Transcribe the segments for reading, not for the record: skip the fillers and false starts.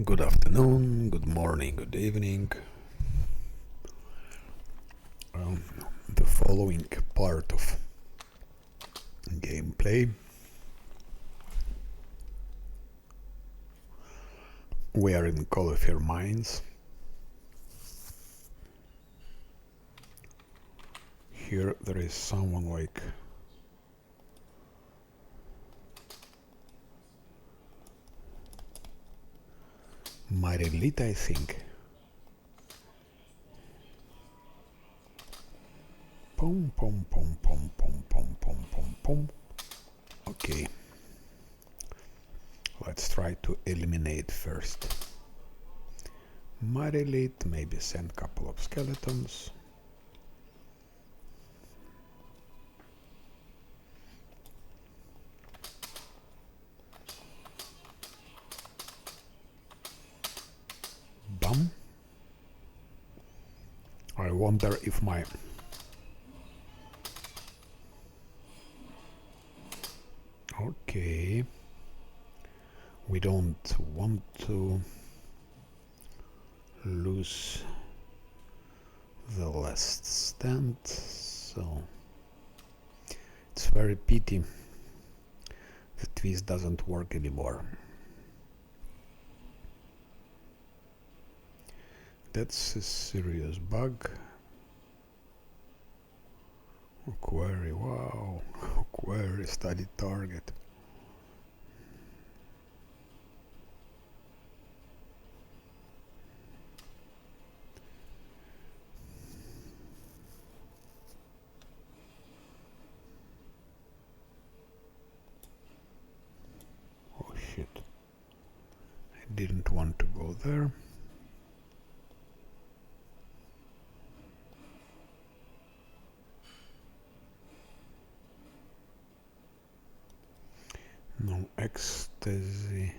Good afternoon, good morning, good evening. The following part of gameplay. We are in Cauliflower Mines. Here there is someone like Marilita, I think. Pom pom pom pom pom pom pom pom pom. Okay. Let's try to eliminate first. Marilit, maybe send a couple of skeletons. Bum. I wonder if my okay, we don't want to lose the last stand, so it's very pity the twist doesn't work anymore. That's a serious bug. Query, wow. Query study target. Oh shit. I didn't want to go there. No ecstasy.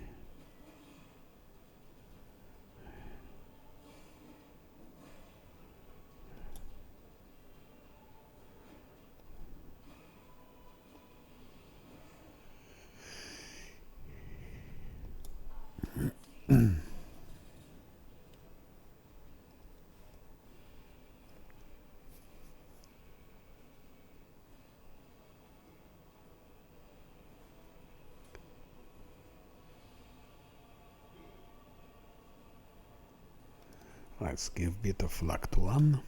Let's give bit of luck to one.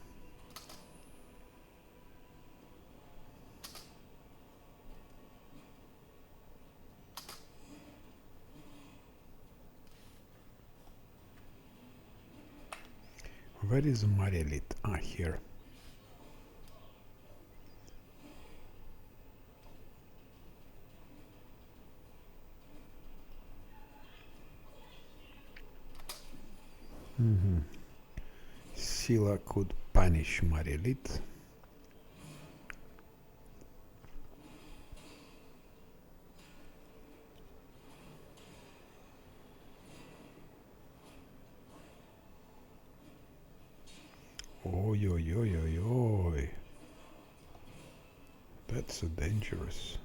Where is Marilit? Ah, here. Sila could punish Marilit. Oi, oi, oi, oi, oi. That's dangerous.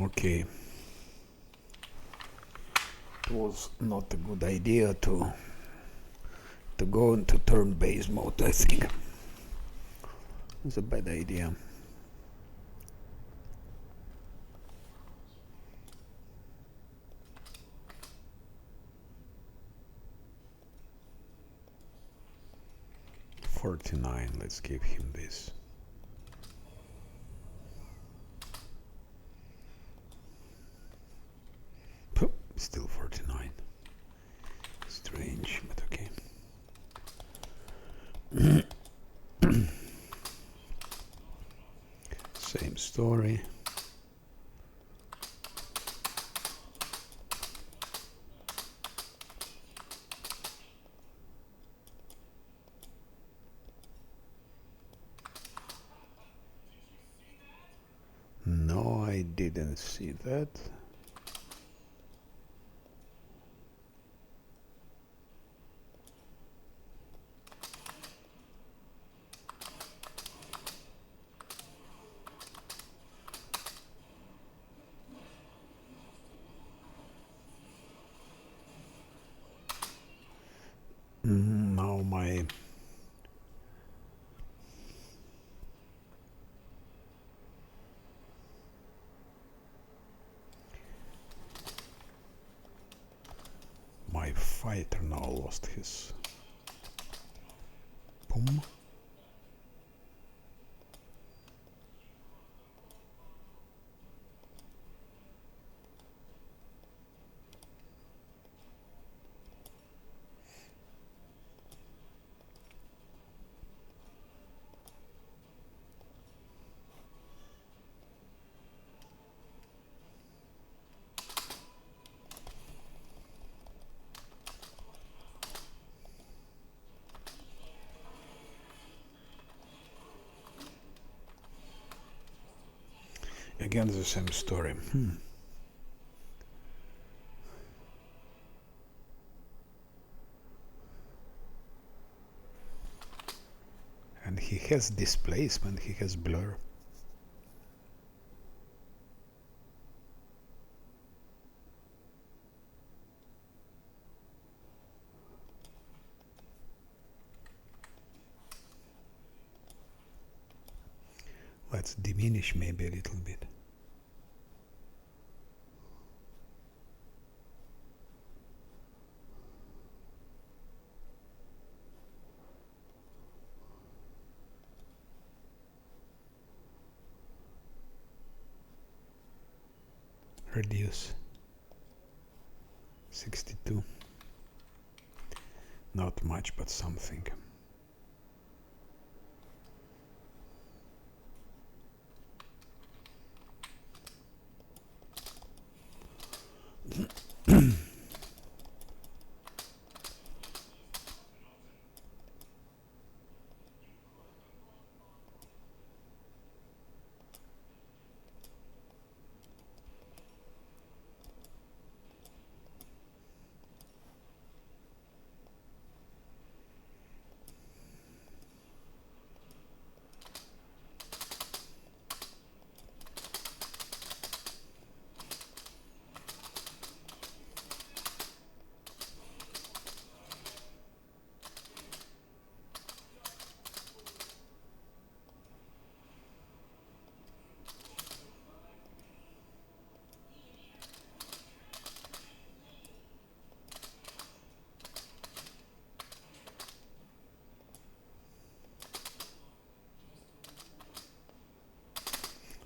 Okay. It was not a good idea to go into turn-based mode, I think. It's a bad idea. $49, let's give him this. Still 49. Strange, but okay. Same story. No, I didn't see that. Now my fighter now lost his boom. Again the same story. And he has displacement, he has blur. Let's diminish maybe a little bit. Reduce 62. Not much, but something.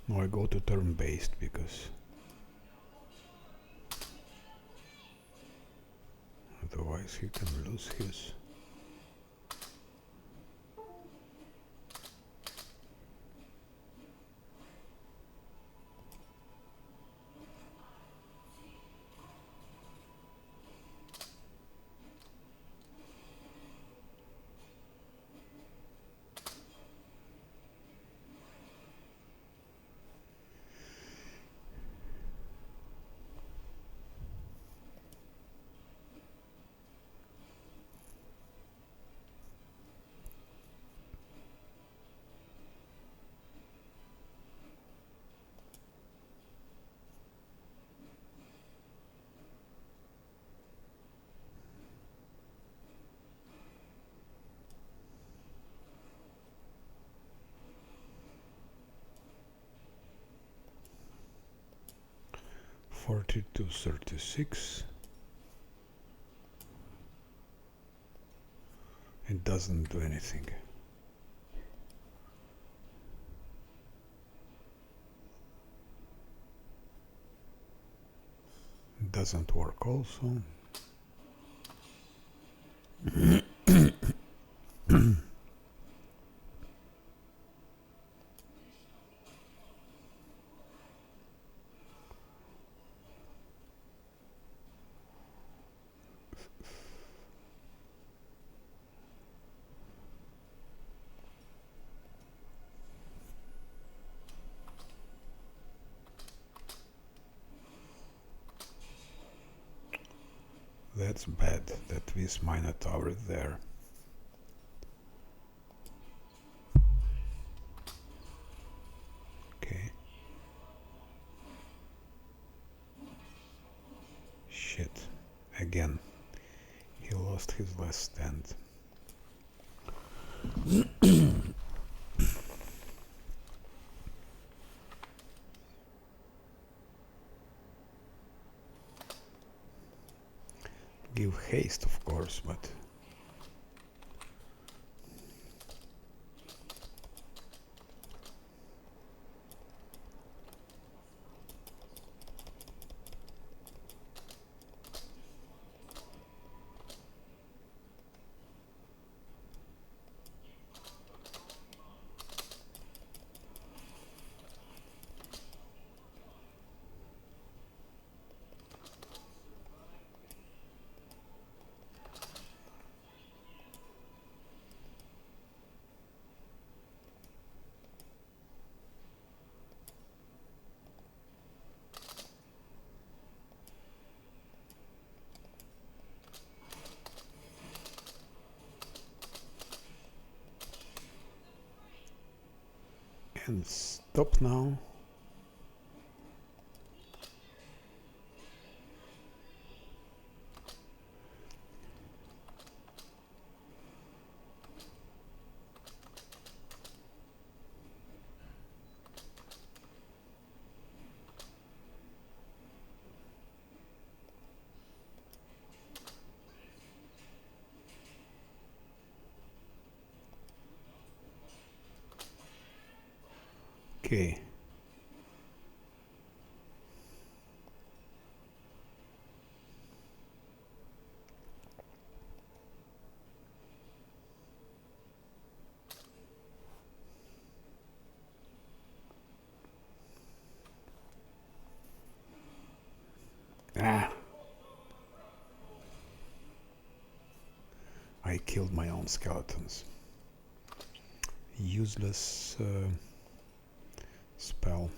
Now I go to turn-based because otherwise he can lose his. 40 to 36. It doesn't do anything. It doesn't work also. That's bad that this Minotaur is there. Okay. Shit. Again. He lost his last stand. Give haste, of course, but and stop now. Okay. Ah. I killed my own skeletons. Useless spell.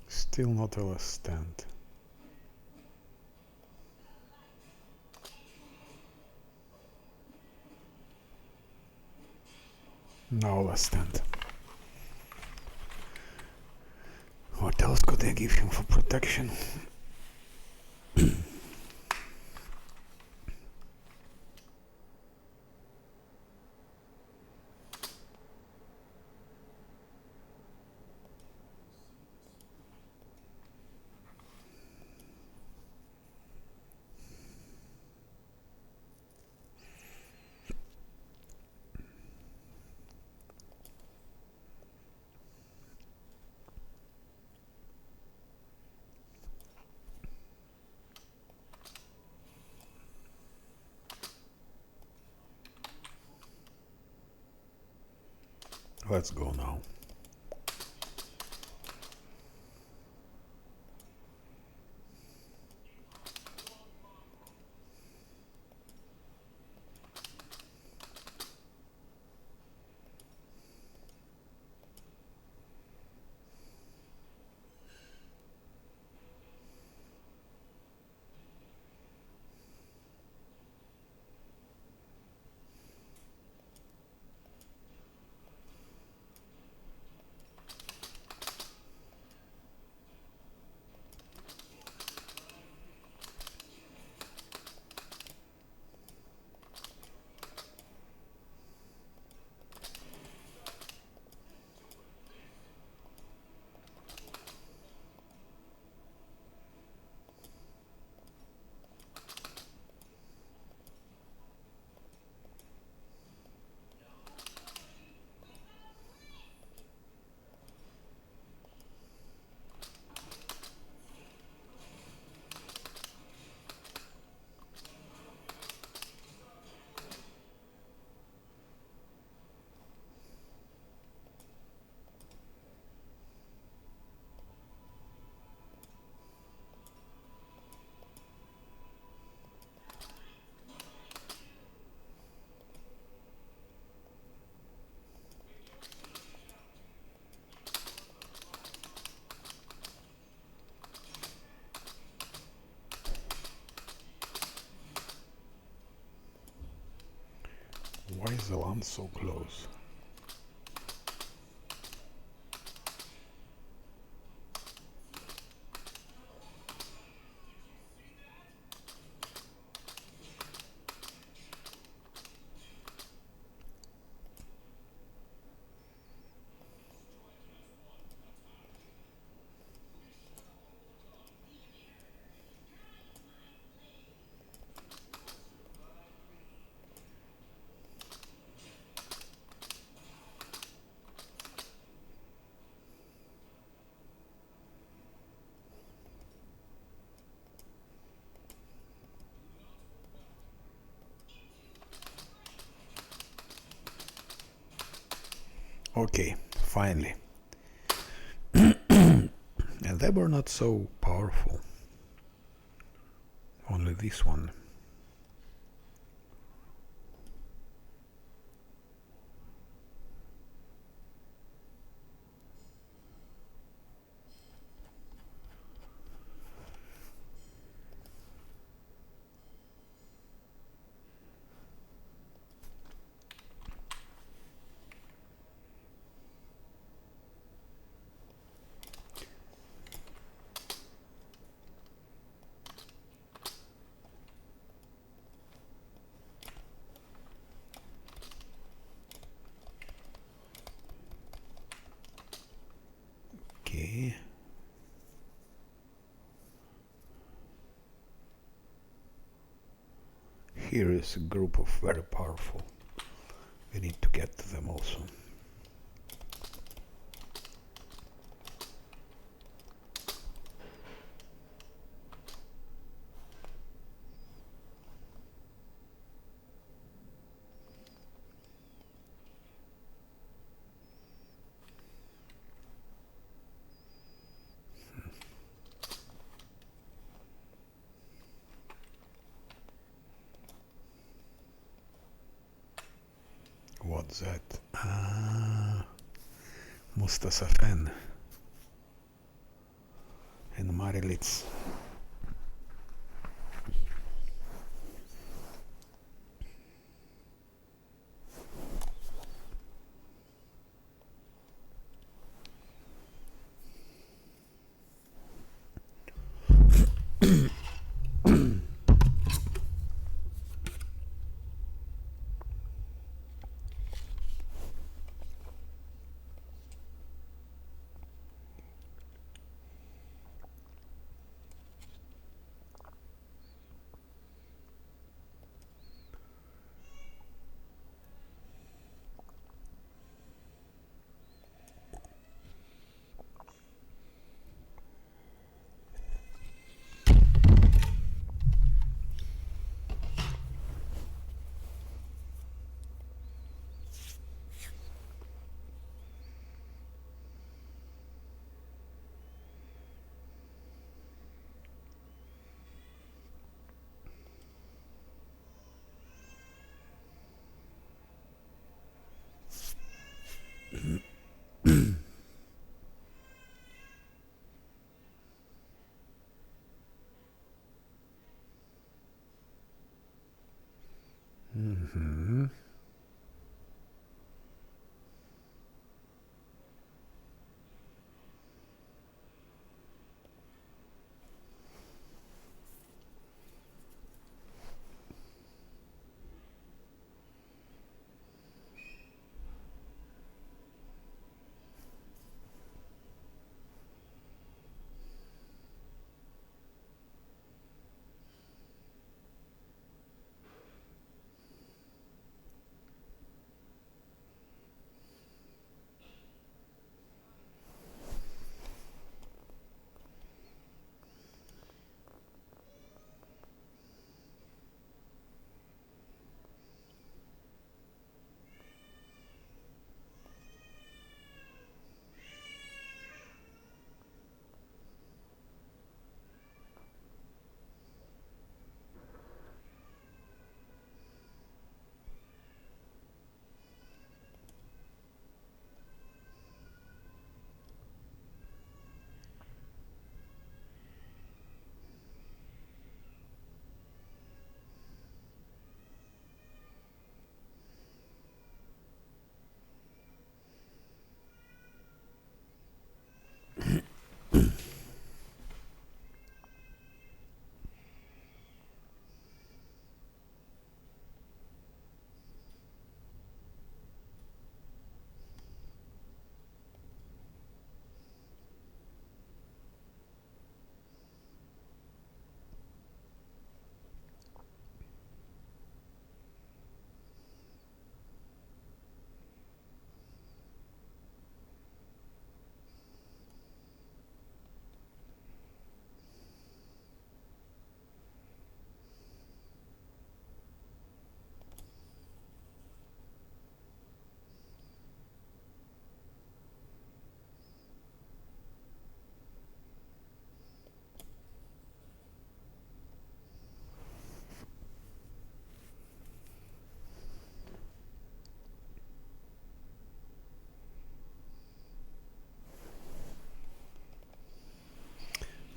Still not a last stand. No last stand. What else could I give him for protection? Let's go now. is the land so close? Okay, finally. And they were not so powerful. Only this one. Okay. Here is a group of very powerful. We need to get to them also. What's that? Mustasafen and Marilitz.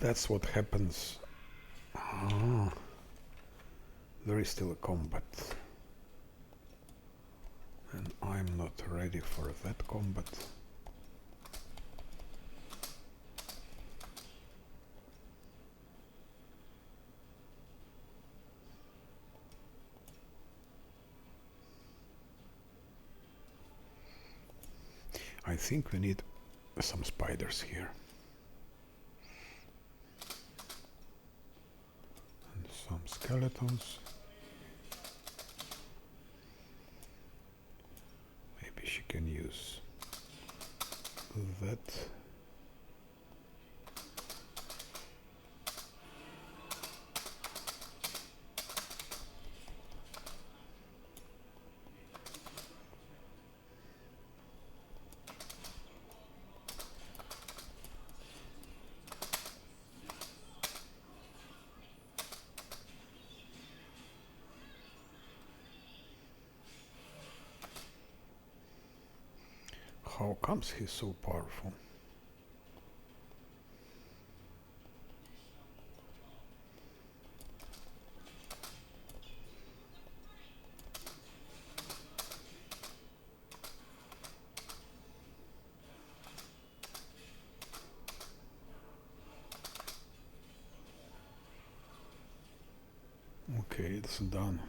That's what happens. Ah, there is still a combat. And I'm not ready for that combat. I think we need some spiders here. And some skeletons. Maybe she can use that. How comes he's so powerful? Okay, it's done.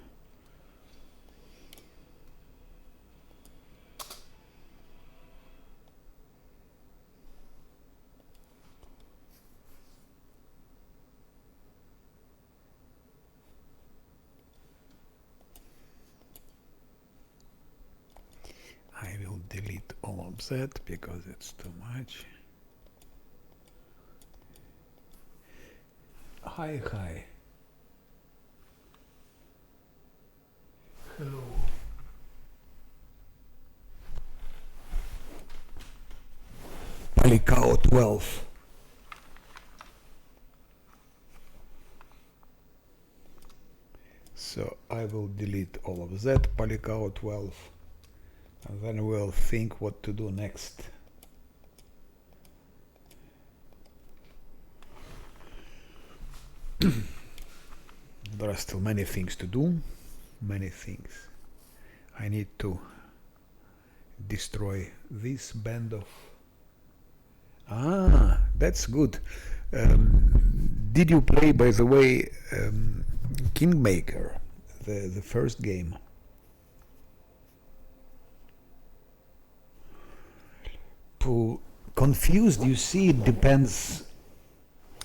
I will delete all of that because it's too much. Hi, hi. Hello. Palicao 12. So I will delete all of that, Palicao 12, and then we'll think what to do next. There are still many things to do, many things. I need to destroy this band of... Ah, that's good. Did you play, by the way, Kingmaker, the first game? Confused, you see, it depends.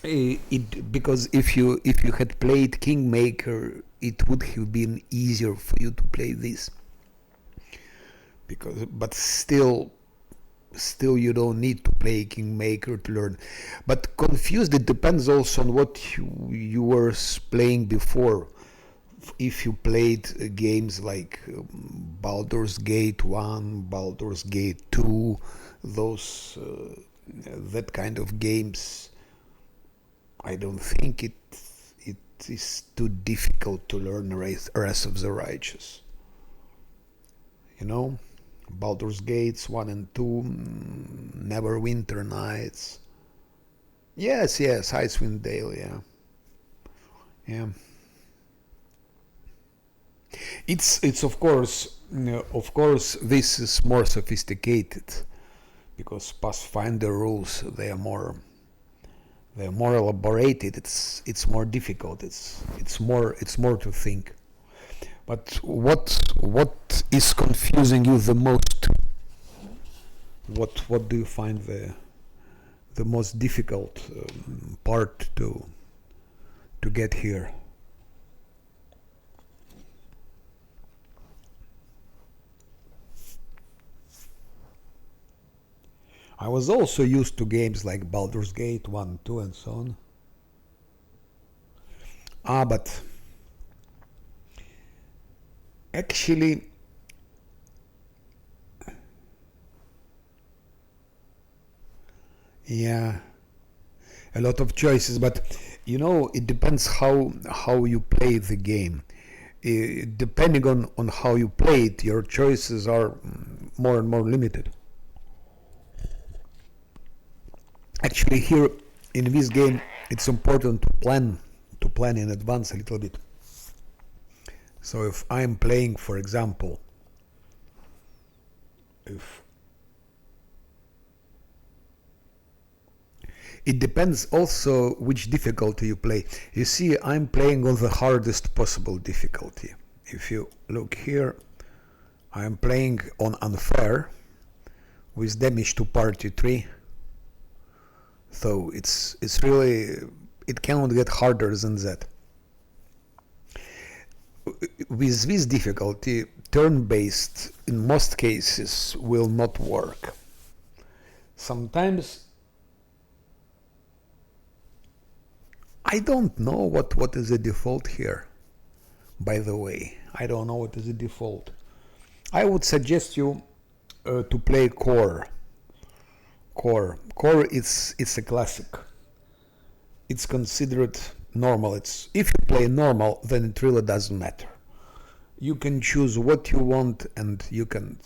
Because if you had played Kingmaker, it would have been easier for you to play this. But still you don't need to play Kingmaker to learn. But Confused, it depends also on what you were playing before. If you played games like Baldur's Gate 1, Baldur's Gate 2, those that kind of games, I don't think it is too difficult to learn Wrath of the Righteous. You know, Baldur's Gates 1 and 2, Neverwinter Nights. Yes, Icewind Dale, yeah. It's of course this is more sophisticated because Pathfinder rules, they are more elaborated. It's more difficult. It's more to think. But what is confusing you the most? What do you find the most difficult part to get here? I was also used to games like Baldur's Gate 1, 2 and so on. But actually yeah, a lot of choices, but you know, it depends how you play the game. Depending on how you play it, your choices are more and more limited. Actually, here in this game, it's important to plan in advance a little bit. So if I'm playing, for example, if it depends also which difficulty you play. You see, I'm playing on the hardest possible difficulty. If you look here, I'm playing on unfair with damage to party 3. So it's really, it cannot get harder than that. With this difficulty, turn-based in most cases will not work. Sometimes I don't know what is the default here, by the way. I don't know what is the default. I would suggest you to play core. Core, it's a classic. It's considered normal. It's if you play normal, then it really doesn't matter. You can choose what you want, and you can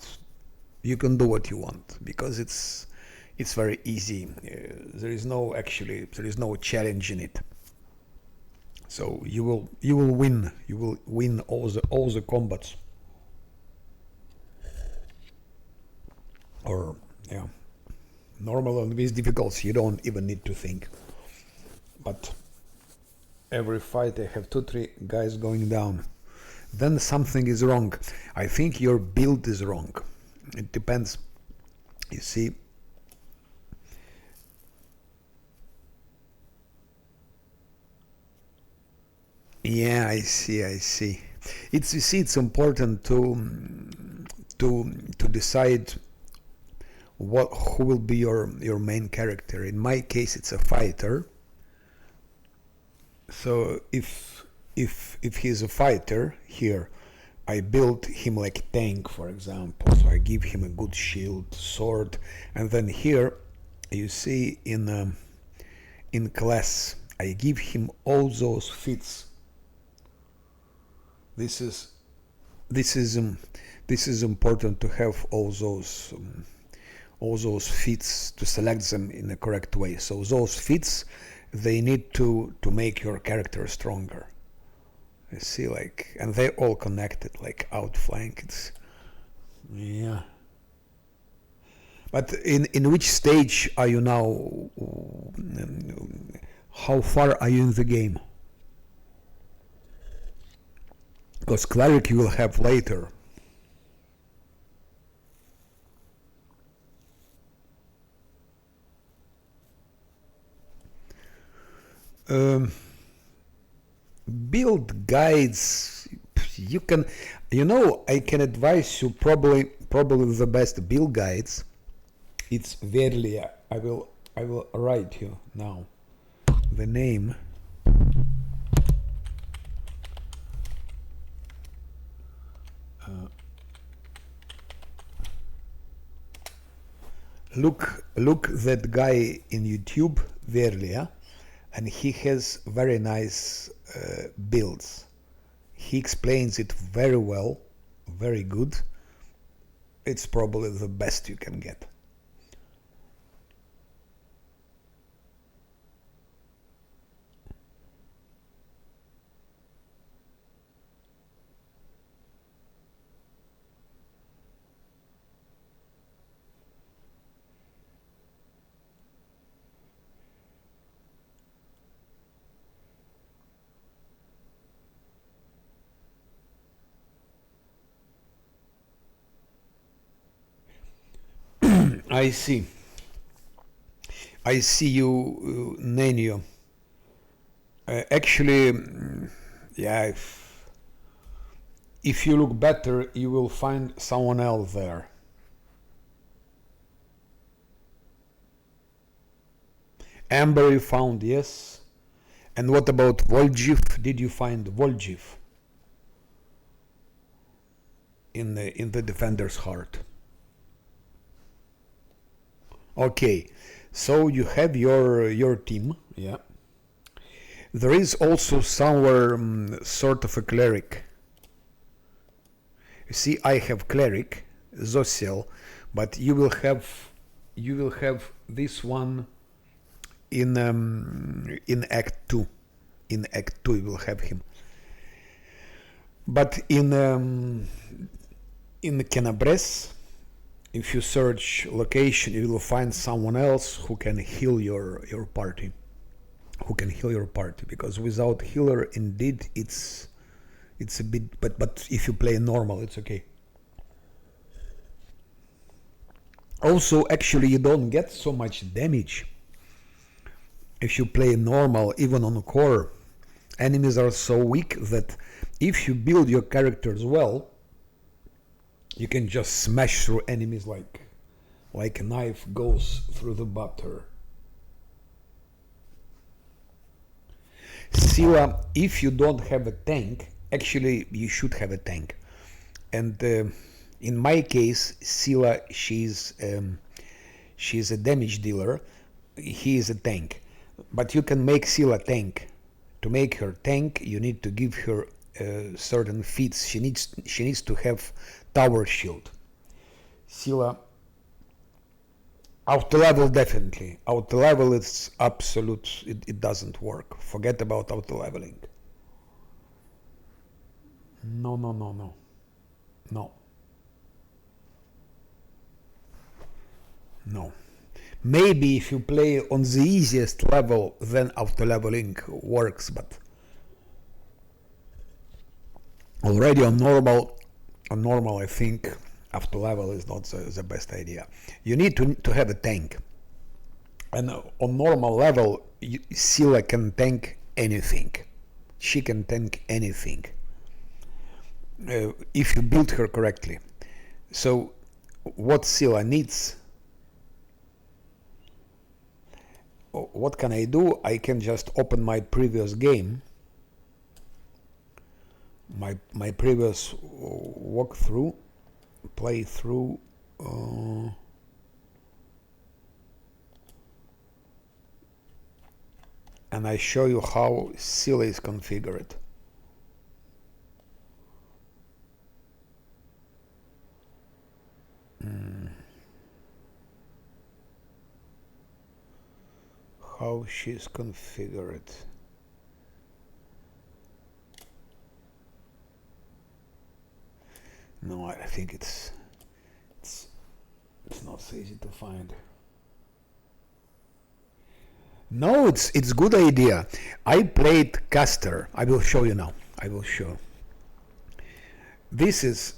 do what you want, because it's very easy. There is no challenge in it. So you will win. You will win all the combats. Or yeah, normal and with difficulty you don't even need to think. But every fight I have 2-3 guys going down. Then something is wrong. I think your build is wrong. It depends. You see, yeah, I see. It's important to decide who will be your main character. In my case, it's a fighter. So if he's a fighter here, I build him like a tank, for example. So I give him a good shield, sword, and then here you see in class I give him all those feats. This is important to have all those feats, to select them in the correct way. So those feats, they need to make your character stronger. You see, like, and they're all connected, like outflank. It's, yeah. But in which stage are you now? How far are you in the game? Because cleric you will have later. Build guides, you can, I can advise you probably the best build guides. It's Verlia. I will write you now the name. Look that guy in YouTube, Verlia, and he has very nice builds. He explains it very well, very good. It's probably the best you can get. I see you, Nenio. Actually, yeah, if you look better, you will find someone else there. Amber you found, yes. And what about Voljiv? Did you find Voljiv in the Defender's Heart? Okay, so you have your team, yeah. There is also somewhere sort of a cleric. You see, I have cleric, Zosiel, but you will have this one in Act 2. In Act 2 you will have him. But in Kenabres, if you search location, you will find someone else who can heal your party. Who can heal your party, because without healer, indeed, it's a bit. But if you play normal, it's okay. Also, actually, you don't get so much damage if you play normal, even on core. Enemies are so weak that if you build your characters well, you can just smash through enemies like a knife goes through the butter. Scylla, if you don't have a tank, actually you should have a tank. And in my case, Scylla, she's a damage dealer. He is a tank. But you can make Scylla tank. To make her tank, you need to give her certain feats. She needs to have tower shield. Scylla, auto level, definitely. Auto level is absolute. It doesn't work. Forget about auto leveling. No. Maybe if you play on the easiest level, then auto leveling works, but already on normal, I think auto level is not the best idea. You need to have a tank, and on normal level, Scylla can tank anything. She can tank anything if you build her correctly. So, what Scylla needs? What can I do? I can just open my previous game, my previous walkthrough, playthrough, and I show you how Scylla is configured. How she's configured. No, I think it's not so easy to find. No, it's good idea. I played caster. I will show you now. I will show. This is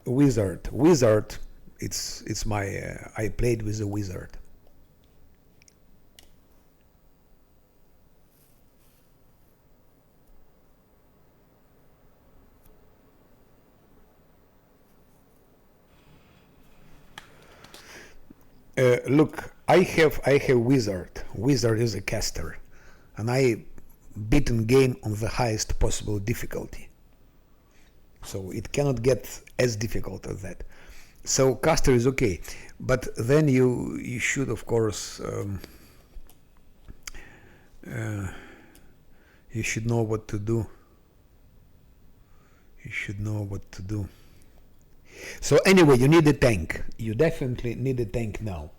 wizard. Wizard. It's my. I played with a wizard. Look, I have wizard. Wizard is a caster, and I beaten game on the highest possible difficulty. So it cannot get as difficult as that. So caster is okay, but then you should of course you should know what to do. You should know what to do. So anyway, you need a tank. You definitely need a tank now.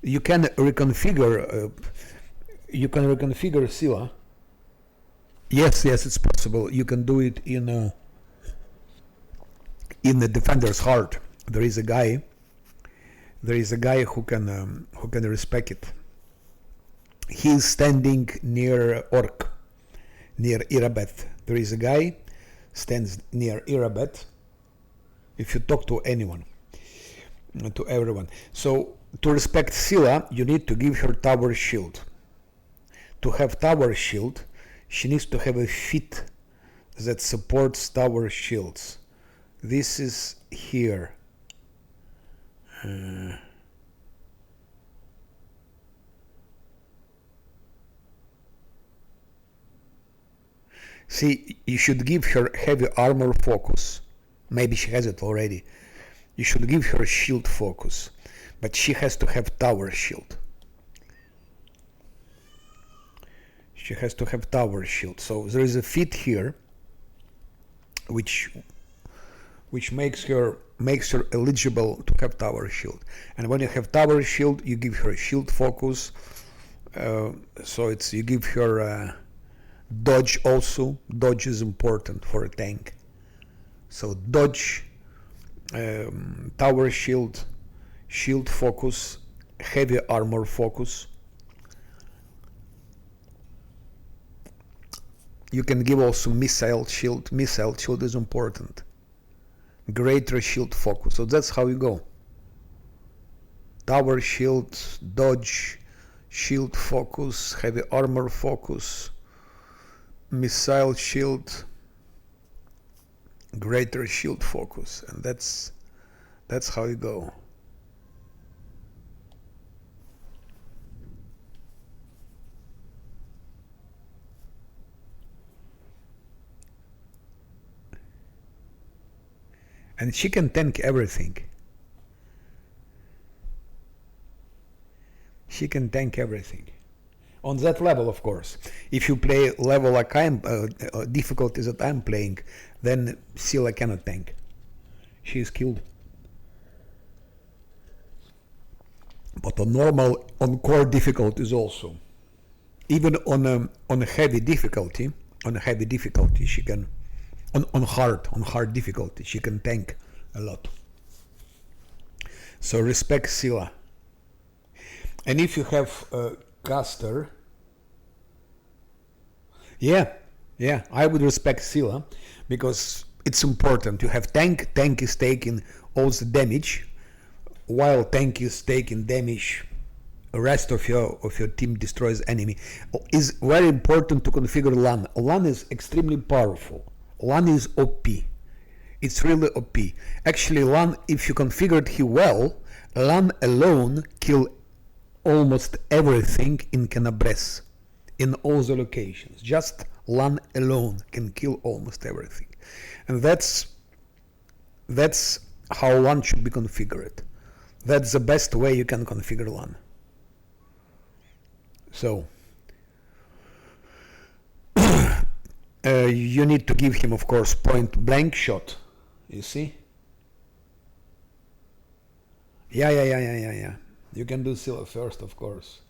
You can reconfigure. You can reconfigure Scylla. Yes, it's possible. You can do it in the Defender's Heart. There is a guy who can respec it. He's standing near Orc, near Irabeth. There is a guy stands near Irabeth. If you talk to anyone, to everyone. So to respect Scylla, you need to give her tower shield. To have tower shield, she needs to have a feat that supports tower shields. This is here. See, you should give her heavy armor focus. Maybe she has it already. You should give her shield focus, but she has to have tower shield. She has to have tower shield. So there is a feat here, which makes her eligible to have tower shield. And when you have tower shield, you give her shield focus, So it's you give her dodge also. Dodge is important for a tank. So dodge, tower shield, shield focus, heavy armor focus. You can give also missile shield. Missile shield is important. Greater shield focus. So that's how you go. Tower shield, dodge, shield focus, heavy armor focus, missile shield, greater shield focus, and that's how you go. And she can tank everything. She can tank everything. On that level, of course. If you play level like difficulty that I'm playing, then Scylla cannot tank. She is killed. But on normal, on core difficulties also. Even on a heavy difficulty, she can, on hard difficulty, she can tank a lot. So respect Scylla. And if you have a caster, yeah, I would respect Scylla because it's important. You have tank is taking all the damage, while tank is taking damage, the rest of your team destroys enemy. Is very important to configure LAN. LAN is extremely powerful. LAN is OP. It's really OP. Actually, LAN, if you configured it well, LAN alone kill almost everything in Canabres, in all the locations. Just LAN alone can kill almost everything, and that's how LAN should be configured. That's the best way you can configure LAN. So you need to give him, of course, point blank shot. You see? Yeah. You can do Scylla first, of course.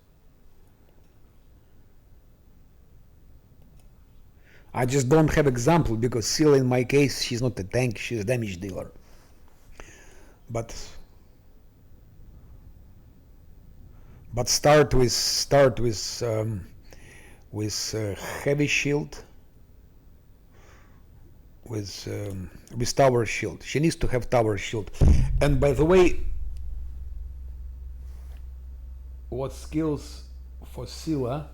I just don't have example because Scylla, in my case, she's not a tank, she's a damage dealer. But start with heavy shield, with tower shield. She needs to have tower shield. And by the way, what skills for Scylla?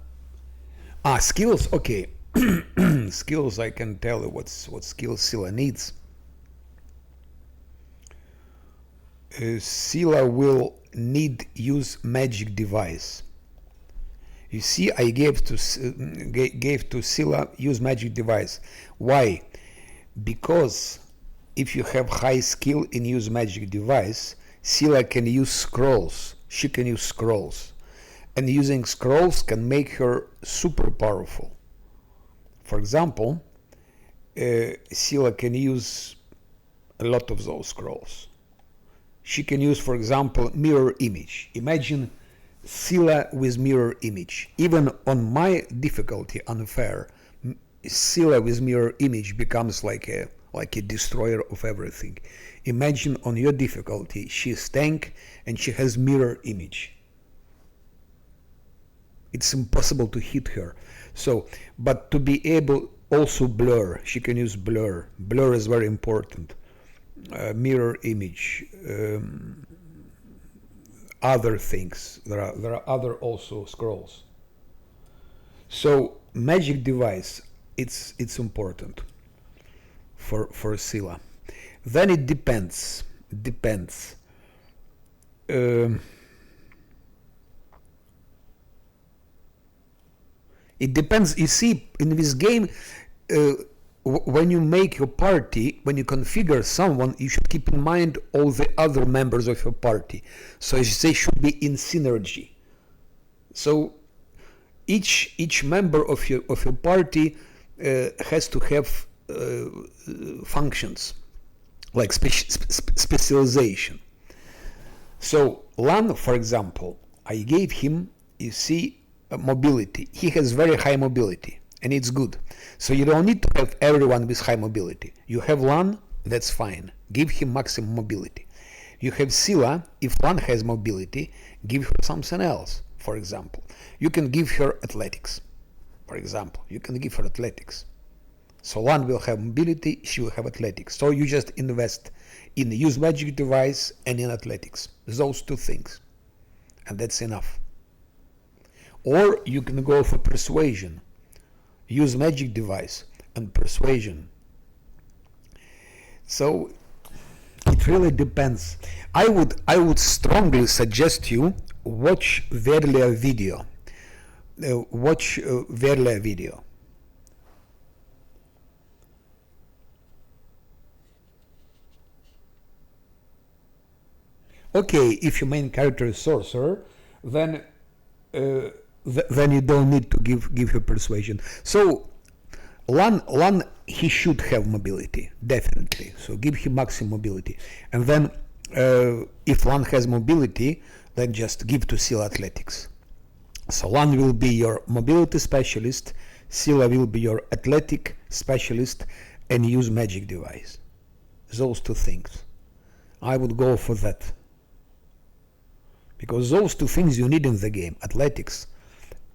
Skills, okay. Skills, I can tell you what skills Scylla needs. Scylla will need use magic device. You see, I gave to Scylla use magic device. Why? Because if you have high skill in use magic device, Scylla can use scrolls. She can use scrolls, and using scrolls can make her super powerful. For example, Scylla can use a lot of those scrolls. She can use, for example, mirror image. Imagine Scylla with mirror image. Even on my difficulty, unfair, Scylla with mirror image becomes like a destroyer of everything. Imagine on your difficulty, she's tank and she has mirror image. It's impossible to hit her. So, but to be able also blur, she can use blur. Blur is very important. Mirror image, other things. There are other also scrolls. So magic device, it's important for Scylla. Then it depends. It depends. You see, in this game, when you make your party, when you configure someone, you should keep in mind all the other members of your party. So they should be in synergy. So each member of your party has to have functions like specialization. So LAN, for example, I gave him, you see, mobility. He has very high mobility, and it's good. So you don't need to have everyone with high mobility. You have Lan, that's fine. Give him maximum mobility. You have Scylla. If Lan has mobility, give her something else. For example, you can give her athletics. For example, you can give her athletics. So Lan will have mobility, she will have athletics. So you just invest in the use magic device and in athletics. Those two things. And that's enough. Or you can go for persuasion. Use magic device and persuasion. So it really depends. I would strongly suggest you watch Verlia video. Watch Verlia video. Okay, if your main character is sorcerer, then you don't need to give her persuasion. So Lan he should have mobility, definitely. So give him maximum mobility, and then if Lan has mobility, then just give to Scylla athletics. So Lan will be your mobility specialist, Scylla will be your athletic specialist, and use magic device. Those two things. I would go for that. Because those two things you need in the game, athletics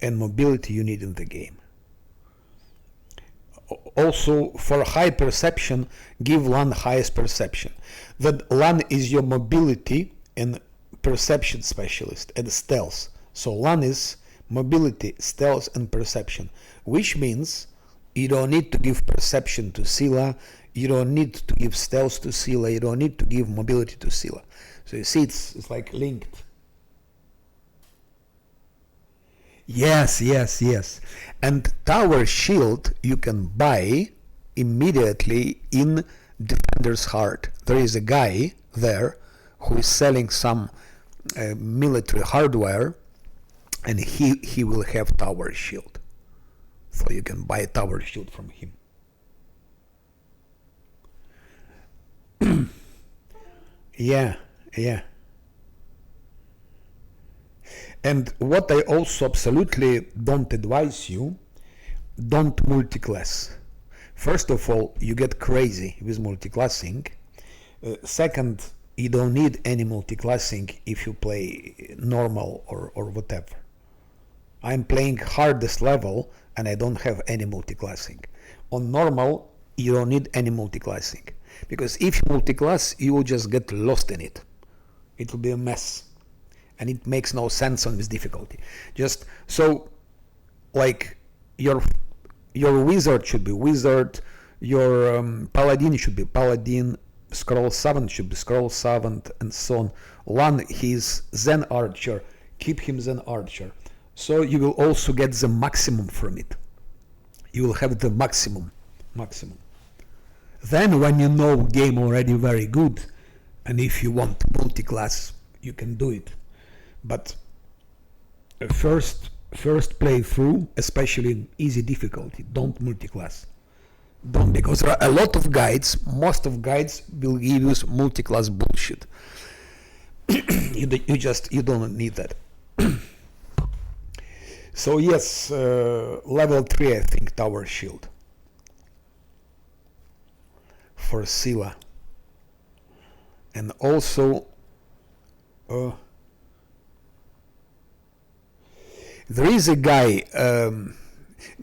and mobility you need in the game. Also, for high perception, give Lan highest perception. That Lan is your mobility and perception specialist and stealth. So Lan is mobility, stealth, and perception, which means you don't need to give perception to Scylla, you don't need to give stealth to Scylla, you don't need to give mobility to Scylla. So you see, it's like linked. Yes. And Tower Shield you can buy immediately in Defender's Heart. There is a guy there who is selling some military hardware, and he will have Tower Shield. So you can buy a Tower Shield from him. Yeah. And what I also absolutely don't advise you, don't multiclass. First of all, you get crazy with multiclassing. Second, you don't need any multiclassing if you play normal or whatever. I'm playing hardest level and I don't have any multiclassing. On normal, you don't need any multiclassing. Because if you multiclass, you will just get lost in it. It will be a mess. And it makes no sense on this difficulty. Just so, like, your wizard should be wizard, your paladin should be paladin, scroll servant should be scroll servant, and so on. Lan, he's Zen archer, keep him Zen archer. So you will also get the maximum from it. You will have the maximum. Then when you know game already very good, and if you want multi-class, you can do it. But first playthrough, especially in easy difficulty, don't multi-class. Don't, because there are a lot of guides. Most of guides will give you multi-class bullshit. you don't need that. So yes, level 3 I think Tower Shield for Scylla. And also there is a guy,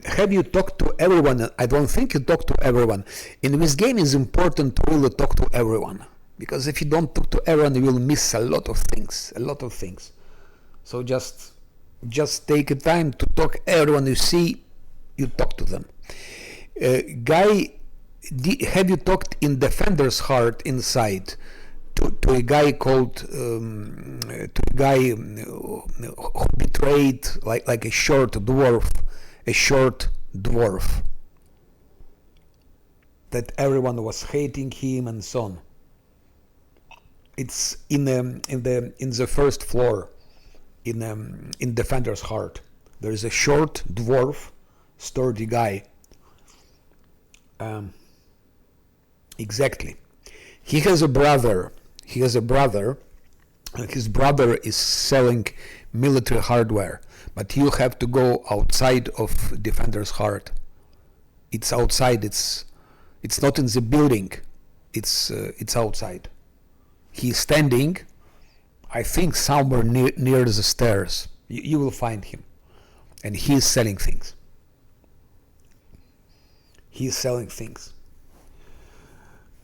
have you talked to everyone? I don't think you talk to everyone. In this game it's important to really talk to everyone, because if you don't talk to everyone you will miss a lot of things. So just take a time to talk everyone you see, you talk to them. Guy, have you talked in Defender's Heart inside to a guy called to a guy who betrayed like a short dwarf that everyone was hating him and so on? It's in the first floor in Defender's Heart. There is a short dwarf, sturdy guy. Exactly. He has a brother. His brother is selling military hardware, but you have to go outside of defender's heart. It's outside. It's not in the building. It's outside. He's standing, I think, somewhere near the stairs. You will find him, and he's selling things. He's selling things.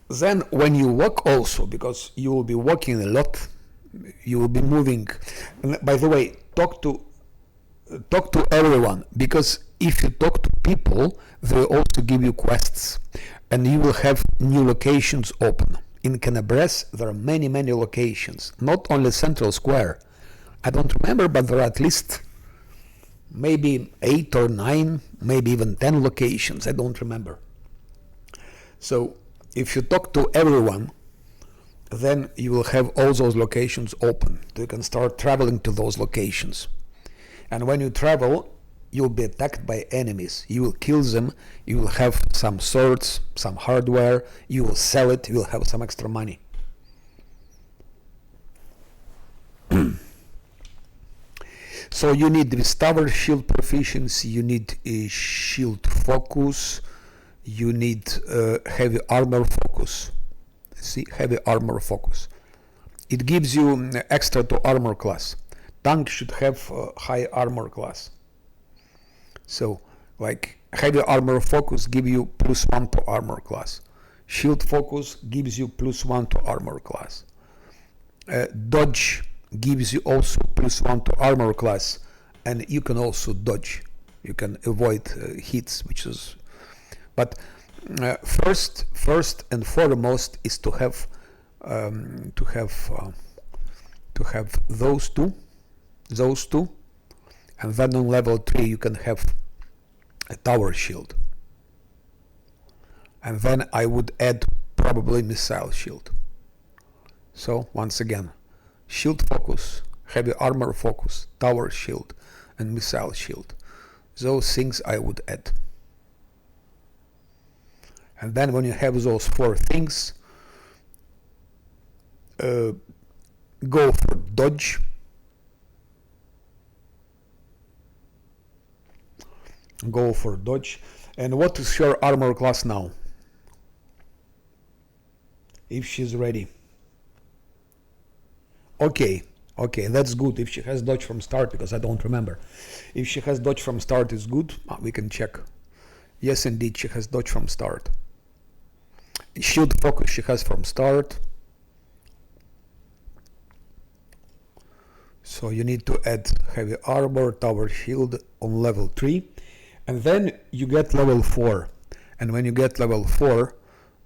Then when you walk also, because you will be walking a lot, you will be moving. And by the way, talk to everyone, because if you talk to people, they will also give you quests, and you will have new locations open. In Canabres, there are many locations, not only Central Square. I don't remember, but there are at least maybe 8 or 9, maybe even 10 locations. I don't remember. So if you talk to everyone, then you will have all those locations open. You can start traveling to those locations. And when you travel, you'll be attacked by enemies. You will kill them. You will have some swords, some hardware. You will sell it. You will have some extra money. So you need this tower shield proficiency. You need a shield focus. You need heavy armor focus. See, heavy armor focus. It gives you extra to armor class. Tank should have high armor class. So, like, heavy armor focus give you +1 to armor class. Shield focus gives you +1 to armor class. Dodge gives you also +1 to armor class, and you can also dodge. You can avoid hits, which is. But first and foremost is to have those two, and then on level 3 you can have a tower shield, and then I would add probably missile shield. So once again, shield focus, heavy armor focus, tower shield, and missile shield. Those things I would add. And then when you have those 4 things, go for dodge. Go for dodge. And what is your armor class now? If she's ready. Okay, that's good. If she has dodge from start, because I don't remember. If she has dodge from start, is good. We can check. Yes, indeed, she has dodge from start. Shield focus she has from start. So you need to add heavy armor, tower shield on level 3. And then you get level 4. And when you get level 4,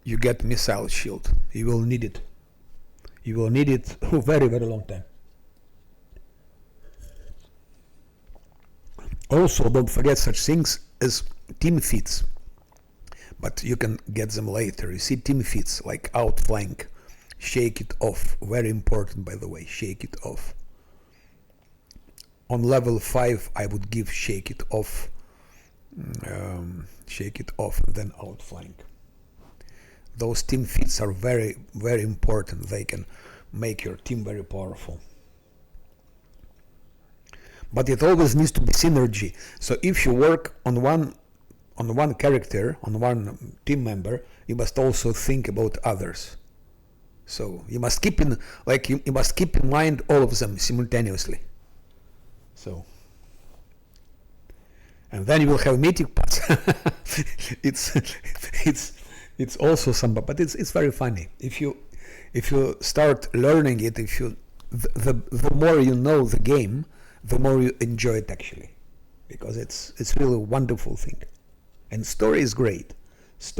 you get missile shield. You will need it. You will need it for a very long time. Also, don't forget such things as team feats. But you can get them later. You see team feats like outflank, shake it off. Very important, by the way, shake it off. On level 5, I would give shake it off, and then outflank. Those team feats are very important. They can make your team very powerful. But it always needs to be synergy. So if you work on one character, on one team member, you must also think about others. So you must keep in mind all of them simultaneously. So, and then you will have mythic pass. it's also some, but it's very funny if you start learning it. The more you know the game, the more you enjoy it actually, because it's really a wonderful thing. And story is great. It's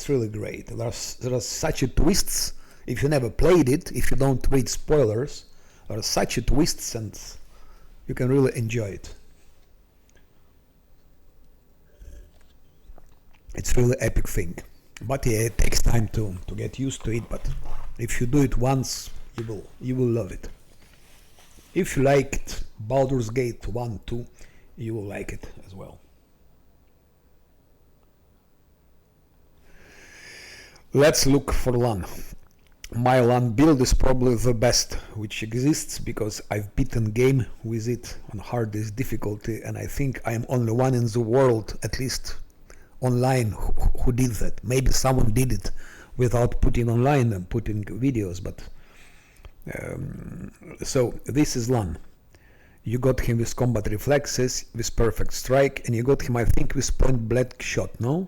really great. There are such twists. If you never played it, if you don't read spoilers, there are such twists, and you can really enjoy it. It's really epic thing. But yeah, it takes time to get used to it. But if you do it once, you will love it. If you liked Baldur's Gate 1, 2, you will like it as well. Let's look for LAN. My LAN build is probably the best which exists, because I've beaten game with it on hardest difficulty, and I think I'm only one in the world, at least online, who did that. Maybe someone did it without putting online and putting videos, but so this is LAN. You got him with combat reflexes, with perfect strike, and you got him, I think, with point blank shot, no?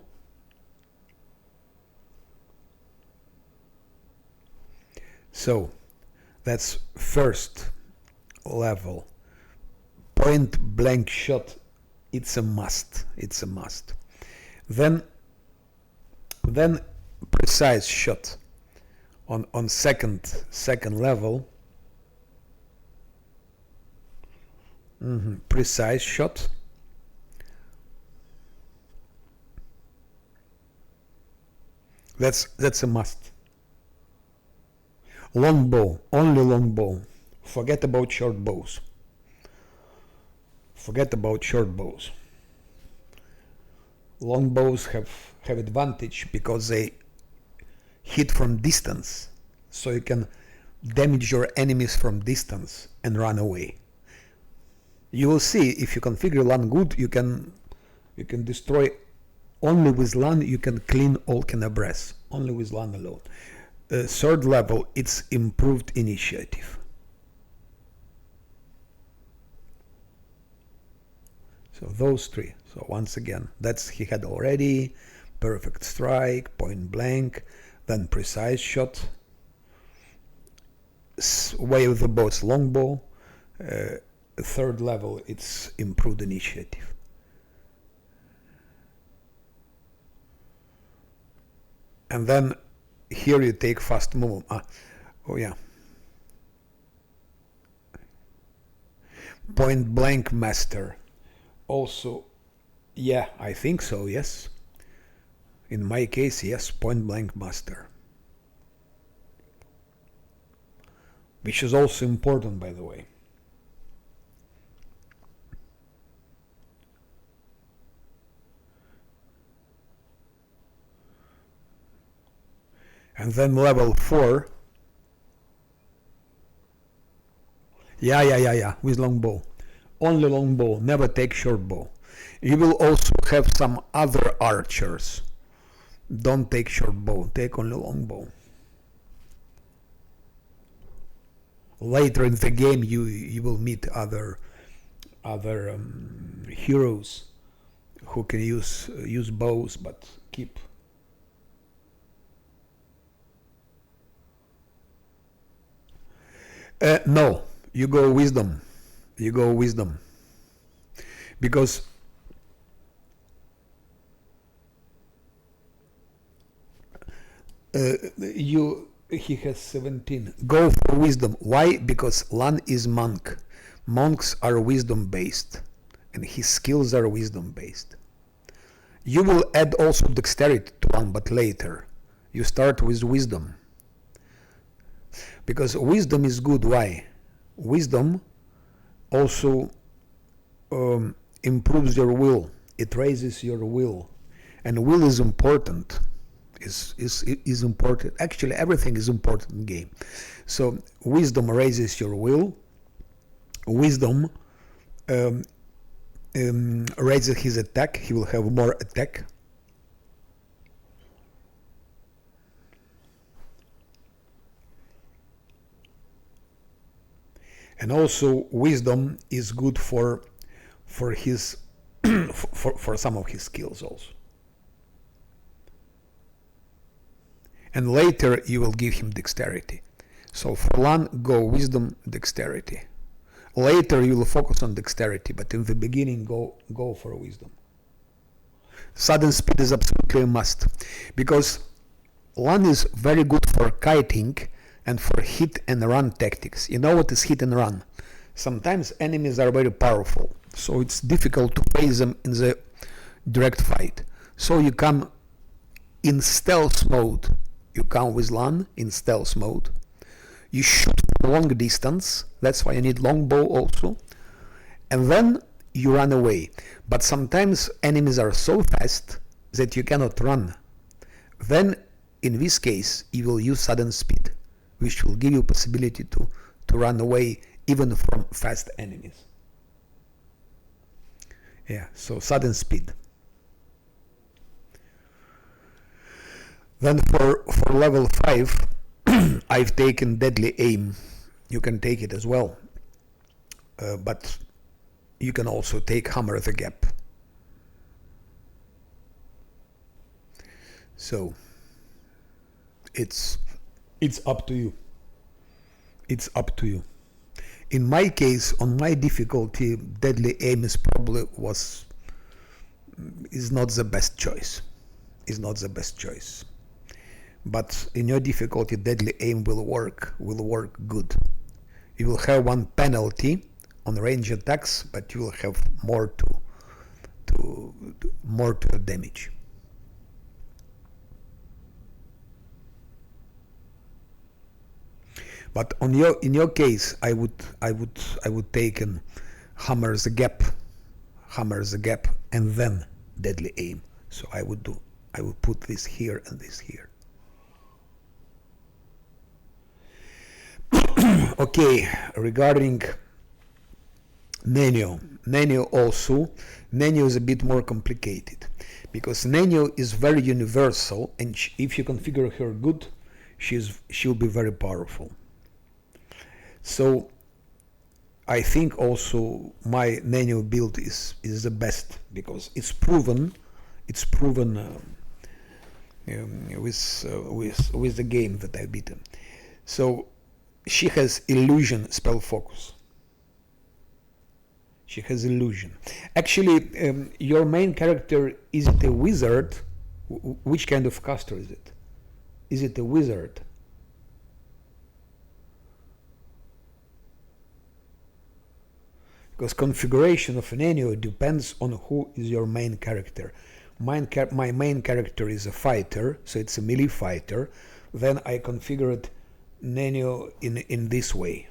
So that's first level. Point blank shot, it's a must. It's a must. Then precise shot on second level. Precise shot. That's a must. Long bow, only long bow. Forget about short bows. Forget about short bows. Long bows have advantage because they hit from distance, so you can damage your enemies from distance and run away. You will see, if you configure LAN good, you can destroy. Only with LAN you can clean all Kenabres, only with LAN alone. Third level, it's improved initiative. So those three. So once again, that's he had already. Perfect strike, point blank, then precise shot, way of the bow, long bow. Third level, it's improved initiative. And then here you take fast move. Oh yeah. Point blank master. Also, yeah, I think so, yes. In my case, yes, point blank master. Which is also important, by the way. And then level 4. Yeah, with long bow. Only long bow, never take short bow. You will also have some other archers. Don't take short bow, take only long bow. Later in the game you will meet other heroes who can use bows, but keep. No, you go wisdom. You go wisdom. Because he has 17. Go for wisdom. Why? Because LAN is monk. Monks are wisdom based, and his skills are wisdom based. You will add also dexterity to LAN, but later. You start with wisdom. Because wisdom is good. Why? Wisdom also improves your will. It raises your will, and will is important. Is important. Actually, everything is important in game. So wisdom raises your will. Wisdom raises his attack. He will have more attack. And also wisdom is good for his for some of his skills also. And later you will give him dexterity. So for LAN, go wisdom, dexterity. Later you will focus on dexterity, but in the beginning go for wisdom. Sudden speed is absolutely a must, because LAN is very good for kiting and for hit and run tactics. You know what is hit and run? Sometimes enemies are very powerful, so it's difficult to face them in the direct fight. So you come in stealth mode. You come with LAN in stealth mode. You shoot from long distance. That's why you need longbow also. And then you run away. But sometimes enemies are so fast that you cannot run. Then, in this case, you will use sudden speed. which will give you possibility to run away even from fast enemies. Yeah, so sudden speed. Then for level 5, I've taken deadly aim. You can take it as well, but you can also take hammer the gap. So it's up to you. It's up to you. In my case, on my difficulty, deadly aim is not the best choice. Is not the best choice. But in your difficulty, deadly aim will work good. You will have one penalty on range attacks, but you will have more to damage. But in your case, I would take an hammer the gap, and then deadly aim. So I would put this here and this here. Okay, regarding Nenio also, Nenio is a bit more complicated, because Nenio is very universal, and if you configure her good, she'll be very powerful. So I think also my Nenio build is the best, because it's proven with the game that I've beaten. So she has illusion spell focus. She has illusion. Actually, your main character, is it a wizard? Which kind of caster is it? Is it a wizard? Because configuration of an Nenio depends on who is your main character. My main character is a fighter, so it's a melee fighter. Then I configured Nenio in this way.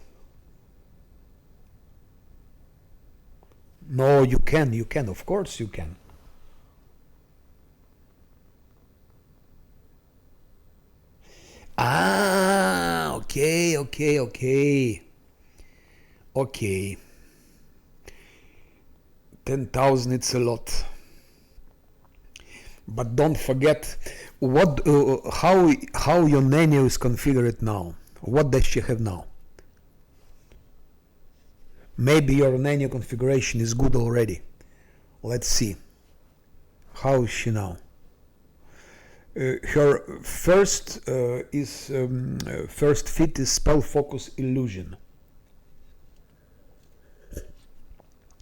No, you can, of course you can. Ah, okay. 10,000, it's a lot. But don't forget how your Nenio is configured now. What does she have now? Maybe your Nenio configuration is good already. Let's see. How is she now? Her first fit is spell focus illusion.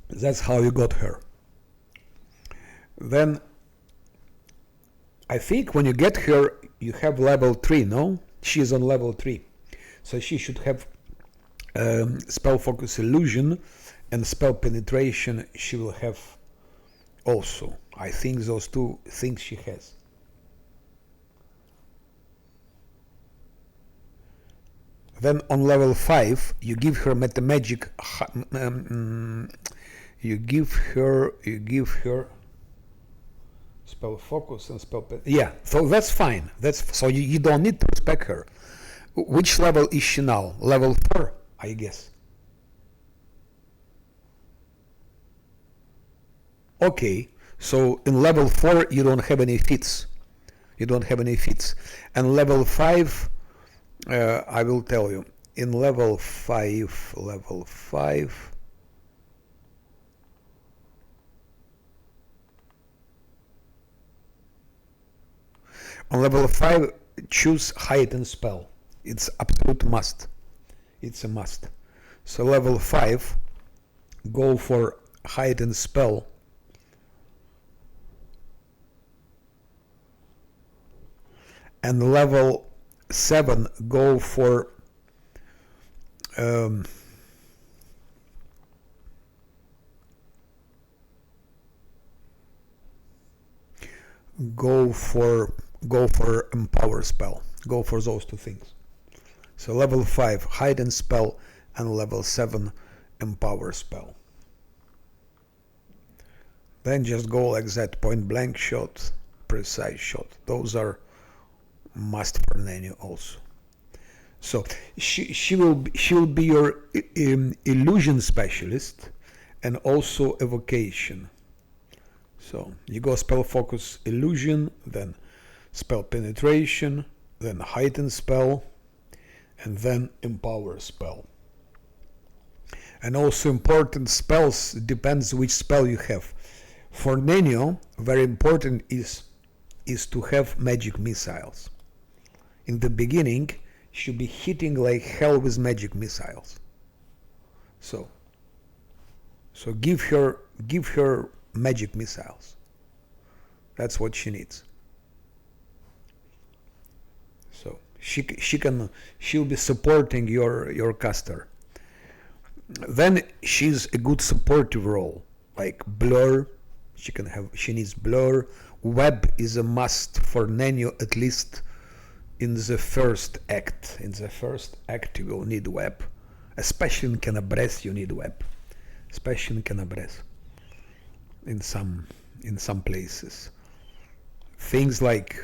That's how you got her. Then I think when you get her, you have level 3, no? She is on level 3. So she should have spell focus illusion, and spell penetration she will have also. I think those two things she has. Then on level 5, you give her metamagic. You give her spell focus and spell. Yeah, so that's fine. So you don't need to respec her. Which level is she now? Level 4, I guess. Okay, so in level 4 you don't have any feats. And level 5, I will tell you. In level 5. On level 5, choose heightened spell. It's absolute must. It's a must. So level 5, go for heightened spell. And level 7, go for empower spell. Go for those two things. So level 5 heightened spell and level 7 empower spell. Then just go like that, point blank shot, precise shot. Those are must for Nenio also. So she will be your illusion specialist and also evocation. So you go spell focus illusion, then spell penetration, then heighten spell, and then empower spell. And also important spells depends which spell you have. For Nenio, very important is to have magic missiles. In the beginning, should be hitting like hell with magic missiles. So give her magic missiles. That's what she needs. So she'll be supporting your caster. Then she's a good supportive role, like blur. She needs blur. Web is a must for Nenio, at least in the first act. In the first act you will need web. Especially in Canabres you need web. Especially in Canabres. In some places. Things like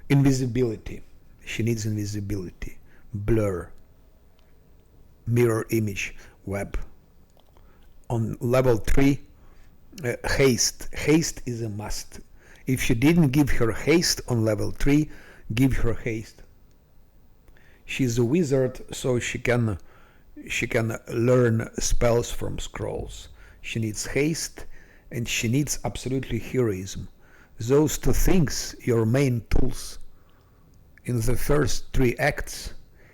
invisibility. She needs invisibility. Blur. Mirror image. Web. On level 3, haste. Haste is a must. If you didn't give her haste on level 3, give her haste. She's a wizard, so she can learn spells from scrolls. She needs haste, and she needs absolutely heroism. Those two things, your main tools. In the first 3 acts,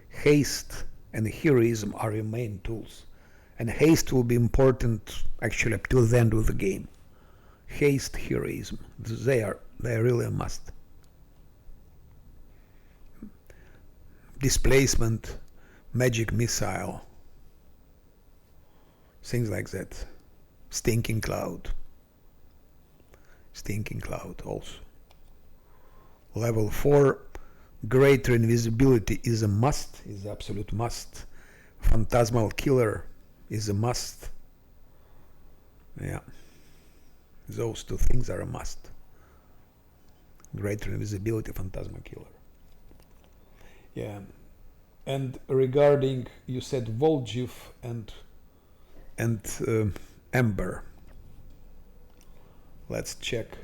haste and heroism are your main tools. And haste will be important actually up till the end of the game. Haste, heroism, they are really a must. Displacement, magic missile, things like that. Stinking cloud also. Level 4, greater invisibility is a must, is an absolute must. Phantasmal killer is a must. Yeah, those two things are a must. Greater invisibility, phantasmal killer. Yeah, and regarding, you said Volgiv and Ember. Let's check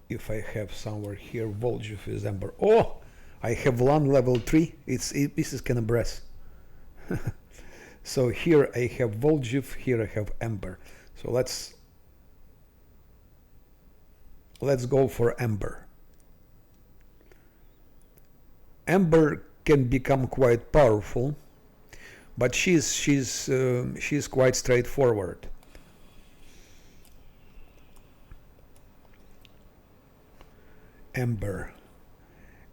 if I have somewhere here Volgiv is Ember. Oh, I have one level 3. This is Canabres. So here I have Volgiv, here I have Ember. So let's go for Ember. Ember can become quite powerful, but she's quite straightforward. Ember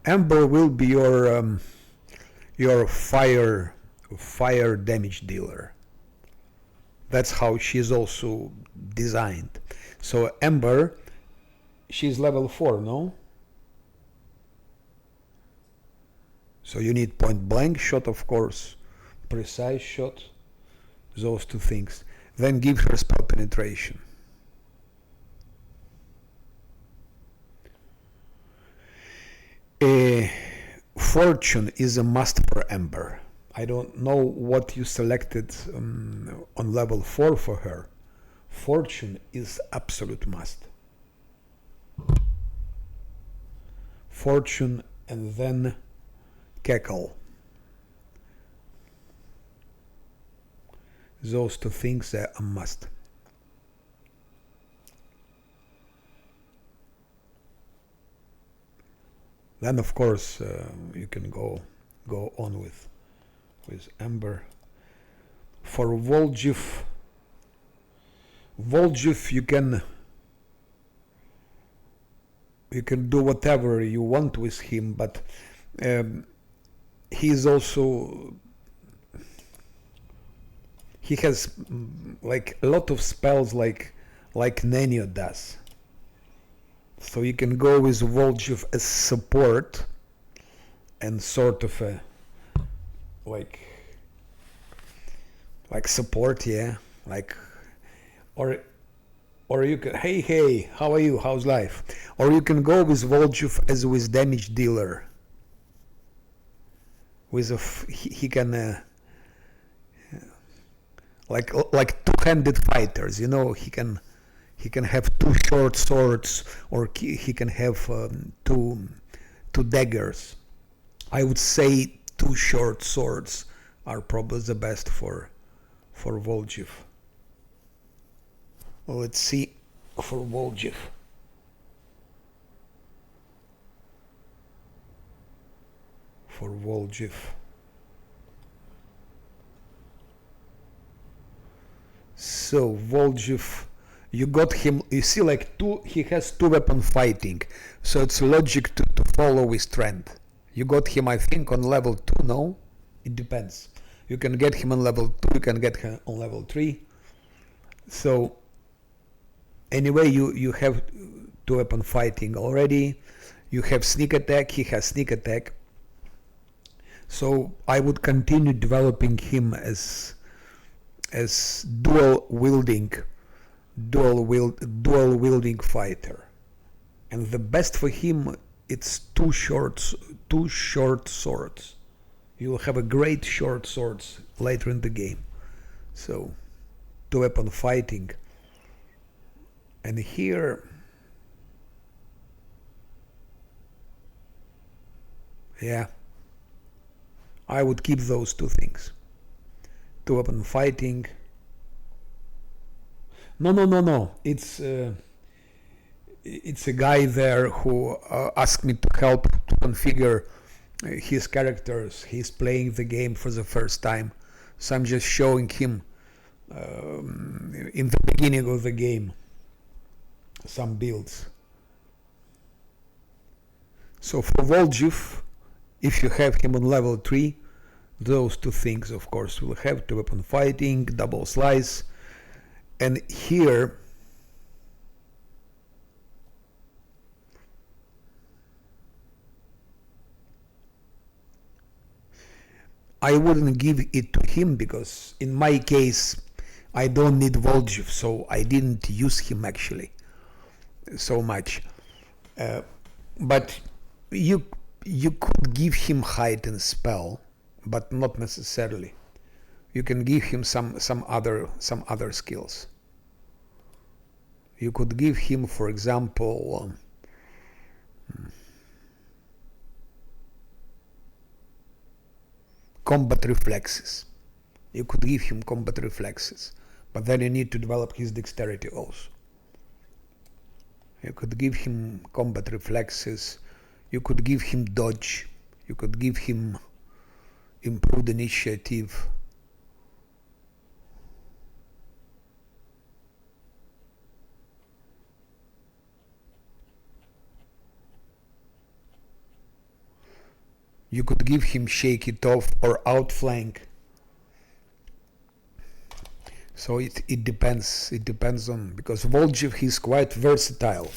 will be your fire damage dealer. That's how she's also designed. So Ember, she's level 4, no? So you need point blank shot, of course, precise shot, those two things. Then give her spell penetration. Fortune is a must for Ember. I don't know what you selected on level 4 for her. Fortune is absolute must. Fortune and then Cackle. Those two things are a must. Then of course you can go on with Ember. For Volgiv you can do whatever you want with him, but he has like a lot of spells like Nenio does. So you can go with Volgiv as support and sort of a like support, yeah, like or you can, hey, how are you? How's life? Or you can go with Volgiv as with damage dealer. with he can like two-handed fighters. You know, he can have two short swords, or he can have two daggers. I would say two short swords are probably the best for Voljiv. Let's see for Voljiv. For Voljiv. So Voljiv, you got him. You see, like he has two weapon fighting, so it's logic to follow his trend. You got him, I think, on level 2. No, it depends. You can get him on level 2. You can get him on level 3. So anyway, you have two weapon fighting already. You have sneak attack. He has sneak attack. So I would continue developing him as dual wielding fighter. And the best for him, it's two short swords. You will have a great short swords later in the game. So two weapon fighting. And here, yeah, I would keep those two things. Two weapon fighting. No. It's a guy there who asked me to help to configure his characters. He's playing the game for the first time, so I'm just showing him in the beginning of the game some builds. So for Voljiv, if you have him on level 3, those two things, of course, will have two weapon fighting, double slice, and here I wouldn't give it to him because in my case I don't need Voljiv, so I didn't use him actually so much. But you could give him height and spell, but not necessarily. You can give him some other skills. You could give him, for example, combat reflexes. You could give him combat reflexes, but then you need to develop his dexterity also. You could give him combat reflexes. You could give him dodge. You could give him improved initiative. You could give him shake it off or outflank. So it depends. It depends on, because Voljiv, he's quite versatile.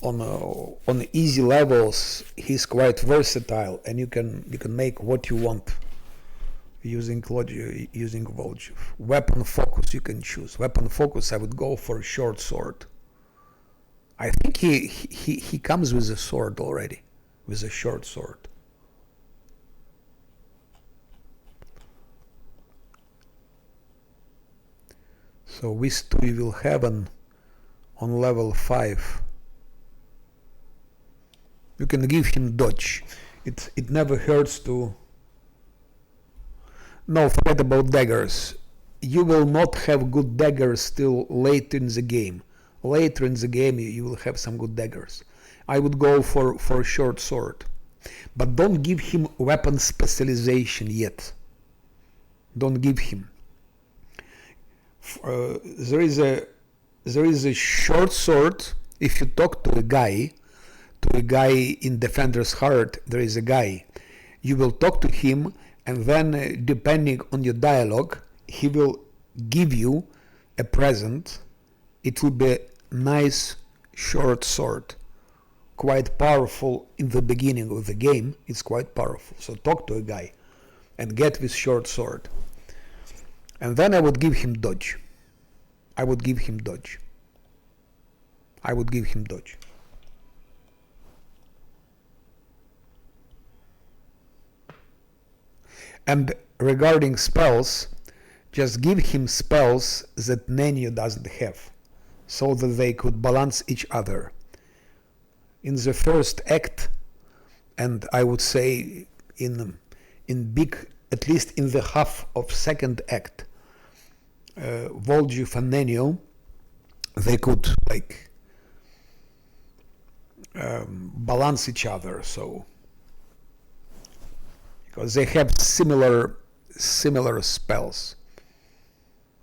On easy levels, he's quite versatile, and you can make what you want using Voljiv. Weapon focus you can choose. Weapon focus, I would go for short sword. I think he comes with a sword already, with a short sword. So these two you will have on level 5. You can give him dodge. It never hurts to... No, forget about daggers. You will not have good daggers till later in the game. Later in the game you will have some good daggers. I would go for short sword. But don't give him weapon specialization yet. Don't give him. There is a short sword. If you talk to a guy in Defender's Heart, there is a guy. You will talk to him, and then depending on your dialogue, he will give you a present. It will be a nice short sword, quite powerful in the beginning of the game. It's quite powerful. So talk to a guy and get this short sword. And then I would give him dodge. I would give him dodge. And regarding spells, just give him spells that Nenio doesn't have, so that they could balance each other. In the first act, and I would say in big, at least in the half of second act, Volgiv and Nenio, they could like balance each other, so because they have similar spells.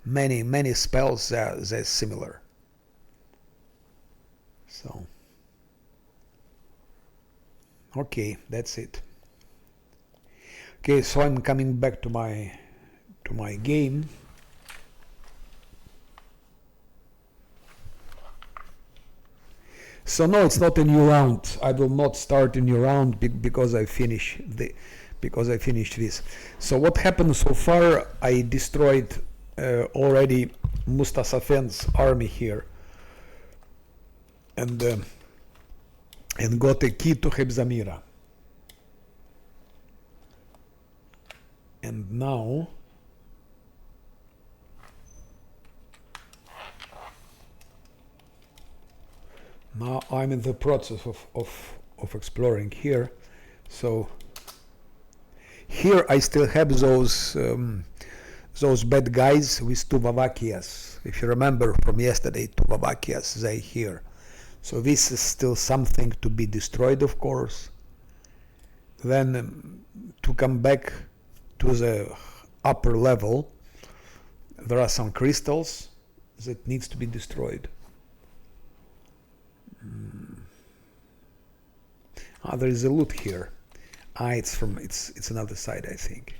Many spells they're similar. So okay, that's it. Okay, so I'm coming back to my game. So no, it's not a new round. I will not start a new round because I finished this. So what happened so far? I destroyed already Mustasafen's army here, and got a key to Hebzamira. And now I'm in the process of exploring here. So here I still have those bad guys with two Vavakias. If you remember from yesterday, two Vavakias, they here. So this is still something to be destroyed, of course. Then to come back to the upper level, there are some crystals that needs to be destroyed. There is a loot here. It's another side, I think.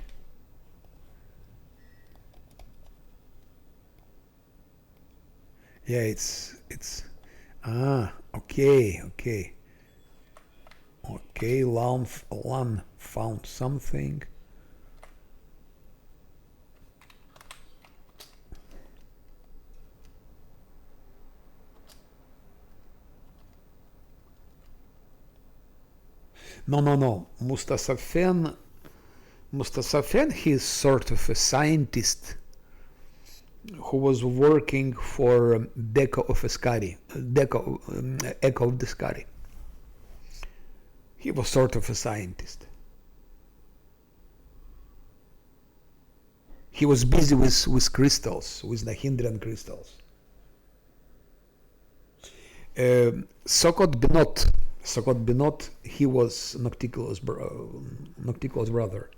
Yeah, it's okay. Lan found something. No. Mustasafen, he's sort of a scientist who was working for Echo of the Skadi. He was sort of a scientist. He was busy with crystals, with the Hindran crystals. Sokot Benot, he was Nocticulus' brother.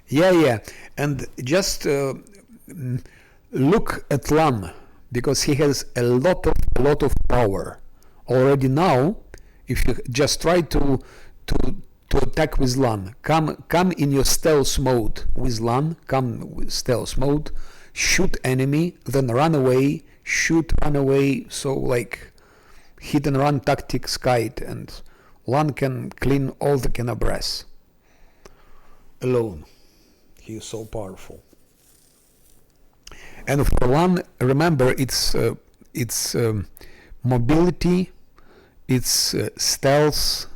Yeah, and just look at Lan, because he has a lot of power already now. If you just try to attack with Lan, come in your stealth mode with Lan, shoot enemy, then run away, run away, so like hit and run tactics kite, and Lan can clean all the Kenabres alone. He is so powerful. And for Lan, remember, it's mobility, it's stealth,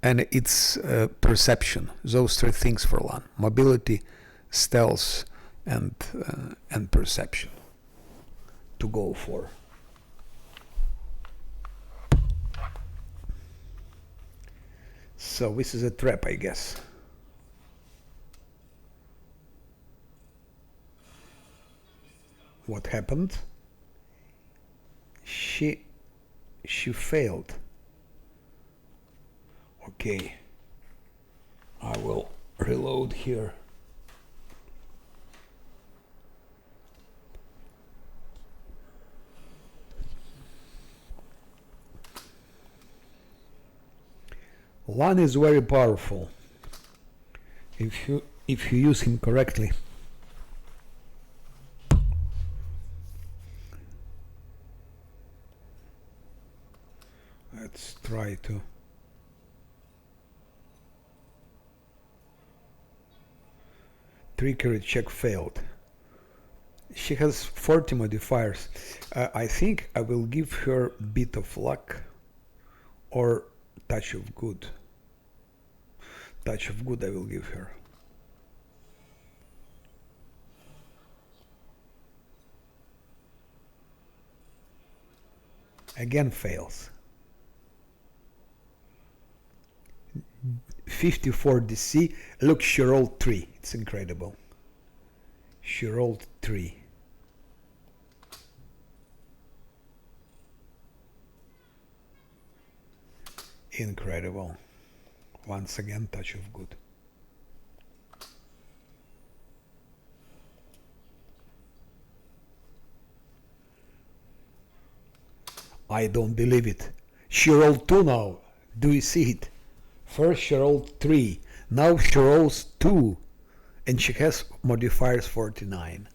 and it's perception. Those three things for Lan: mobility, stealth, and perception to go for. So this is a trap, I guess. What happened? She failed. Okay, I will reload here. Lan is very powerful if you use him correctly. Let's try to. Trickery check failed. She has 40 modifiers. I think I will give her bit of luck or touch of good. Touch of good I will give her. Again fails. 54 DC. Look, she rolled 3. It's incredible. She rolled 3. Incredible. Once again, touch of good. I don't believe it. She rolled 2 now. Do you see it? First she rolled 3. Now she rolls 2. And she has modifiers 49.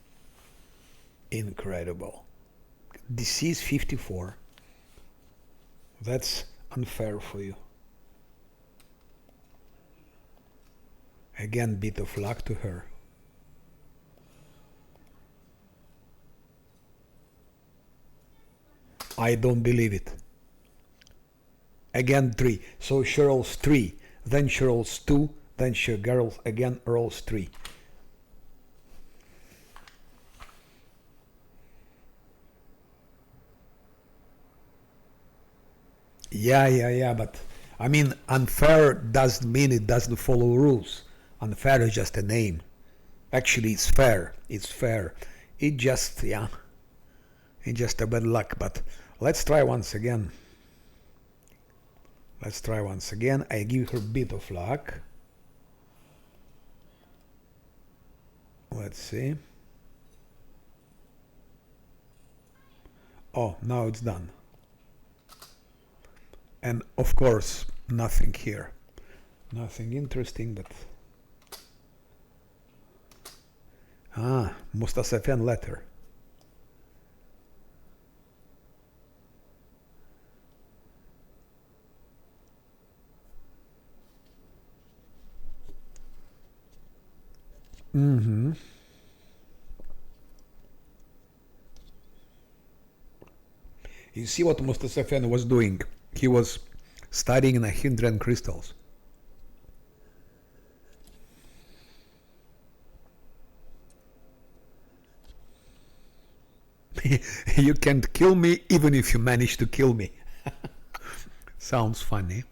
Incredible. DC is 54. That's unfair for you. Again, bit of luck to her. I don't believe it. Again 3. So she rolls 3. Then she rolls 2. Then she again rolls 3. Yeah, but I mean, unfair doesn't mean it doesn't follow rules. Unfair is just a name. Actually, it's fair. It's fair. It just, yeah, it's just a bad luck. But let's try once again. Let's try once again. I give her a bit of luck. Let's see. Oh, now it's done. And of course, nothing here. Nothing interesting, but... Mustasafian letter. Mm-hmm. You see what Mustasafian was doing? He was studying the hindran crystals. You can't kill me even if you manage to kill me. Sounds funny.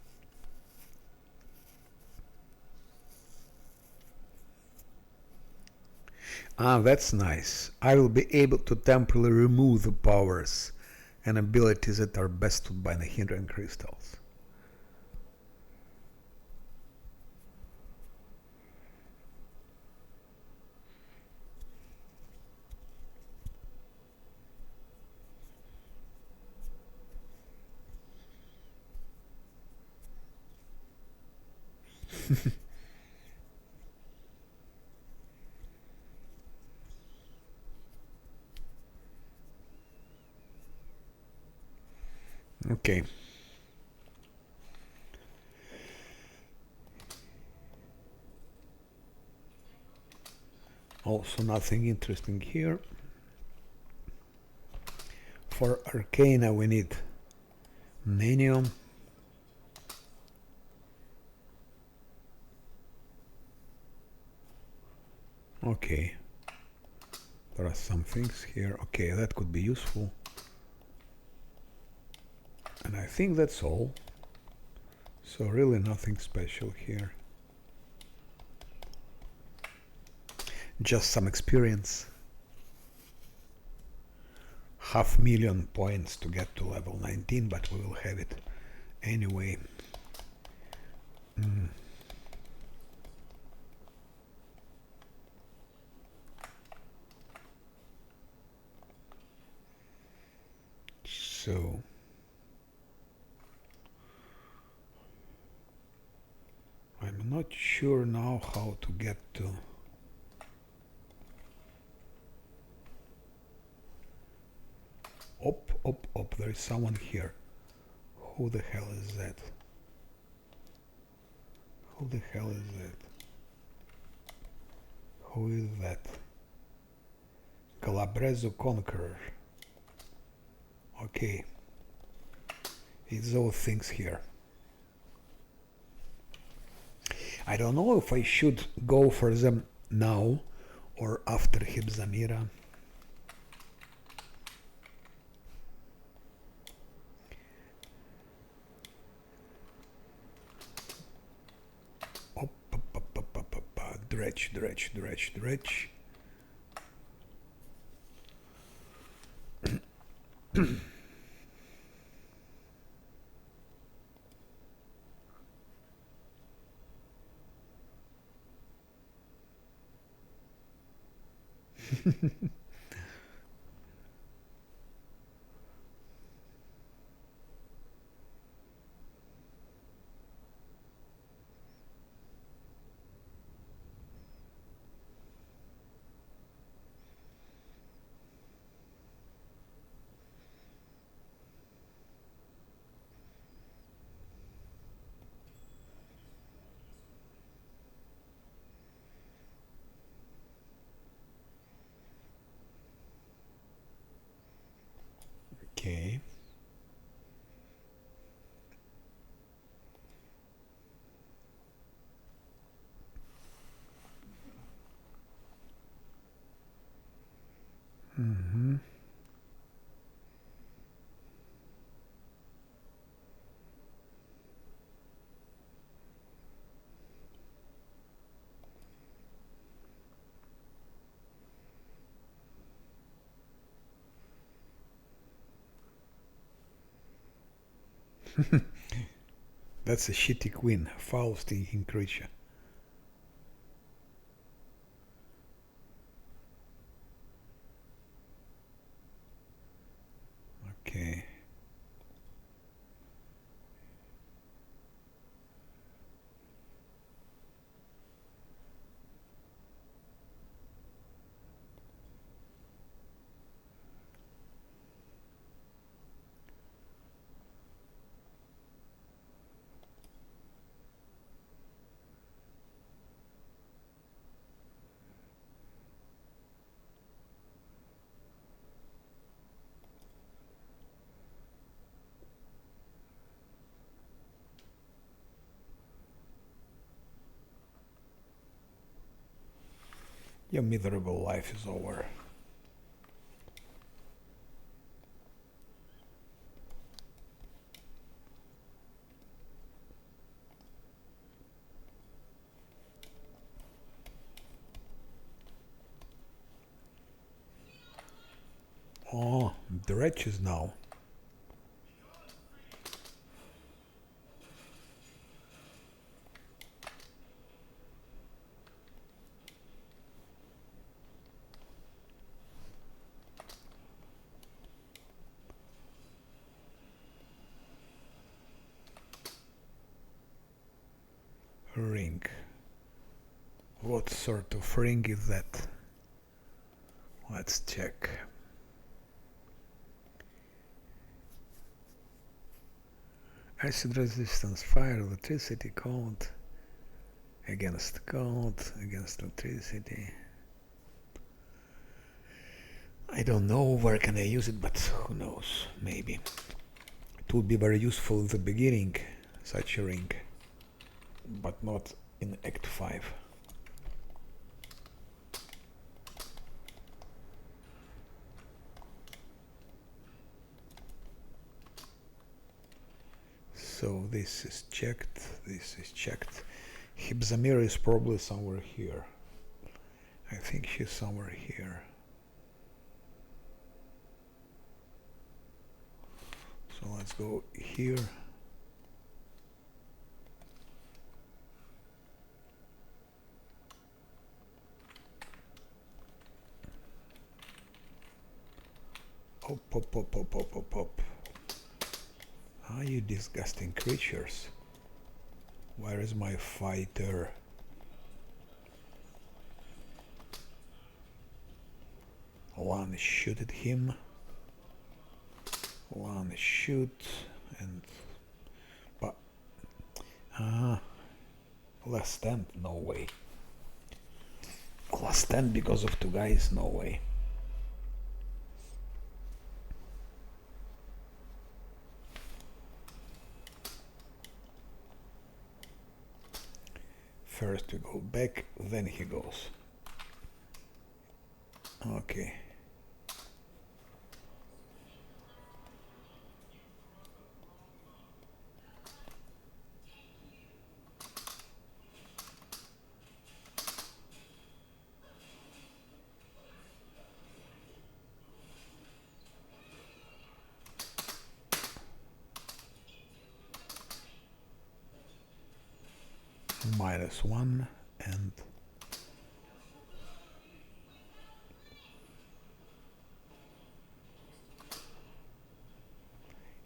That's nice. I will be able to temporarily remove the powers and abilities that are bestowed by the hindran crystals. Okay. Also nothing interesting here. For Arcana we need Nanium. Okay. There are some things here. Okay, that could be useful. And I think that's all. So really nothing special here. Just some experience. 500,000 points to get to level 19, but we will have it anyway. So I'm not sure now how to get to Op, there is someone here. Who the hell is that? Who the hell is that? Who is that? Calabrezo Conqueror. Okay. It's those things here. I don't know if I should go for them now or after Hibzamira. Dredge, dredge, dredge, dredge. Okay. Mm-hmm. That's a shitty queen, foul stinking creature. Okay. Your miserable life is over. Oh, the wretches now. Ring. What sort of ring is that? Let's check. Acid resistance, fire, electricity, cold. Against cold, against electricity. I don't know where can I use it, but who knows, maybe. It would be very useful in the beginning, such a ring, but not in Act 5. So this is checked, this is checked. Hibzamir is probably somewhere here. I think she's somewhere here. So let's go here. Hop, hop, hop, hop, hop, hop, hop. Ah, you disgusting creatures. Where is my fighter? One shoot at him. One shoot and... But... last stand? No way. Last stand because of two guys? No way. First we go back, then he goes. Okay. -1 and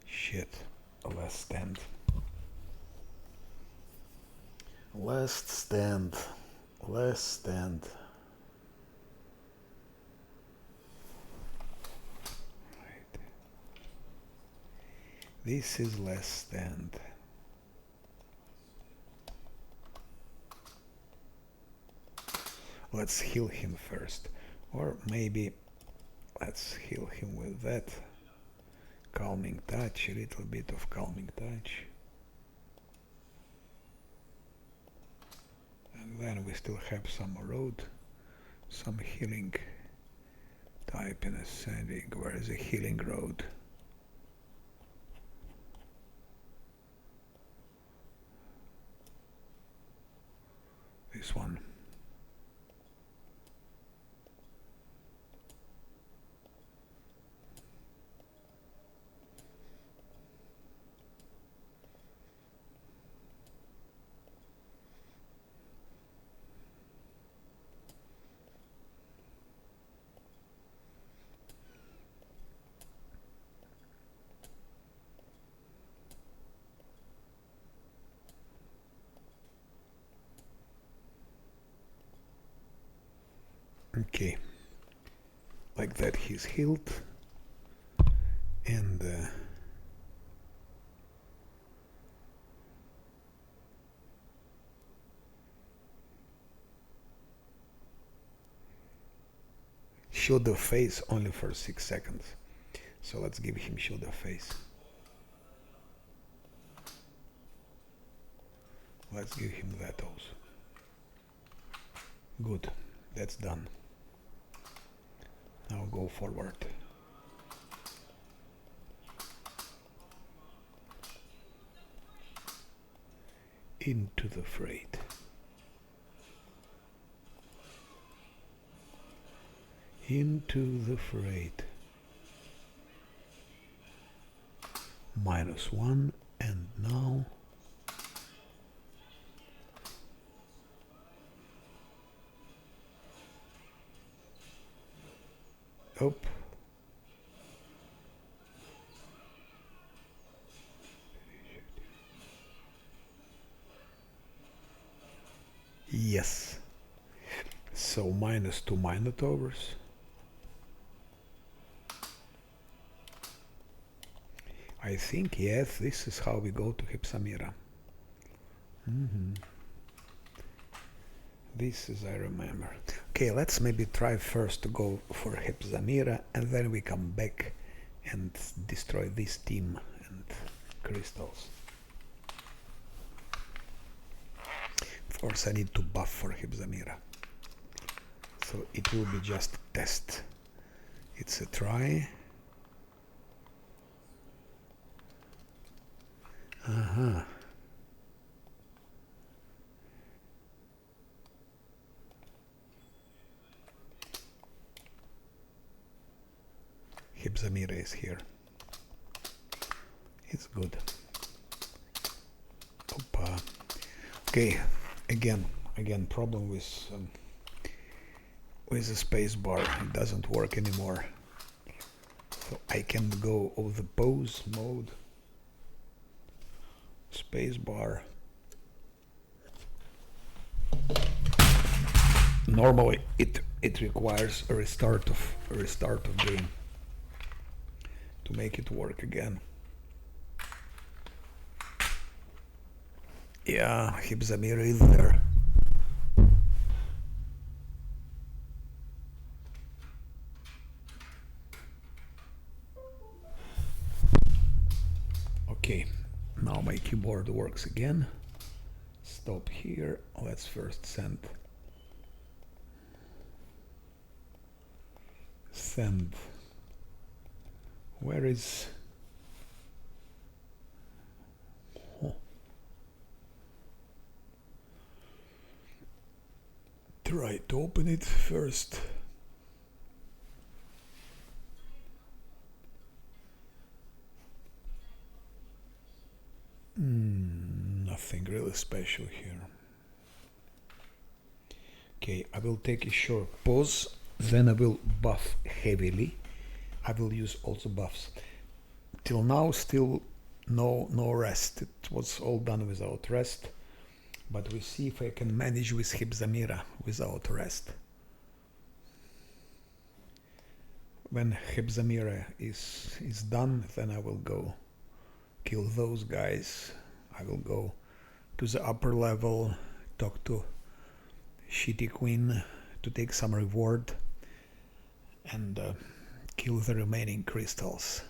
shit. Last stand. Last stand. Last stand. Right. This is last stand. Let's heal him first. Or maybe let's heal him with that. Calming touch, a little bit of calming touch. And then we still have some road, some healing. Type in ascending. Where is the healing road? This one. Okay, like that he's healed, and shield of face only for 6 seconds. So let's give him shield of face. Let's give him that also. Good, that's done. Now go forward. Into the freight. Into the freight. -1 and now up. Yes. So -2 Minotaurs. I think, yes, this is how we go to Hypsamira. This is, I remember. Okay, let's maybe try first to go for Hypsamira, and then we come back and destroy this team and crystals. Of course, I need to buff for Hypsamira. So it will be just a test. It's a try. Hypsamira is here. It's good. Opa. Okay, again problem with the space bar. It doesn't work anymore. So I can go over the pose mode. Space bar. Normally it requires a restart of game to make it work again. Yeah, Hypsamira is there. Okay, now my keyboard works again. stop here. Let's first send where is try to open it first. Nothing really special here. Okay, I will take a short pause, then I will buff heavily. I will use also buffs. Till now still no rest. It was all done without rest. But we see if I can manage with Hibzamira without rest. When Hibzamira is done, then I will go kill those guys. I will go to the upper level, talk to Shitty Queen to take some reward, and kill the remaining crystals.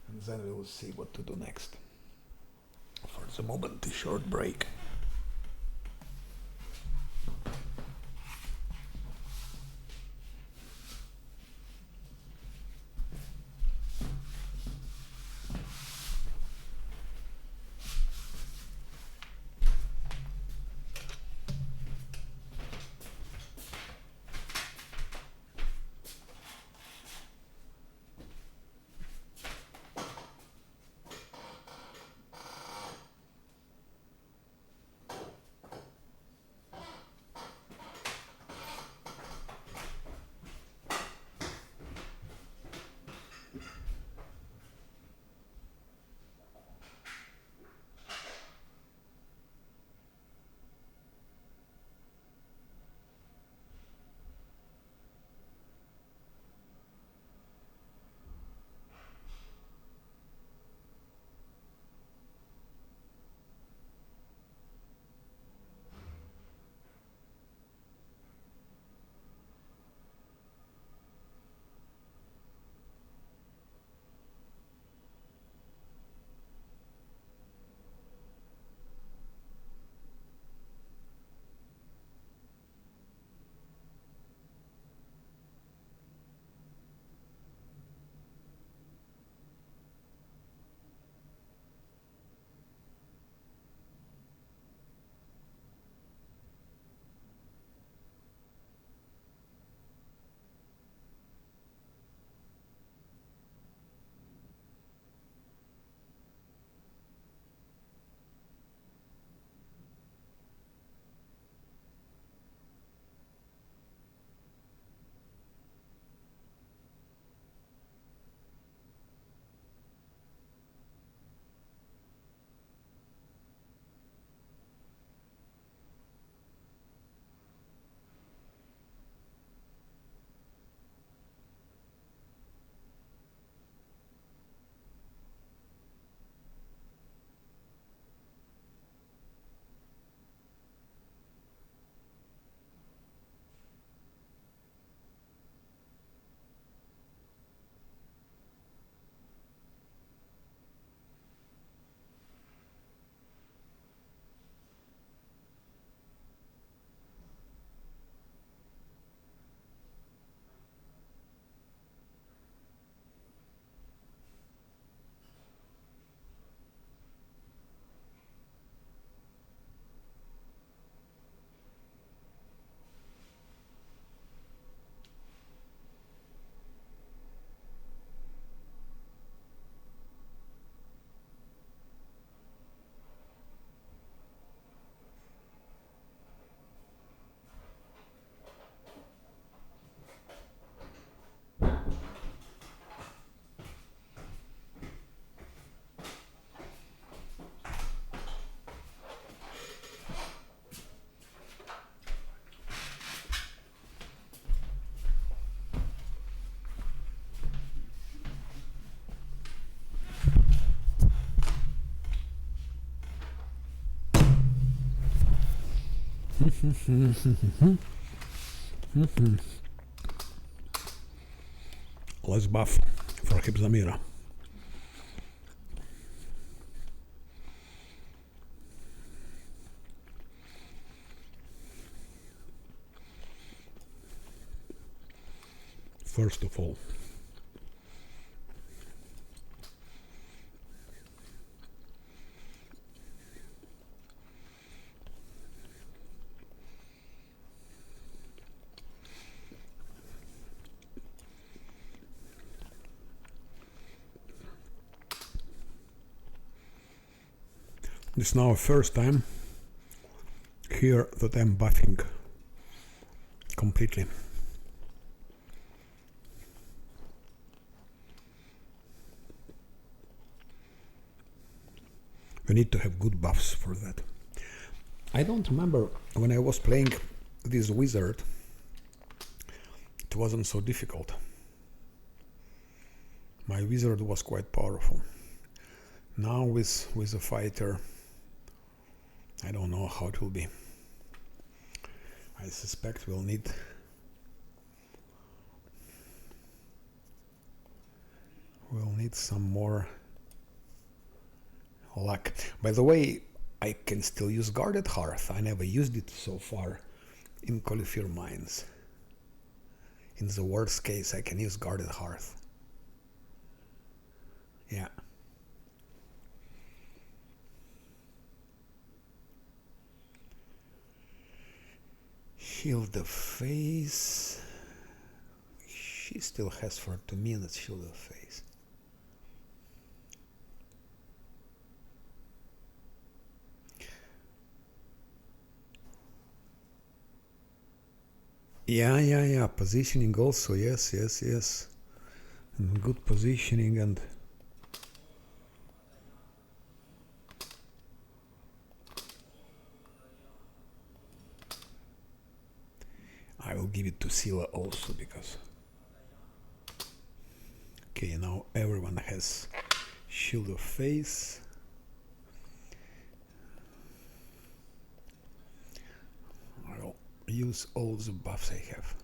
And then we will see what to do next. For the moment, a short break. Let's buff for Hibzamira. First of all, this is now first time here that I'm buffing completely. We need to have good buffs for that. I don't remember when I was playing this wizard, it wasn't so difficult. My wizard was quite powerful. Now with a fighter, I don't know how it will be. I suspect we'll need some more luck. By the way, I can still use guarded hearth. I never used it so far in Cauliflower Mines. In the worst case, I can use guarded hearth. Yeah. Shield of face. She still has for 2 minutes shield of face. Yeah. Positioning also, yes. And good positioning and I will give it to Sila also because okay, now everyone has shield of face. I'll use all the buffs I have.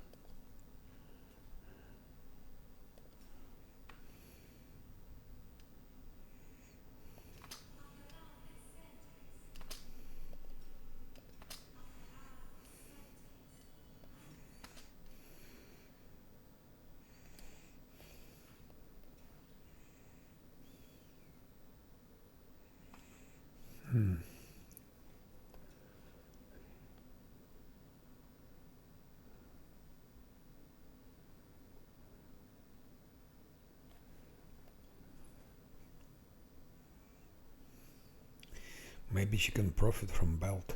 Maybe she can profit from belt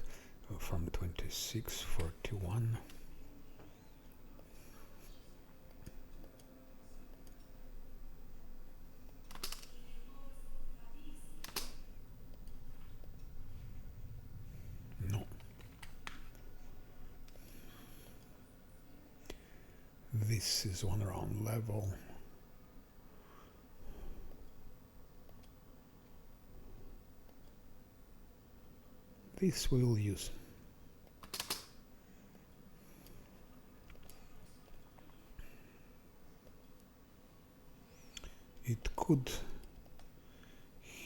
from 2641. No. This is 1 round level. This we will use. It could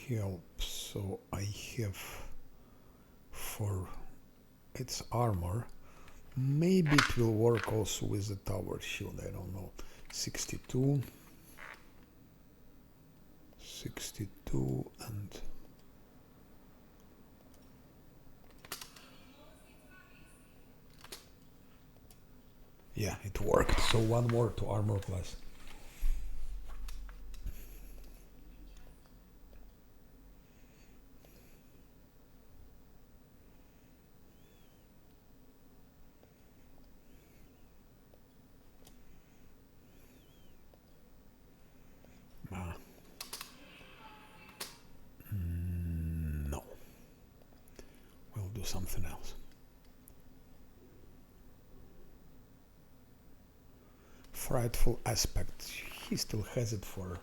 help, so I have for its armor. Maybe it will work also with the tower shield, I don't know. 62 and yeah, it worked. So 1 more to armor class. No. We'll do something else. Frightful aspect. He still has it for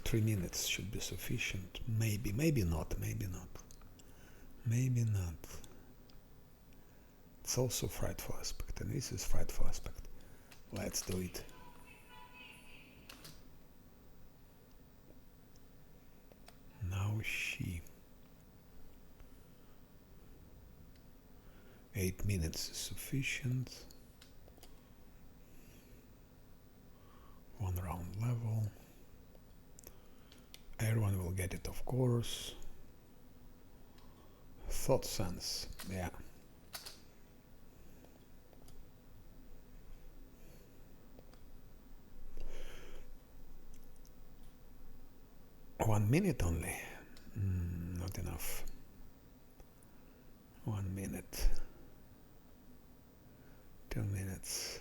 3 minutes. Should be sufficient. Maybe not. It's also frightful aspect, and this is frightful aspect. Let's do it. Now she. 8 minutes is sufficient. get it, of course. Thought sense, yeah. One minute only. Not enough. 1 minute. 2 minutes.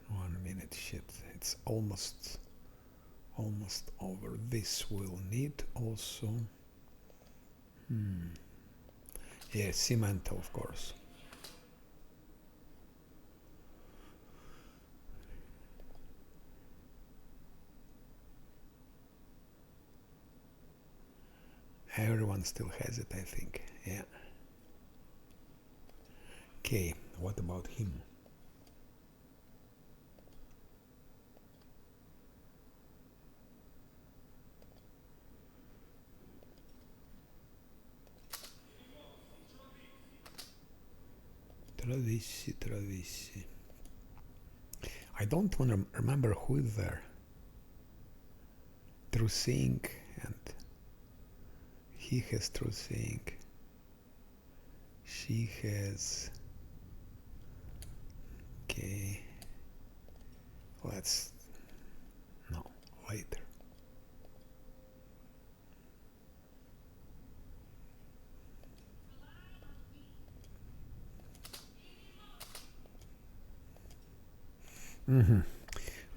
1 minute, shit. It's almost over. This will need also yeah, cement, of course. Everyone still has it, I think. Yeah. Okay, what about him? Travessi. I don't want to remember who is there. True seeing, and he has true seeing. She has. Okay. Let's. No, later.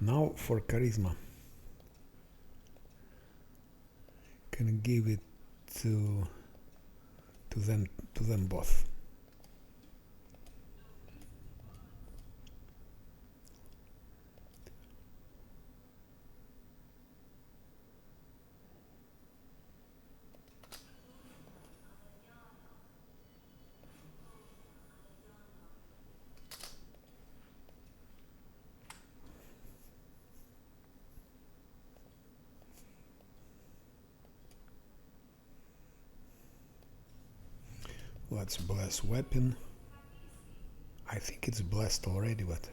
Now for charisma. Can give it to them both. Let's bless weapon. I think it's blessed already, but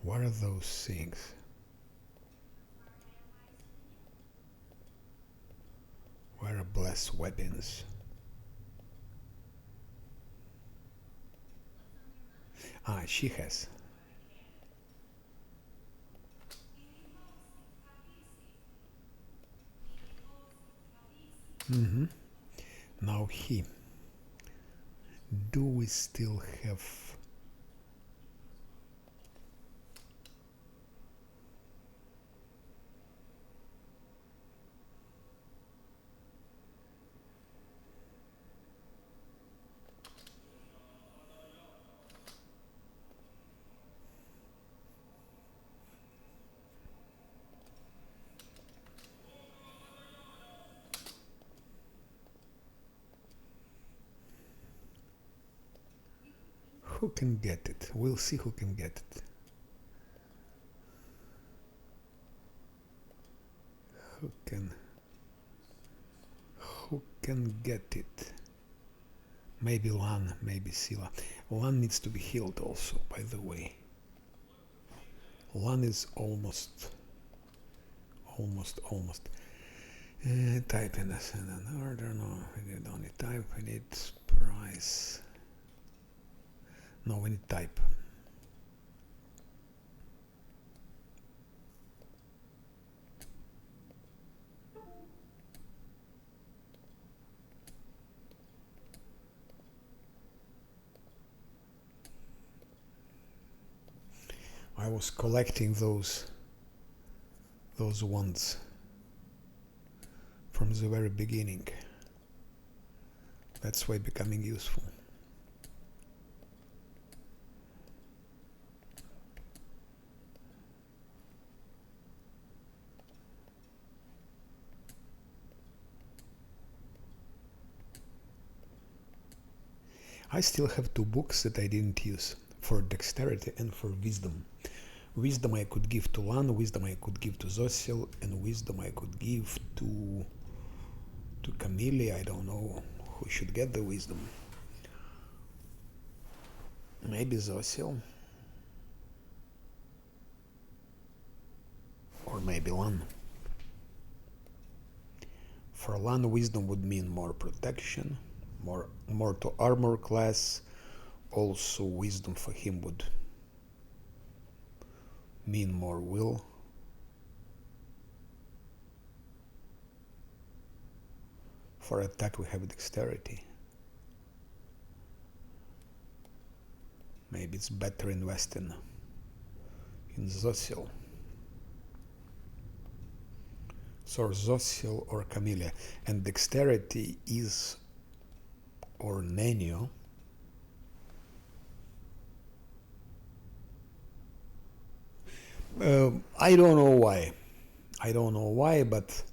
what are those things? Where are blessed weapons? Ah, she has. Now he. Do we still have? Who can get it? We'll see who can get it. Who can get it? Maybe Lan, maybe Sila. Lan needs to be healed also, by the way. Lan is almost. Type in an order. No, we need only type. We need price. No, we need type. I was collecting those ones from the very beginning. That's why becoming useful. I still have 2 books that I didn't use, for dexterity and for wisdom. Wisdom I could give to Lan, wisdom I could give to Zosil, and wisdom I could give to Camille. I don't know who should get the wisdom. Maybe Zosil. Or maybe Lan. For Lan, wisdom would mean more protection, more to armor class. Also, wisdom for him would mean more will. For attack, we have dexterity. Maybe it's better investing in Zosil. So Zosil or Camellia. And dexterity is or Nenio. I don't know why. I don't know why, but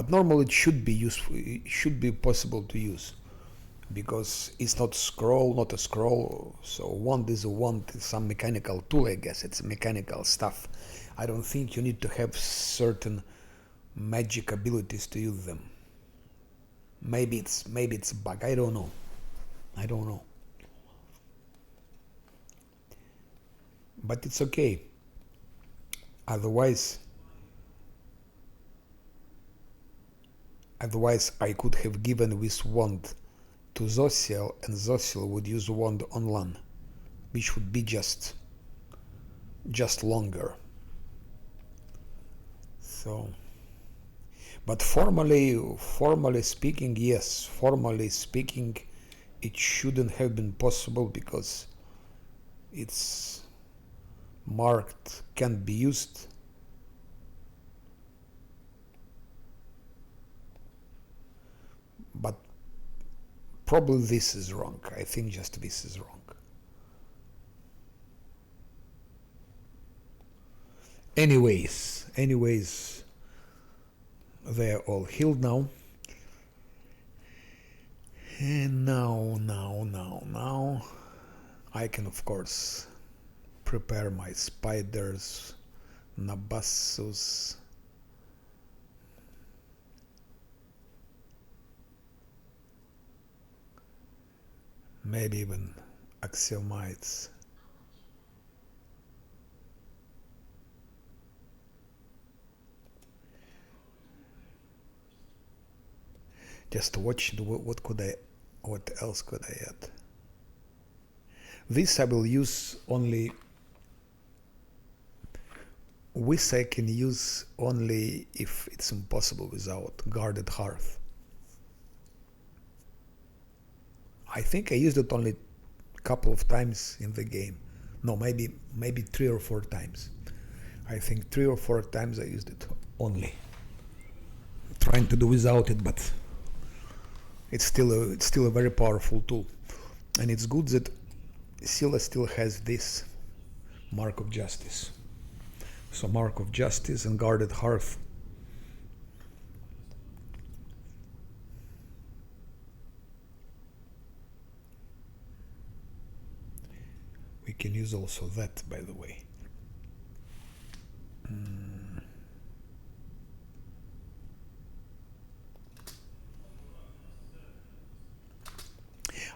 normally it should be useful. It should be possible to use, because it's not a scroll. So wand is a wand. It's some mechanical tool, I guess. It's mechanical stuff. I don't think you need to have certain magic abilities to use them. Maybe it's a bug. I don't know. But it's okay. Otherwise I could have given this wand to Zosil, and Zosil would use wand on Lan, which would be just longer. So, but formally speaking, yes, formally speaking, it shouldn't have been possible, because it's marked can't be used. But probably this is wrong. I think just this is wrong. Anyways, they're all healed now. And now, I can of course prepare my spiders, Nabassus, maybe even axiomites. Just watch what else could I add? This I will use only. This I can use only if it's impossible without guarded hearth. I think I used it only a couple of times in the game. No, maybe 3 or 4 times. I think 3 or 4 times I used it only. Trying to do without it, but it's still a very powerful tool, and it's good that Scylla still has this Mark of Justice. So Mark of Justice and Guarded Hearth. We can use also that, by the way.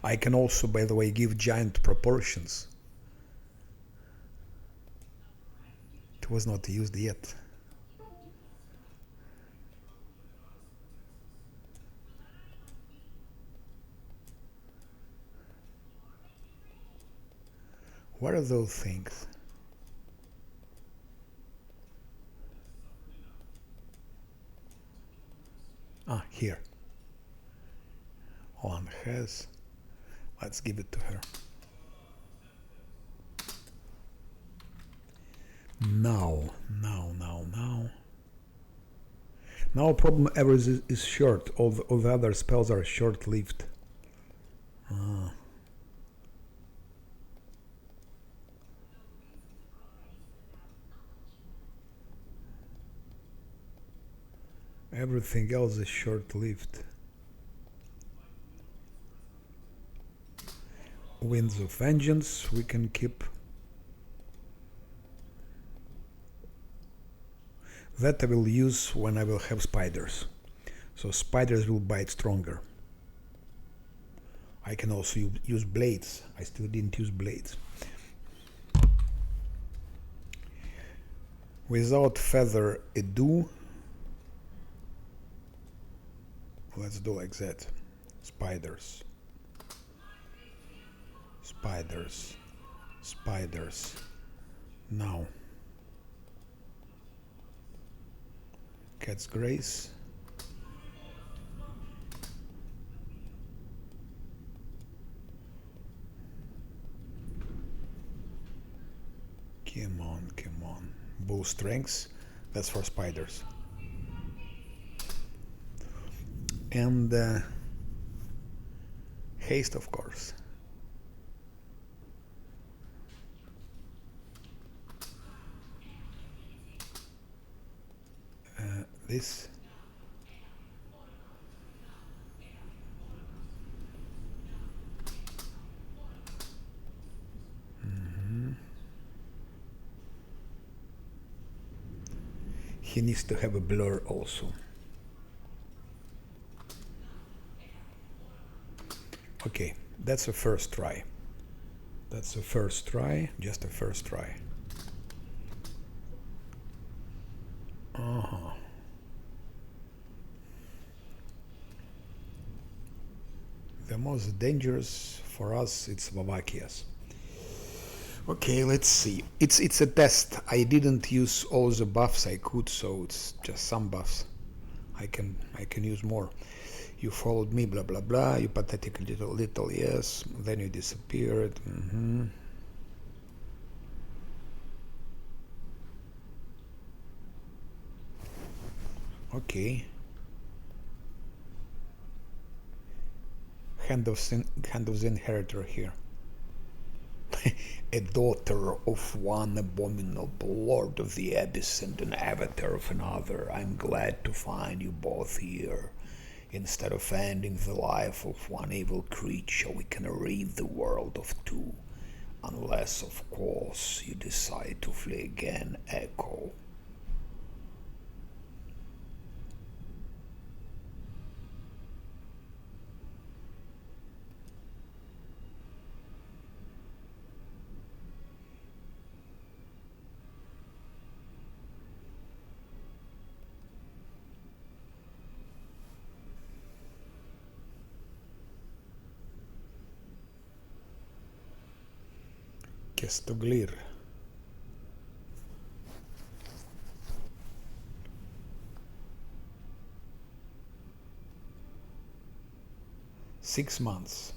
I can also, by the way, give giant proportions. It was not used yet. What are those things? Ah, here. One has. Let's give it to her. Now. Now problem ever is short. All the other spells are short-lived. Everything else is short-lived. Winds of Vengeance we can keep. That I will use when I will have spiders. So spiders will bite stronger. I can also use blades. I still didn't use blades. Without further ado, let's do like that. Spiders. Spiders. Spiders. Now. Cat's Grace. Come on, come on. Bull Strengths. That's for spiders. And haste, of course. This. He needs to have a blur also. Okay, that's a first try. That's a first try, just a first try. The most dangerous for us, it's Slovakia's. Okay, let's see. It's a test. I didn't use all the buffs I could, so it's just some buffs. I can use more. You followed me, blah blah blah. You pathetic little yes. Then you disappeared. Okay. Hand of the Inheritor here. A daughter of one abominable lord of the abyss and an avatar of another. I'm glad to find you both here. Instead of ending the life of one evil creature, we can rid the world of two. Unless, of course, you decide to flee again, Echo. Kestoglir. Six months.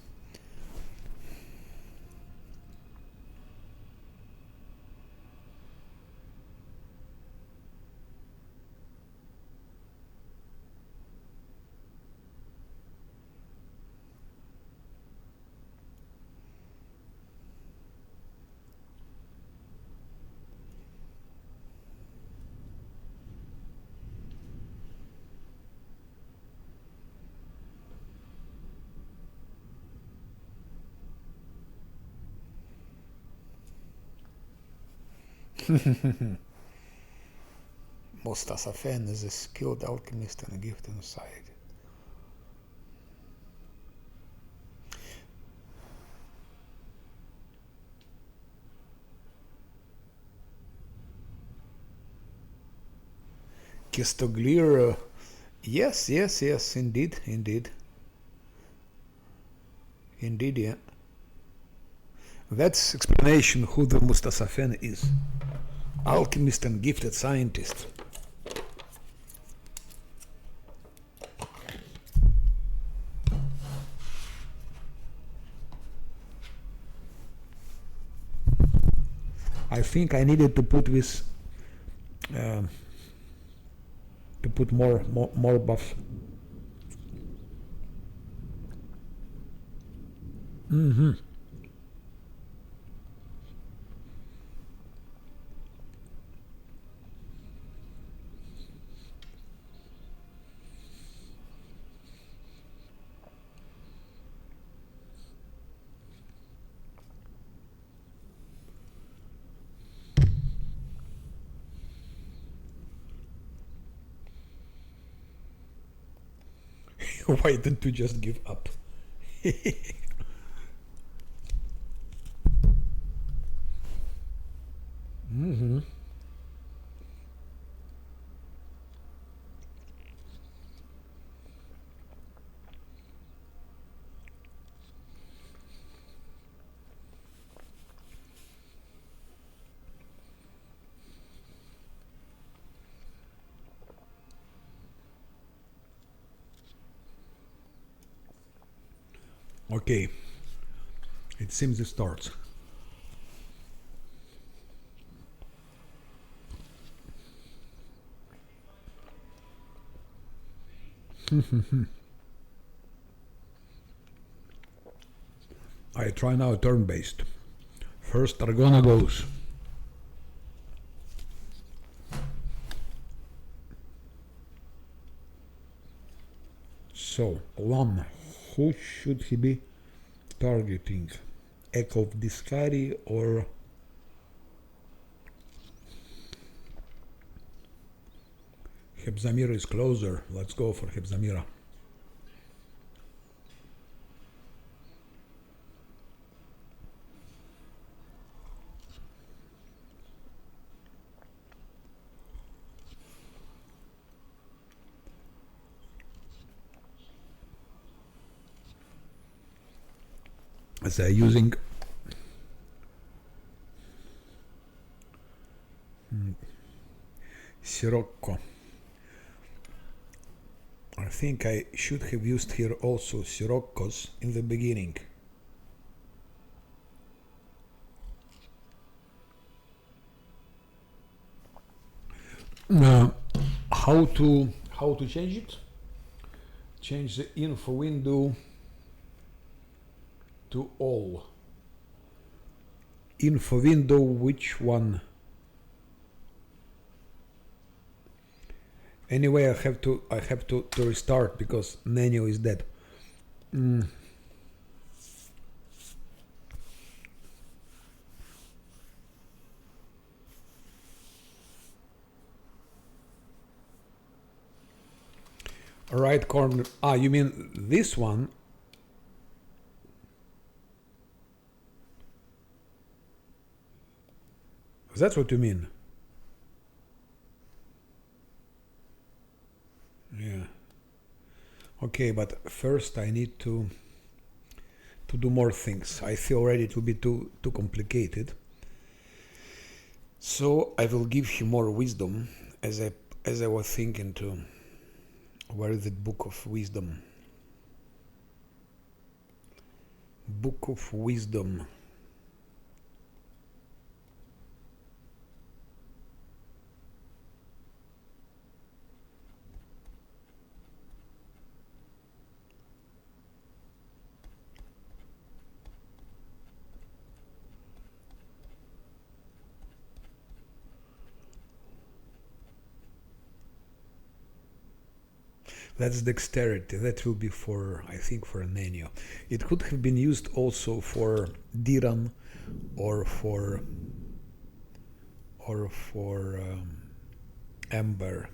Mustasafen is a skilled alchemist and a gift inside. Kestoglir, yes, indeed. Indeed, yeah. That's explanation who the Mustasafen is. Alchemist and gifted scientist. I think I needed to put this to put more buffs. Why don't you just give up? Mm-hmm. Okay, it seems it starts. I try now turn-based. First Argona goes. So, one. Who should he be targeting? Echo of Discari or Hebzamira is closer. Let's go for Hebzamira. As I'm using Sirocco. I think I should have used here also Siroccos in the beginning. Uh, how to change it? Change the info window to all. Info window, which one? Anyway, I have to restart because Nenio is dead. Right corner. Ah, you mean this one? That's what you mean. Yeah. Okay, but first I need to do more things. I feel already it will be too complicated. So I will give him more wisdom, as I was thinking to. Where is the Book of Wisdom? Book of Wisdom. That's dexterity. That will be for, I think, for Nenio. It could have been used also for Diran or for Ember.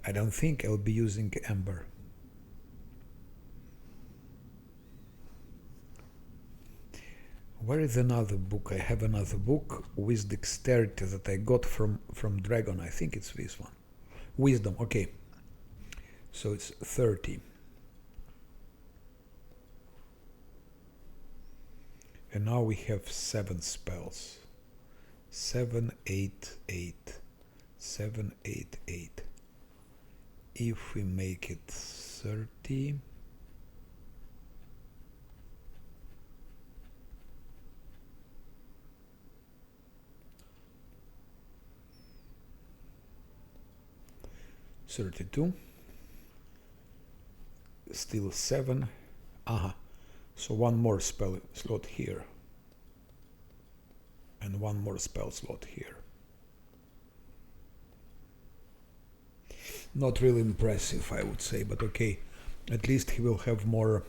I don't think I'll be using Ember. Where is another book? I have another book with dexterity that I got from Dragon. I think it's this one. Wisdom. Okay. So it's 30. And now we have 7 spells. 7, 8, 8. 7, 8, 8. If we make it 30. $32. Still 7. So one more spell slot here. And one more spell slot here. Not really impressive, I would say, but okay. At least he will have more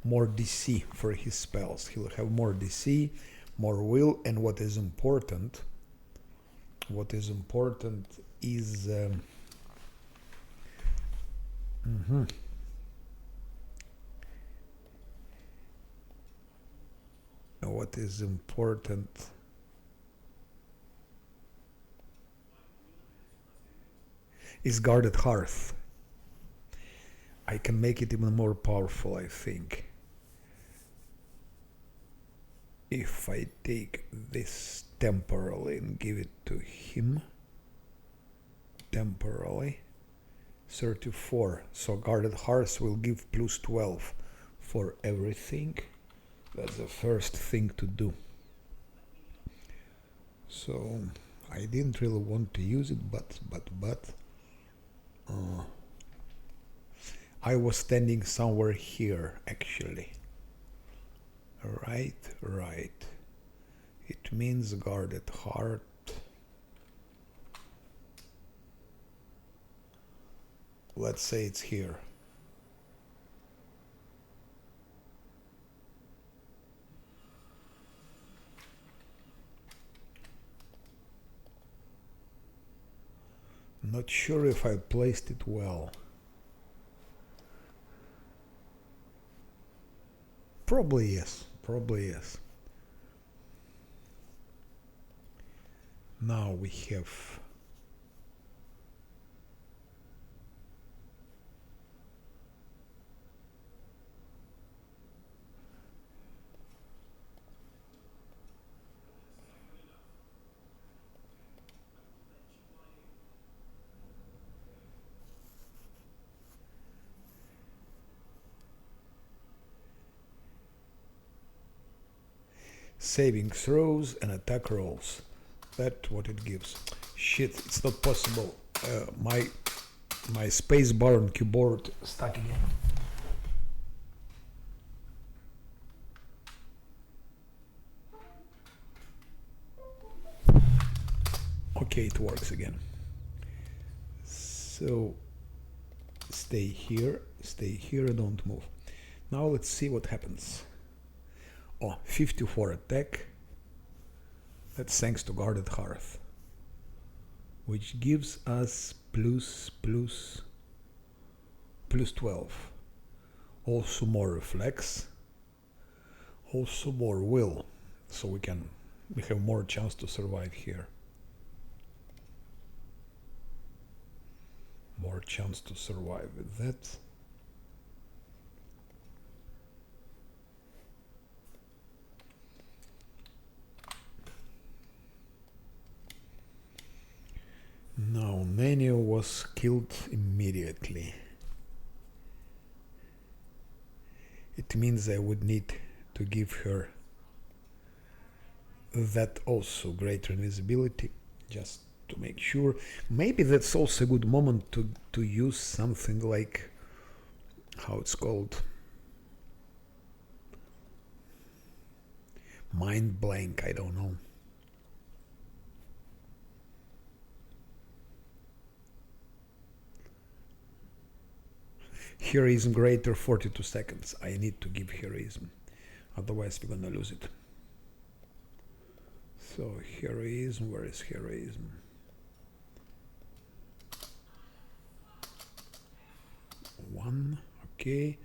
DC for his spells. He'll have more DC, more will, and what is important is What is important? Is guarded hearth. I can make it even more powerful, I think. If I take this temporarily and give it to him. Temporarily. 34. So guarded hearth will give plus 12 for everything. That's the first thing to do. So I didn't really want to use it, but I was standing somewhere here actually. Right. It means guarded heart. Let's say it's here. Not sure if I placed it well. Probably yes. Now we have saving throws and attack rolls. That's what it gives. Shit, it's not possible. My space bar on keyboard stuck again. Okay, it works again. So stay here, don't move. Now let's see what happens. Oh, 54 attack. That's thanks to guarded hearth, which gives us plus 12. Also more reflex. Also more will. So we have more chance to survive here. More chance to survive with that. Now Nenio was killed immediately. It means I would need to give her that also greater invisibility, just to make sure. Maybe that's also a good moment to use something like, how it's called, mind blank, I don't know. Heroism greater 42 seconds. I need to give heroism, otherwise we're gonna lose it. So heroism, where is heroism? One, okay.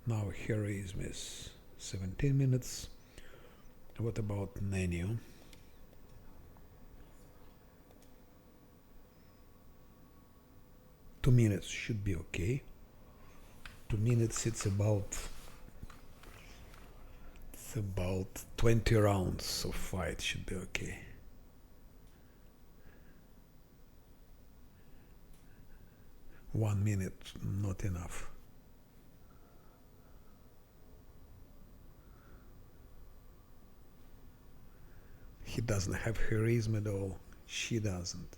Now heroism is 17 minutes. What about Nenio? Two minutes should be okay. 2 minutes, it's about 20 rounds of fight, should be okay. One minute, not enough. He doesn't have heroism at all. She doesn't.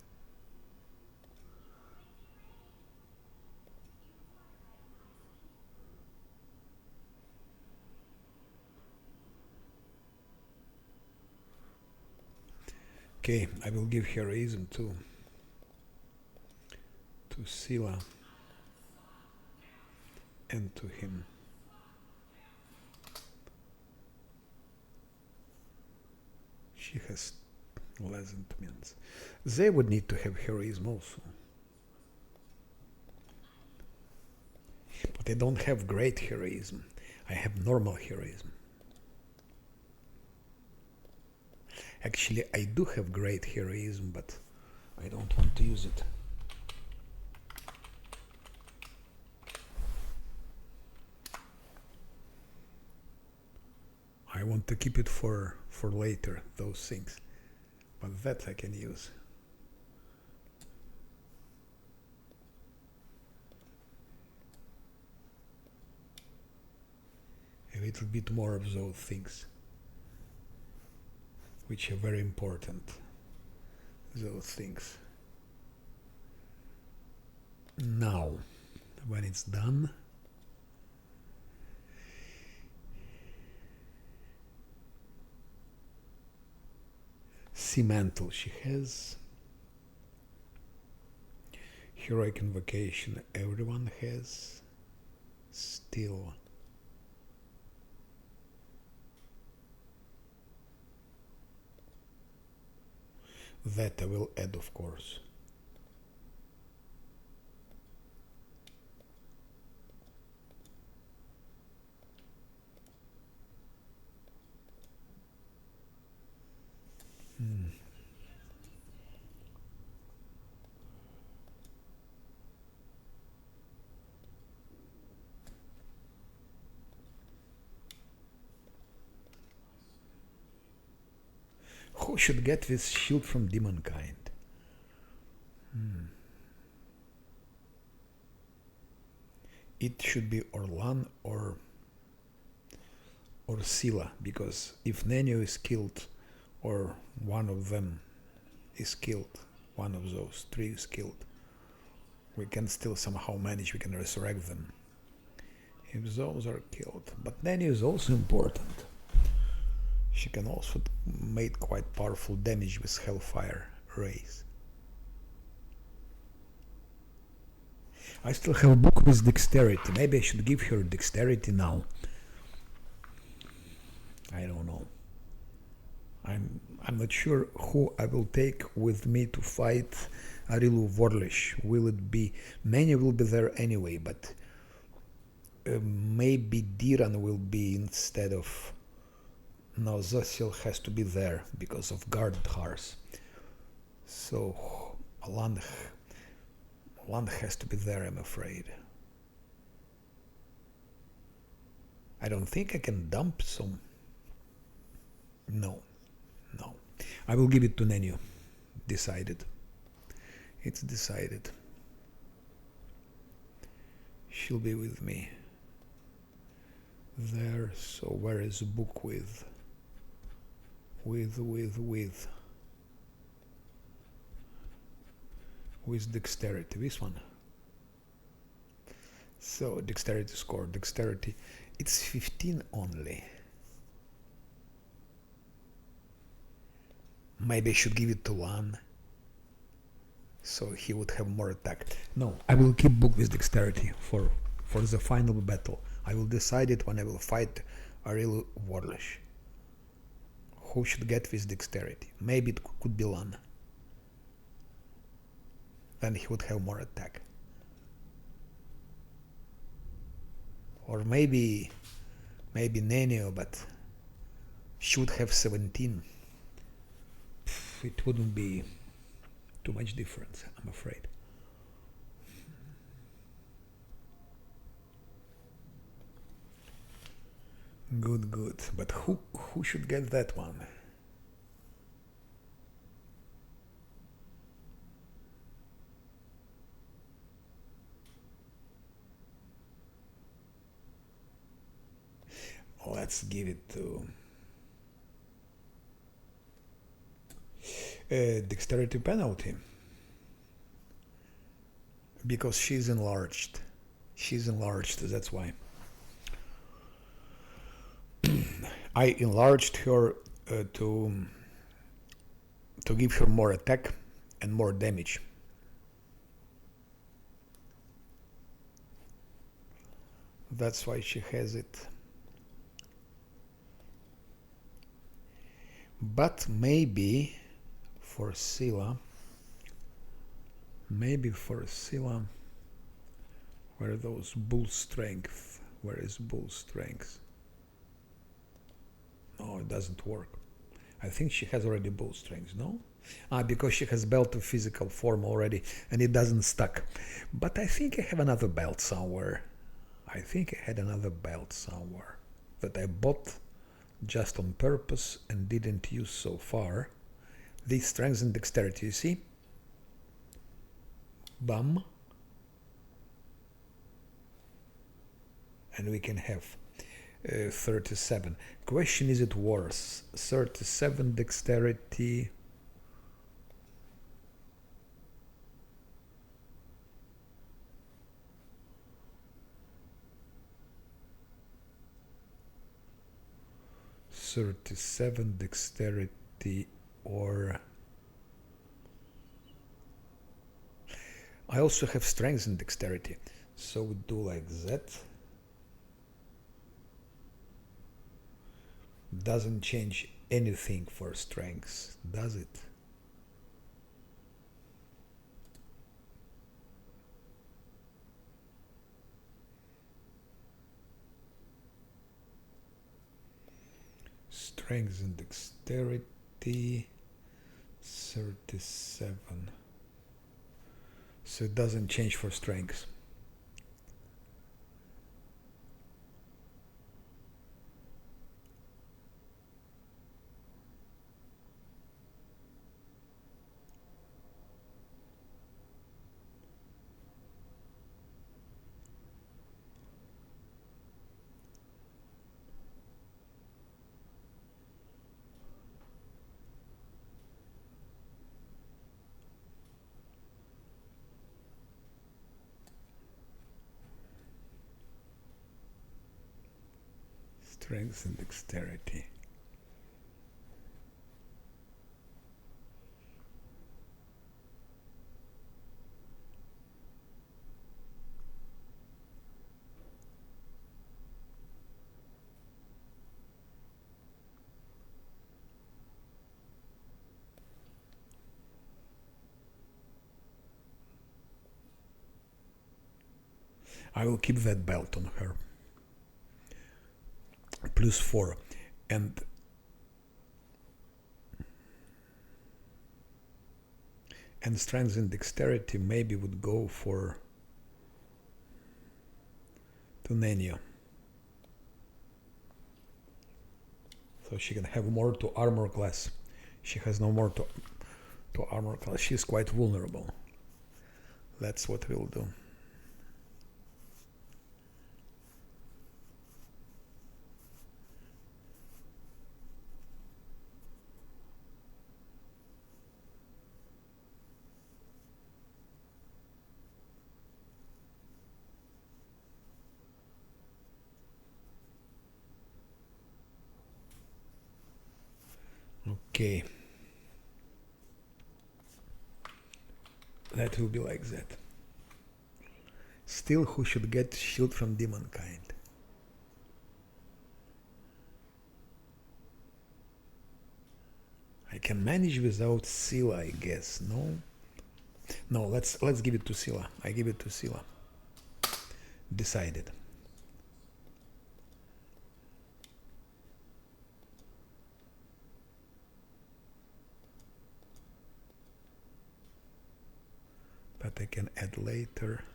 Okay, I will give heroism to Sila and to him. She has less than 2 minutes. They would need to have heroism also. But I don't have great heroism. I have normal heroism. Actually, I do have great heroism, but I don't want to use it. I want to keep it for later, those things. But that I can use. A little bit more of those things, which are very important. Those things. Now, when it's done, Mantle she has. Heroic Invocation everyone has. Still. That I will add, of course. Who should get this shield from Demonkind? It should be Orlan or Scylla, because if Nenio is killed, or one of them is killed, one of those three is killed, we can still somehow manage, we can resurrect them. If those are killed. But Nenio is also important. She can also make quite powerful damage with Hellfire Rays. I still have a book with Dexterity. Maybe I should give her Dexterity now. I don't know. I'm not sure who I will take with me to fight Arilu Vorlish. Will it be... Many will be there anyway, but maybe Diran will be instead of... No, Zosil has to be there because of Gardhars. So Land has to be there, I'm afraid. I don't think I can dump some. No. I will give it to Nenio. Decided. It's decided. She'll be with me. There, so where is the book with Dexterity? This one. So Dexterity score. Dexterity, it's 15 only. Maybe I should give it to Lan, so he would have more attack. No, I will keep book with Dexterity for the final battle. I will decide it when I will fight Arilu Vorlish. Who should get this Dexterity? Maybe it could be Lan. Then he would have more attack. Or maybe Nenio, but she would have 17. It wouldn't be too much difference, I'm afraid. Good. But who should get that one? Let's give it to Dexterity penalty, because she's enlarged. That's why. I enlarged her to give her more attack and more damage. That's why she has it. But maybe for Scylla, Where are those bull strength? Where is bull strength? No, it doesn't work. I think she has already bull strength, no? Because she has belt of physical form already and it doesn't stuck. But I think I have another belt somewhere. I think I had another belt somewhere that I bought just on purpose and didn't use so far. This strength and dexterity, you see? Bam. And we can have 37. Question, is it worse? 37 dexterity. Dexterity, or I also have strength and dexterity, so we do like that. Doesn't change anything for strength, does it? Strength and dexterity, 37. So it doesn't change for strength. Strength and dexterity. I will keep that belt on her. +4. And strength and dexterity maybe would go for Tunenia. So she can have more to armor class. She has no more to armor class. She's quite vulnerable. That's what we'll do. Okay. That will be like that. Still, who should get shield from demon kind? I can manage without Scylla, I guess. No? No, let's give it to Scylla. I give it to Scylla. Decided. But I can add later.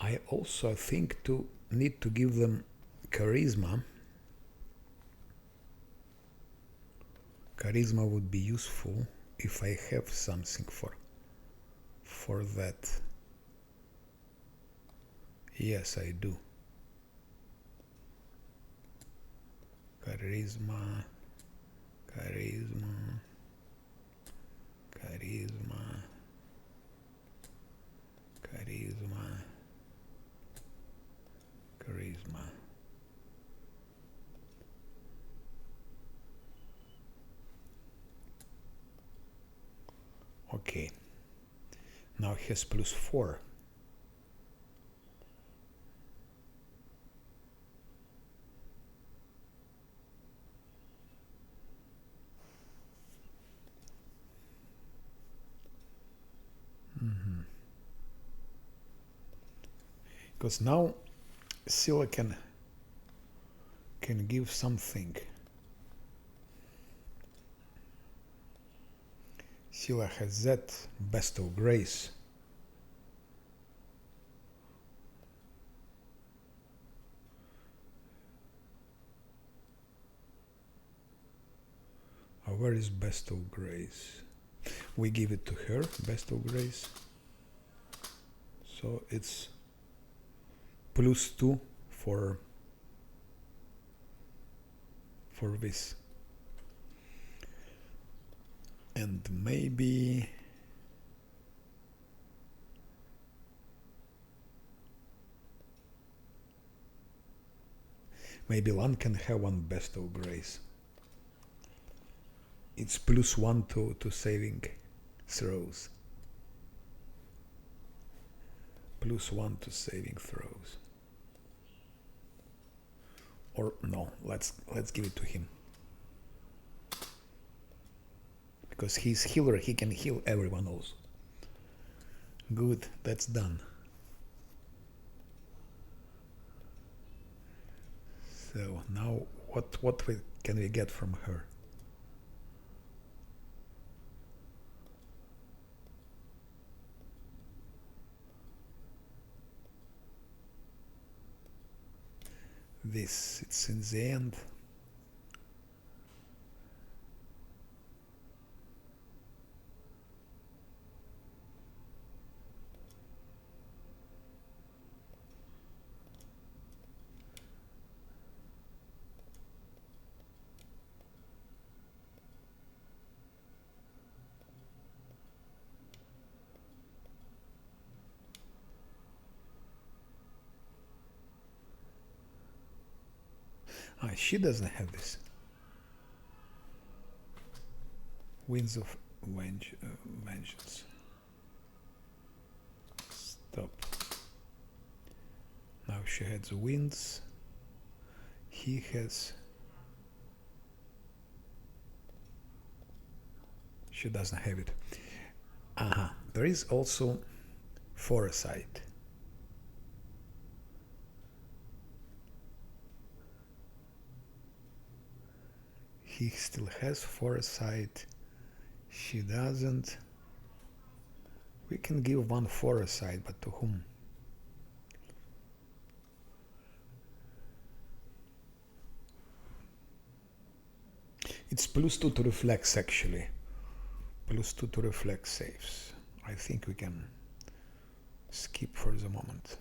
I also think to need to give them charisma. Charisma would be useful if I have something for that. Yes, I do. Charisma, charisma, charisma, charisma, charisma. Okay. Now he has +4. Because now Scylla can give something. Scylla has that best of grace. Where is best of grace? We give it to her, best of grace. So it's +2 for this. And maybe Lan can have one best of grace. It's +1 to saving throws. +1 to saving throws. Or no, let's give it to him. Because he's healer, he can heal everyone else. Good, that's done. So now what can we get from her? This, it's in the end. She doesn't have this. Winds of Vengeance. Stop. Now she has winds. He has... She doesn't have it. There is also Foresight. He still has Foresight. She doesn't. We can give one Foresight, but to whom? It's +2 to reflex actually. +2 to reflex saves. I think we can skip for the moment.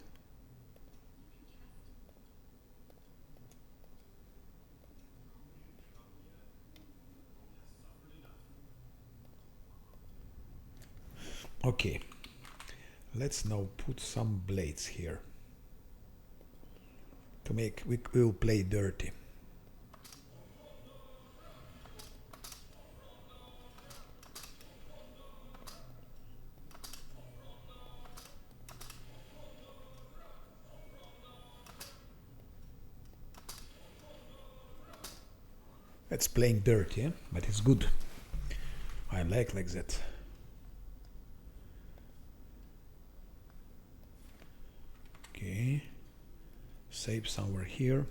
Okay, let's now put some blades here to make, we will play dirty. It's playing dirty, but it's good. I like that. Okay, save somewhere here.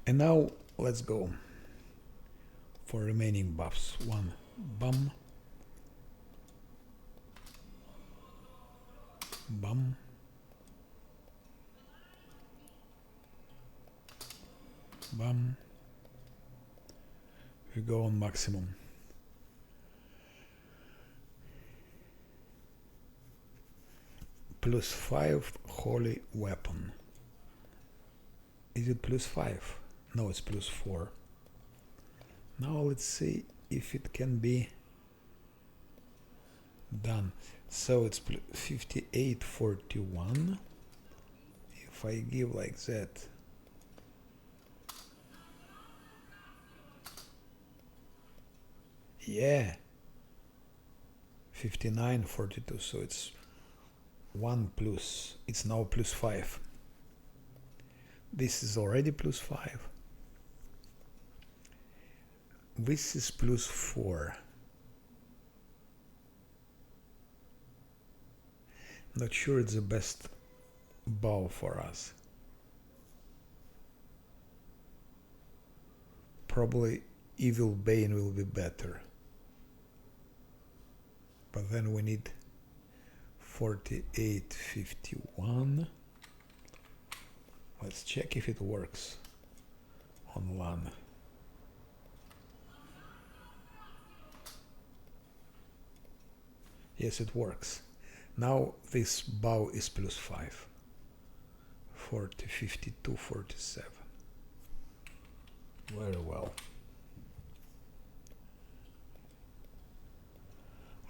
And now let's go for remaining buffs. One bum, bum, bum. We go on maximum. +5 holy weapon. Is it +5? No, it's +4. Now let's see if it can be done. So it's 5841. If I give like that, yeah, 5942. So it's 1 plus. It's now +5. This is already +5. This is +4. Not sure it's the best bow for us. Probably Evil Bane will be better. But then we need 4851. Let's check if it works on LAN. Yes, it works. Now this bow is +5. 40, 52, 47. Very well.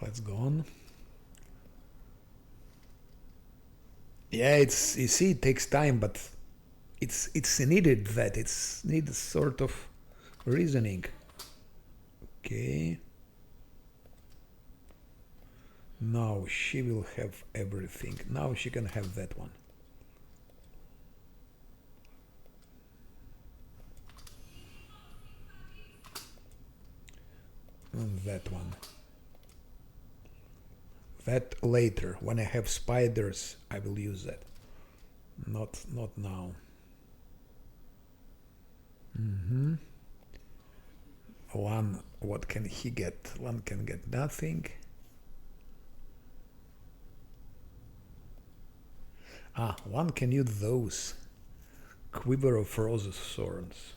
Let's go on. Yeah, you see, it takes time, but it's needed that. It's needs sort of reasoning. Okay. Now she will have everything. Now she can have that one. And that one. That later, when I have spiders, I will use that. Not now. Lan, what can he get? Lan can get nothing. One can use those. Quiver of Rose Thorns.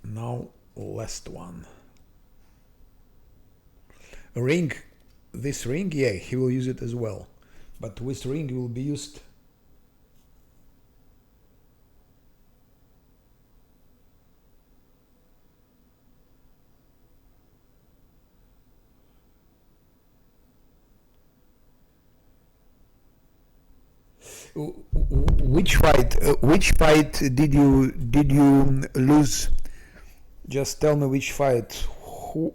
Now, last one. Ring. This ring, yeah, he will use it as well. But this ring will be used. Which fight? Which fight did you lose? Just tell me which fight. Who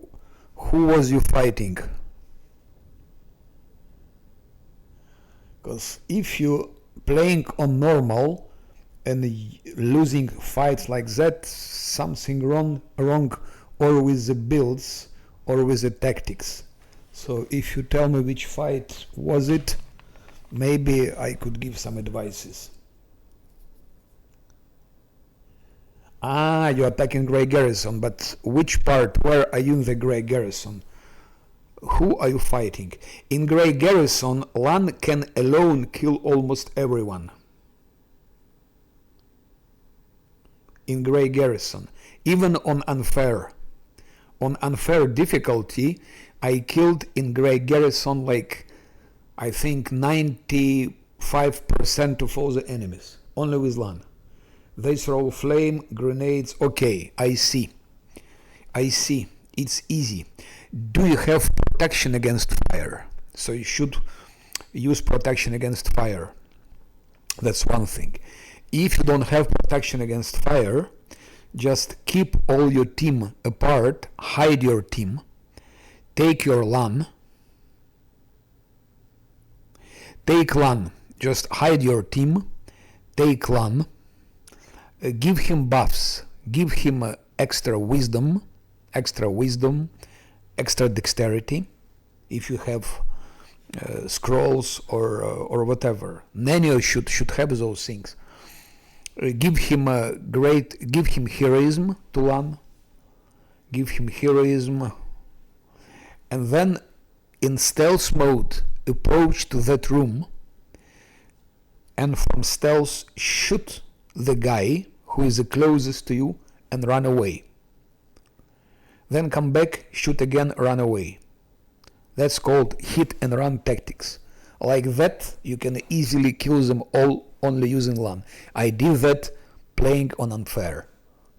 was you fighting? Because if you playing on normal and losing fights like that, something wrong or with the builds or with the tactics. So if you tell me which fight was it, maybe I could give some advices. You're attacking Grey Garrison, but which part? Where are you in the Grey Garrison? Who are you fighting? In Grey Garrison, Lan can alone kill almost everyone. In Grey Garrison, even on unfair. On unfair difficulty, I killed in Grey Garrison like, I think 95% of all the enemies, only with Lan. They throw flame, grenades, okay, I see. It's easy. Do you have protection against fire? So you should use protection against fire. That's one thing. If you don't have protection against fire, just keep all your team apart, hide your team, take your LAN, just hide your team, take LAN, give him buffs, give him extra wisdom, extra dexterity, if you have scrolls or whatever. Nanio should have those things. Give him heroism to Lan, give him heroism, and then in stealth mode approach to that room and from stealth shoot the guy who is the closest to you and run away. Then come back, shoot again, run away. That's called hit and run tactics. Like that, you can easily kill them all only using LAN. I did that playing on unfair.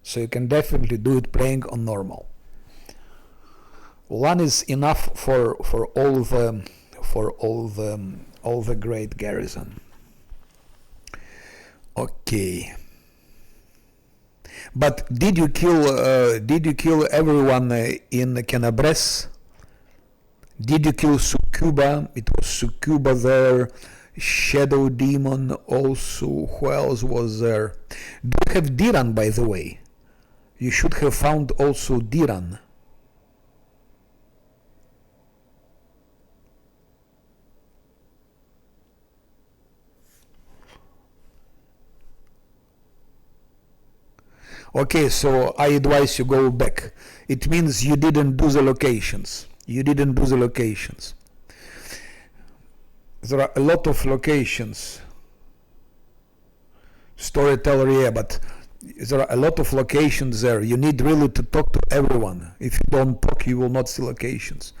So you can definitely do it playing on normal. LAN is enough for all the great garrison. Okay. But did you kill everyone in Canabres? Did you kill Succuba? It was Succuba there. Shadow Demon also. Who else was there? Do you have Diran, by the way? You should have found also Diran. Okay, so I advise you go back. It means you didn't do the locations. You didn't do the locations. There are a lot of locations. Storyteller, yeah, but there are a lot of locations there. You need really to talk to everyone. If you don't talk, you will not see locations.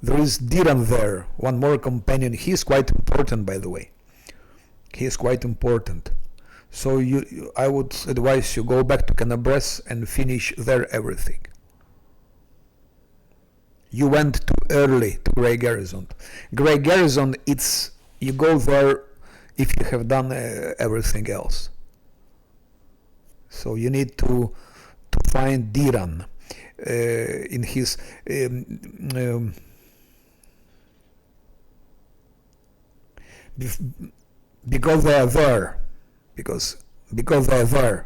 There is Diran there, one more companion. He is quite important, by the way. He is quite important. So I would advise you go back to Canabres and finish there everything. You went too early to Grey Garrison. Grey Garrison, it's you go there if you have done everything else. So you need to find Diran in his because they are there. Because they are there.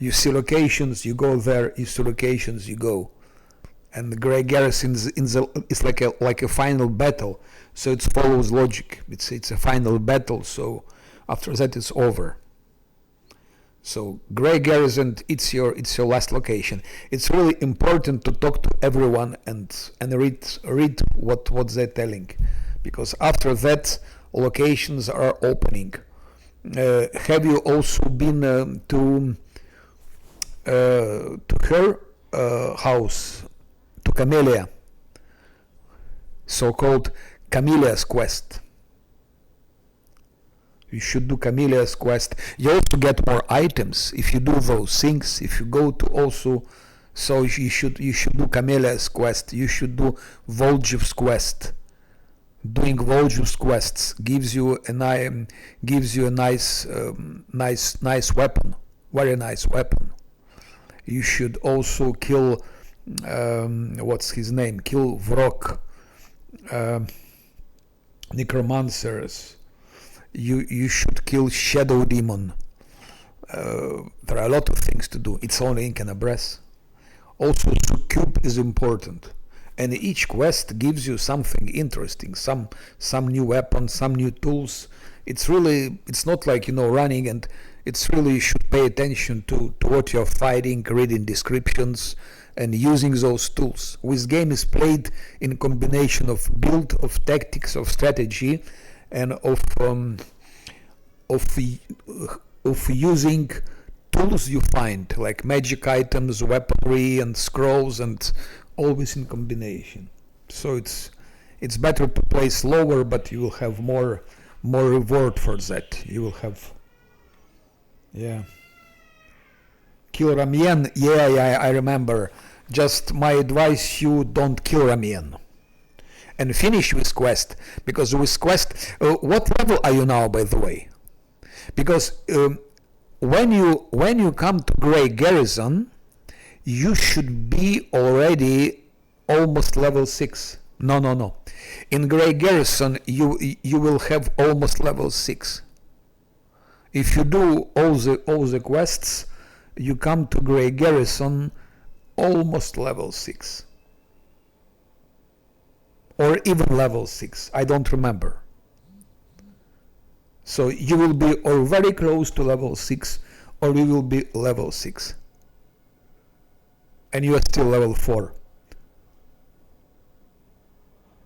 You see locations, you go there. You see locations, you go. And the Grey Garrison is like a final battle, so it follows logic. It's a final battle, so after that it's over. So Grey Garrison, it's your last location. It's really important to talk to everyone and read what they're telling, because after that locations are opening. Have you also been to her house, to Camellia, so-called Camelia's quest? You should do Camelia's quest. You also get more items if you do those things. If you go to also, so you should do Camelia's quest. You should do Voljev's quest. Doing Voljev's quests gives you a nice weapon, very nice weapon. You should also kill what's his name? Kill Vrok, necromancers. You should kill Shadow Demon. There are a lot of things to do. It's only in Canabres. Also, Succube is important, and each quest gives you something interesting, some new weapons, some new tools. It's not like running, and it's really you should pay attention to what you're fighting, reading descriptions, and using those tools. This game is played in combination of build, of tactics, of strategy, and of using tools you find, like magic items, weaponry, and scrolls, and always in combination. So it's better to play slower, but you will have more reward for that. You will have, yeah. Kill Ramien. Yeah, I remember. Just my advice: you don't kill Ramien. And finish with quest, because with quest, what level are you now, by the way? Because when you come to Grey Garrison, you should be already almost level 6. No. In Grey Garrison, you will have almost level 6. If you do all the quests, you come to Grey Garrison almost level 6. Or even level 6, I don't remember. So you will be or very close to level 6, or you will be level 6. And you are still level 4.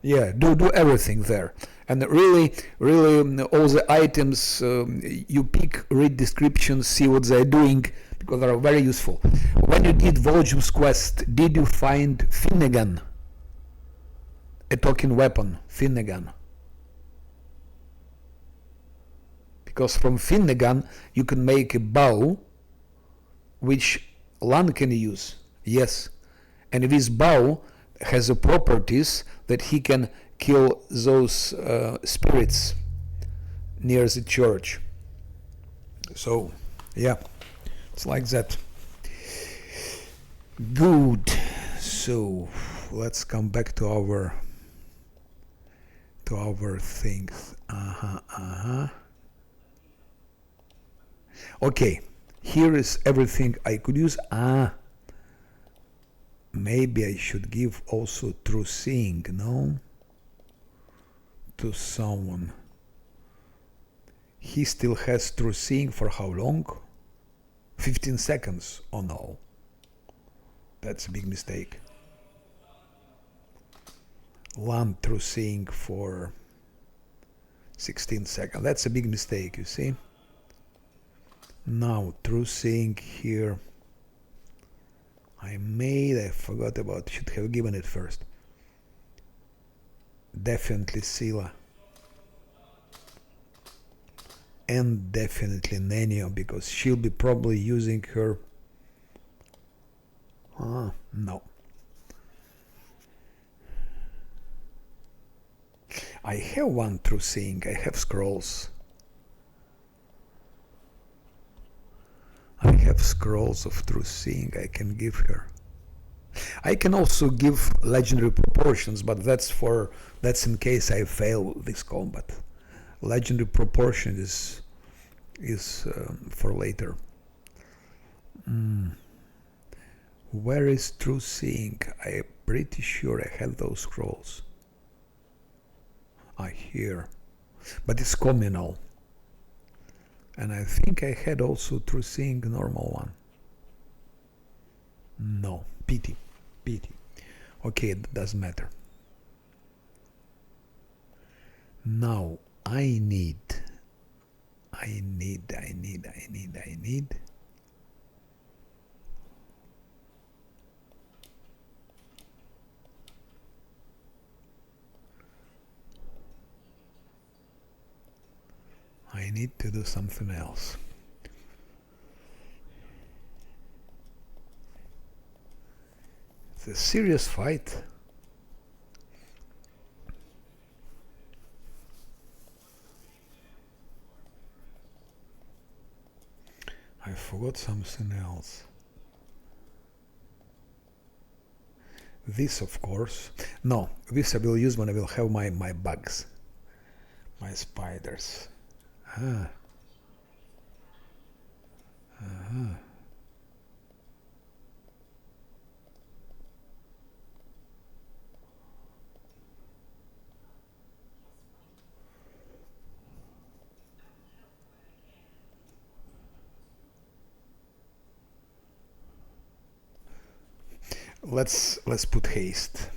Yeah, do everything there. And really, all the items you pick, read descriptions, see what they're doing, because they are very useful. When you did Voljev's quest, did you find Finnegan? A talking weapon, Finnegan. Because from Finnegan you can make a bow, which Lan can use. Yes. And this bow has the properties that he can kill those spirits near the church. So, yeah, it's like that. Good. So, let's come back to our things. Okay, here is everything I could use. Maybe I should give also true seeing, no? To someone. He still has true seeing for how long? 15 seconds. Oh no, that's a big mistake. Land through sync for 16 seconds. That's a big mistake, you see. Now through sync here. I forgot about, should have given it first. Definitely Scylla. And definitely Nenio, because she'll be probably using her. No. I have one through sync. I have scrolls. I have scrolls of true seeing I can give her. I can also give legendary proportions, but that's in case I fail this combat. Legendary proportion is for later. Where is true seeing? I'm pretty sure I had those scrolls. Here, but it's communal. And I think I had also true seeing normal one. No, pity. Okay, it doesn't matter. Now I need to do something else. It's a serious fight. I forgot something else. This, of course. No, this I will use when I will have my bugs. My spiders. Let's put haste.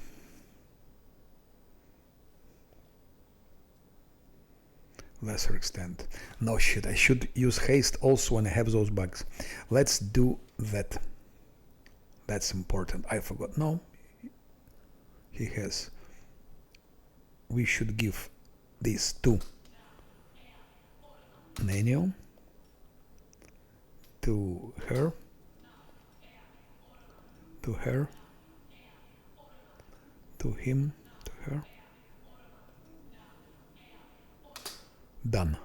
Lesser extent. No shit, I should use haste also when I have those bugs. Let's do that. That's important. I forgot. No, he has. We should give these to Nenio, to her, to her, to him, to her. Done.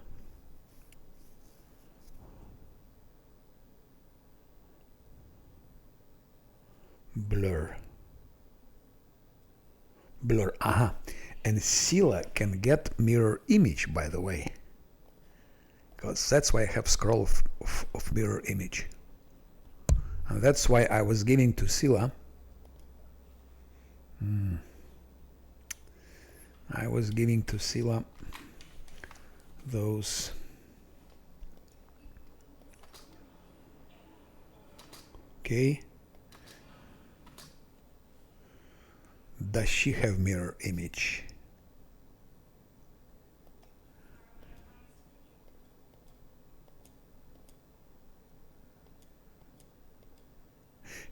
Blur. And Scylla can get mirror image, by the way, because that's why I have scroll of mirror image, and that's why I was giving to Scylla. I was giving to Scylla those. Okay. Does she have mirror image?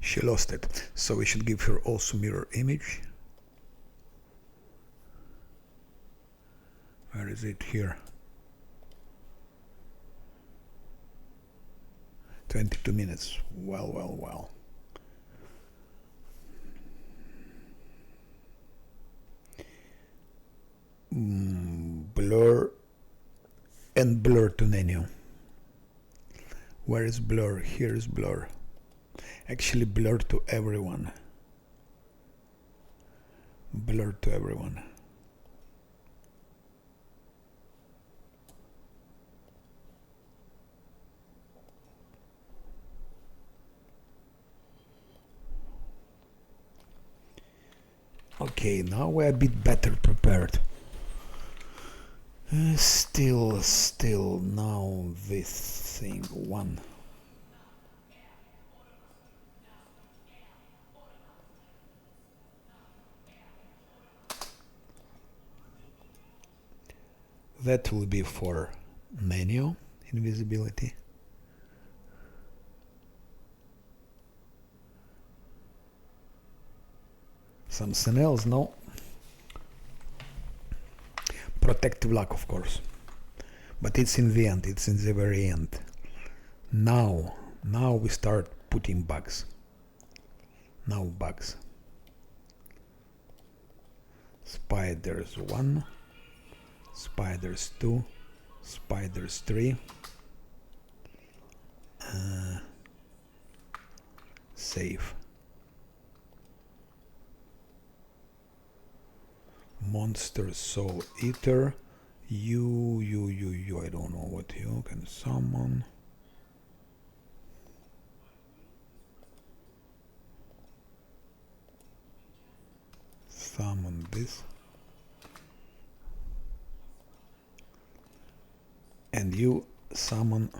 She lost it, so we should give her also mirror image. Where is it? Here. 22 minutes. Well. Blur and blur to Nenio. Where is blur? Here is blur. Actually, blur to everyone. Blur to everyone. Okay, now we're a bit better prepared. Still, now this thing, one. That will be for menu invisibility. Something else? No. Protective lock, of course. But it's in the end, it's in the very end. Now we start putting bugs. Now bugs. Spiders 1, spiders 2, spiders 3. Save. Monster Soul Eater. You, I don't know what you can summon. Summon this. And you summon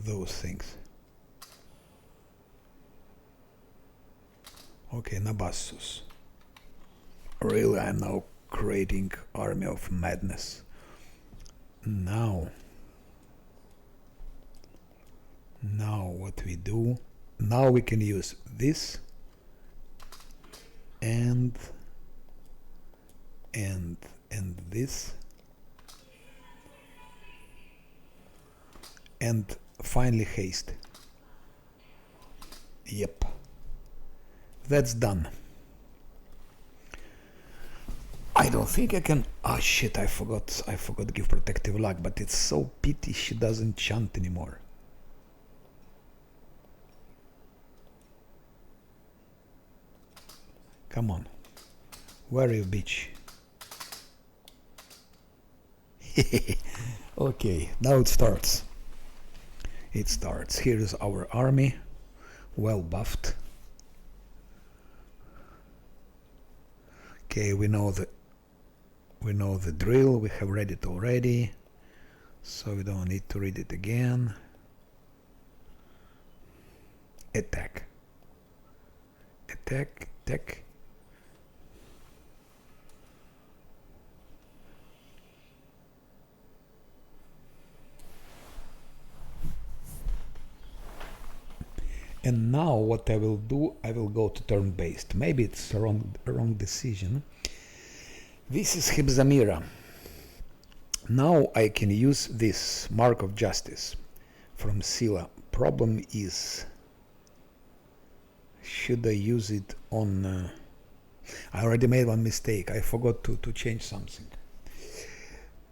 those things. Okay, Nabassus. Really, I'm now creating Army of Madness. Now what we do, now we can use this and this, and finally haste. Yep, that's done. I don't think I can. Oh shit, I forgot to give protective luck, but it's so pity she doesn't chant anymore. Come on, where are you, bitch? Okay, now it starts. Here is our army, well buffed. Okay, we know the drill, we have read it already, so we don't need to read it again. Attack. And now what I will do, I will go to turn-based. Maybe it's a wrong decision. This is Hibzamira. Now I can use this Mark of Justice from Scylla. Problem is, should I use it on... I already made one mistake. I forgot to change something.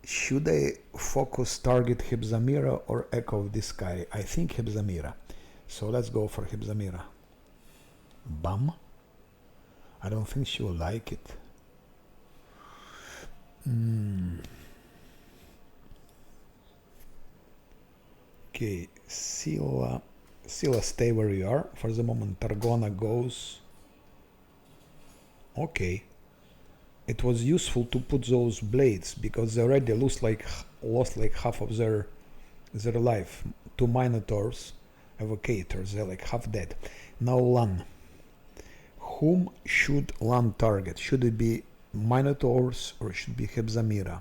Should I focus target Hibzamira or Echo of the Sky? I think Hibzamira. So let's go for Hibzamira. Bum. I don't think she will like it. Okay, Scylla, stay where you are. For the moment, Targona goes. Okay. It was useful to put those blades because they already lost like half of their life. 2 Minotaurs, Evocators, they're like half dead. Now Lan. Whom should Lan target? Should it be Minotaurs or should it be Hibzamira?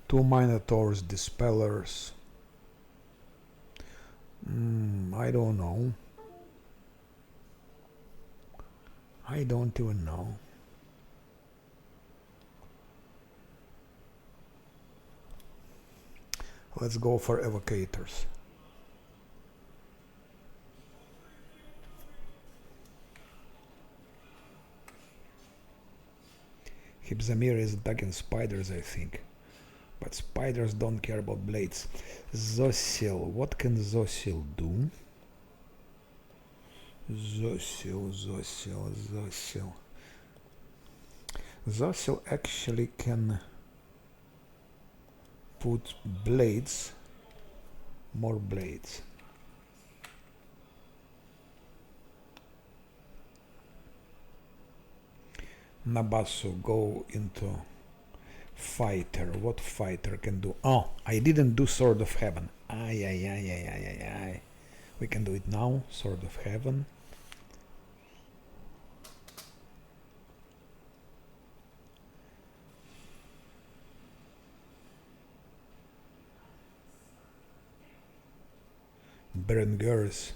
2 Minotaurs, Dispellers. I don't know. I don't even know. Let's go for Evocators. Hibzamira is attacking spiders, I think. But spiders don't care about blades. Zosil. What can Zosil do? Zosil actually can put blades, more blades. Nabasu, go into fighter. What fighter can do? Oh, I didn't do Sword of Heaven. Ay. We can do it now. Sword of Heaven. Berengers.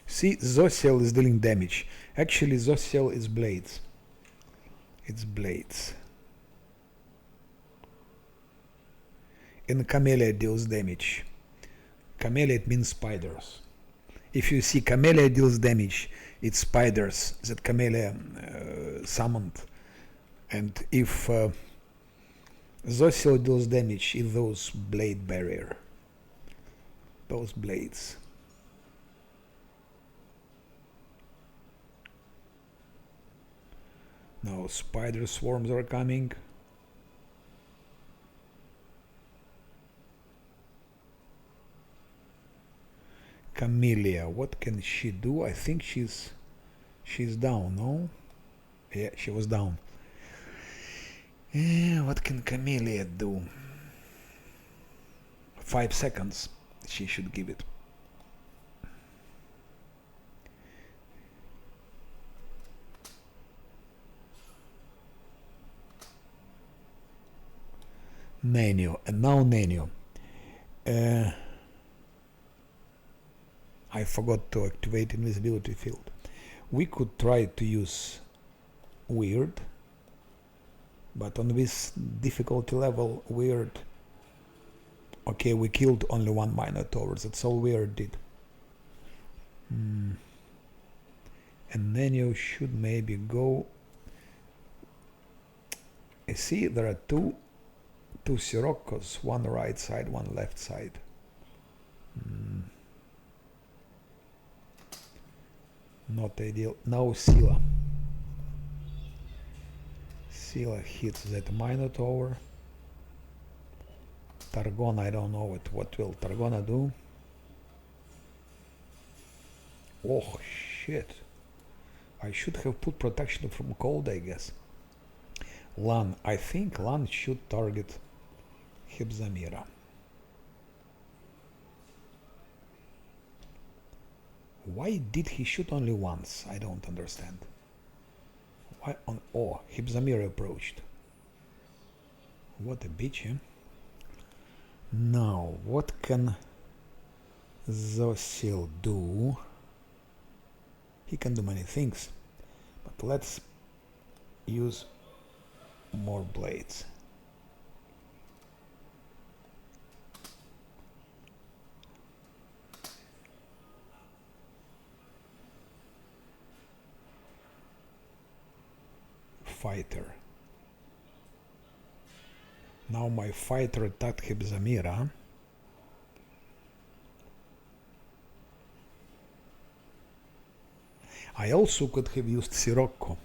See, Zocial is dealing damage. Actually, Zocial is blades. It's blades. And Camellia deals damage. Camellia, it means spiders. If you see Camellia deals damage, it's spiders that Camellia summoned. And if Zocial deals damage, it's those blade barrier. Those blades. Now spider swarms are coming. Camellia, what can she do? I think she's down, no? Yeah, she was down. What can Camellia do? 5 seconds. She should give it. Nano, and now Nano. I forgot to activate invisibility field. We could try to use weird, but on this difficulty level, weird. Okay, we killed only one Minotaur. That's all weird did. And Nano should maybe go. I see there are two Siroccos, one right side, one left side. Not ideal. Now Scylla. Scylla hits that Minotaur. Targon, I don't know what will Targona do. Oh shit. I should have put protection from cold, I guess. Lan, I think Lan should target Hibzamira. Why did he shoot only once? I don't understand. Why on... Oh, Hibzamira approached. What a bitch, eh? Now, what can Zocial do? He can do many things. But let's use more blades. Fighter. Now my fighter attacked Hibzamira. I also could have used Sirocco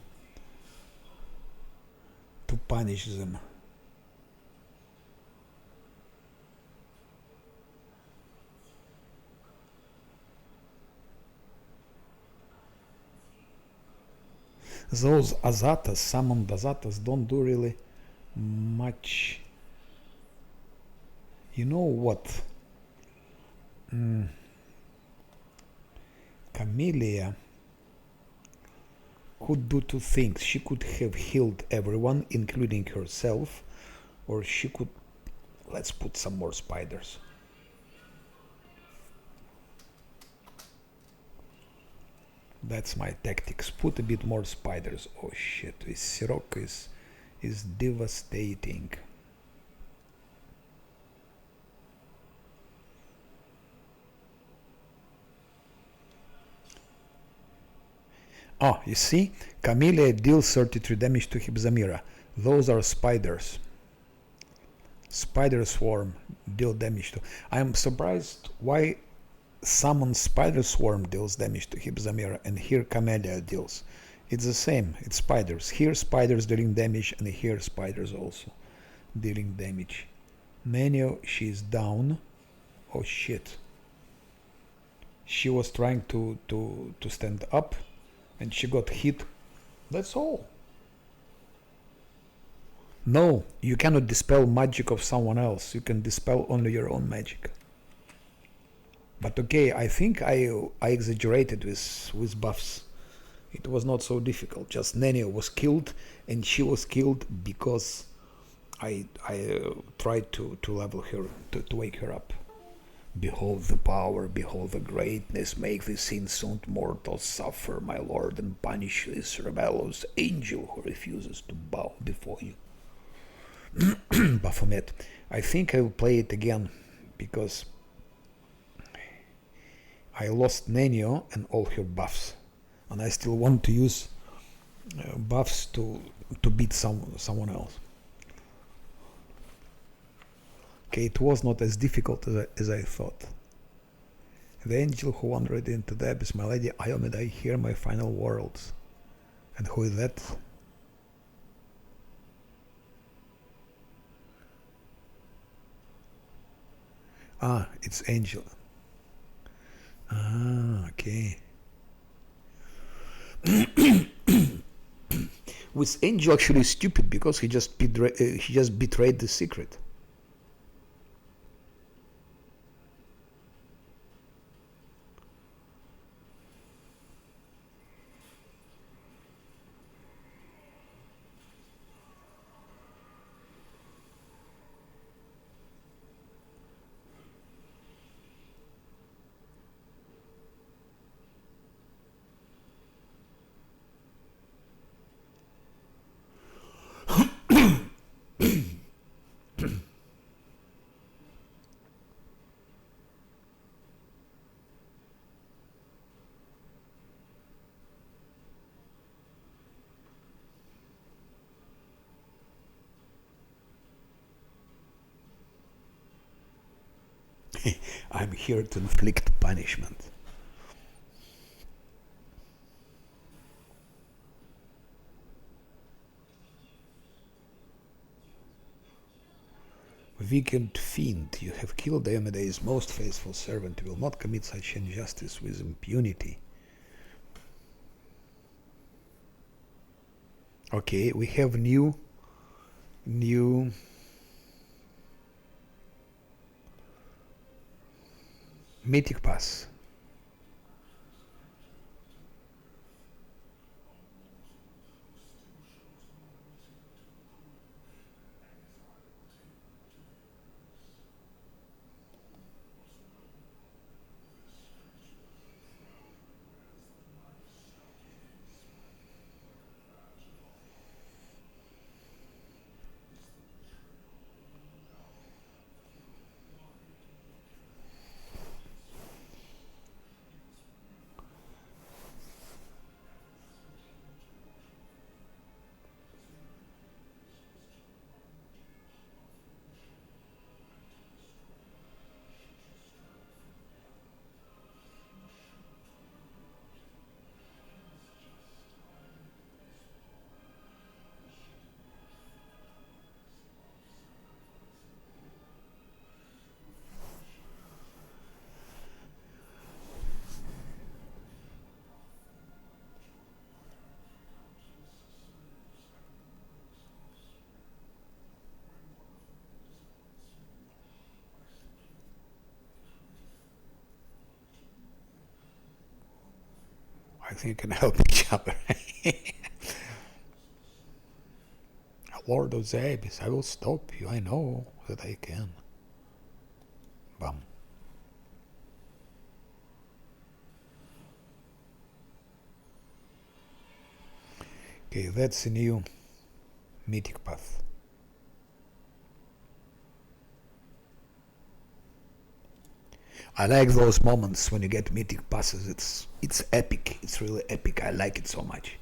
to punish them. Those Azatas, summoned Azatas, don't do really much. You know what? Camellia could do two things. She could have healed everyone, including herself, or she could... Let's put some more spiders. That's my tactics. Put a bit more spiders. Oh shit, this Sirocco is devastating. Oh, you see? Camellia deals 33 damage to Hibzamira. Those are spiders. Spider swarm deal damage to... I'm surprised why summon spider swarm deals damage to Hibzamira and here Camellia deals. It's the same, it's spiders. Here spiders dealing damage and here spiders also dealing damage. Nano, she's down. Oh shit. She was trying to stand up and she got hit. That's all. No, you cannot dispel magic of someone else. You can dispel only your own magic. But okay, I think I exaggerated with buffs. It was not so difficult. Just Nenio was killed, and she was killed because I tried to level her, to wake her up. Behold the power, behold the greatness, make these insult mortals suffer, my lord, and punish this rebellious angel who refuses to bow before you. Baphomet. I think I will play it again, because I lost Nenio and all her buffs, and I still want to use buffs to beat someone else. Okay, it was not as difficult as I thought. The angel who wandered into the abyss, my lady Iomed, I hear my final words. And who is that? Ah, it's Angel. Ah, okay. With Angel actually stupid because he just betrayed the secret. I'm here to inflict punishment. Wicked fiend, you have killed Diomede's most faithful servant. You will not commit such injustice with impunity. Okay, we have new mythic pass. I think we can help each other. Lord of the Abyss, I will stop you. I know that I can. Bam. Okay, that's a new mythic path. I like those moments when you get mythic passes. It's epic. It's really epic. I like it so much.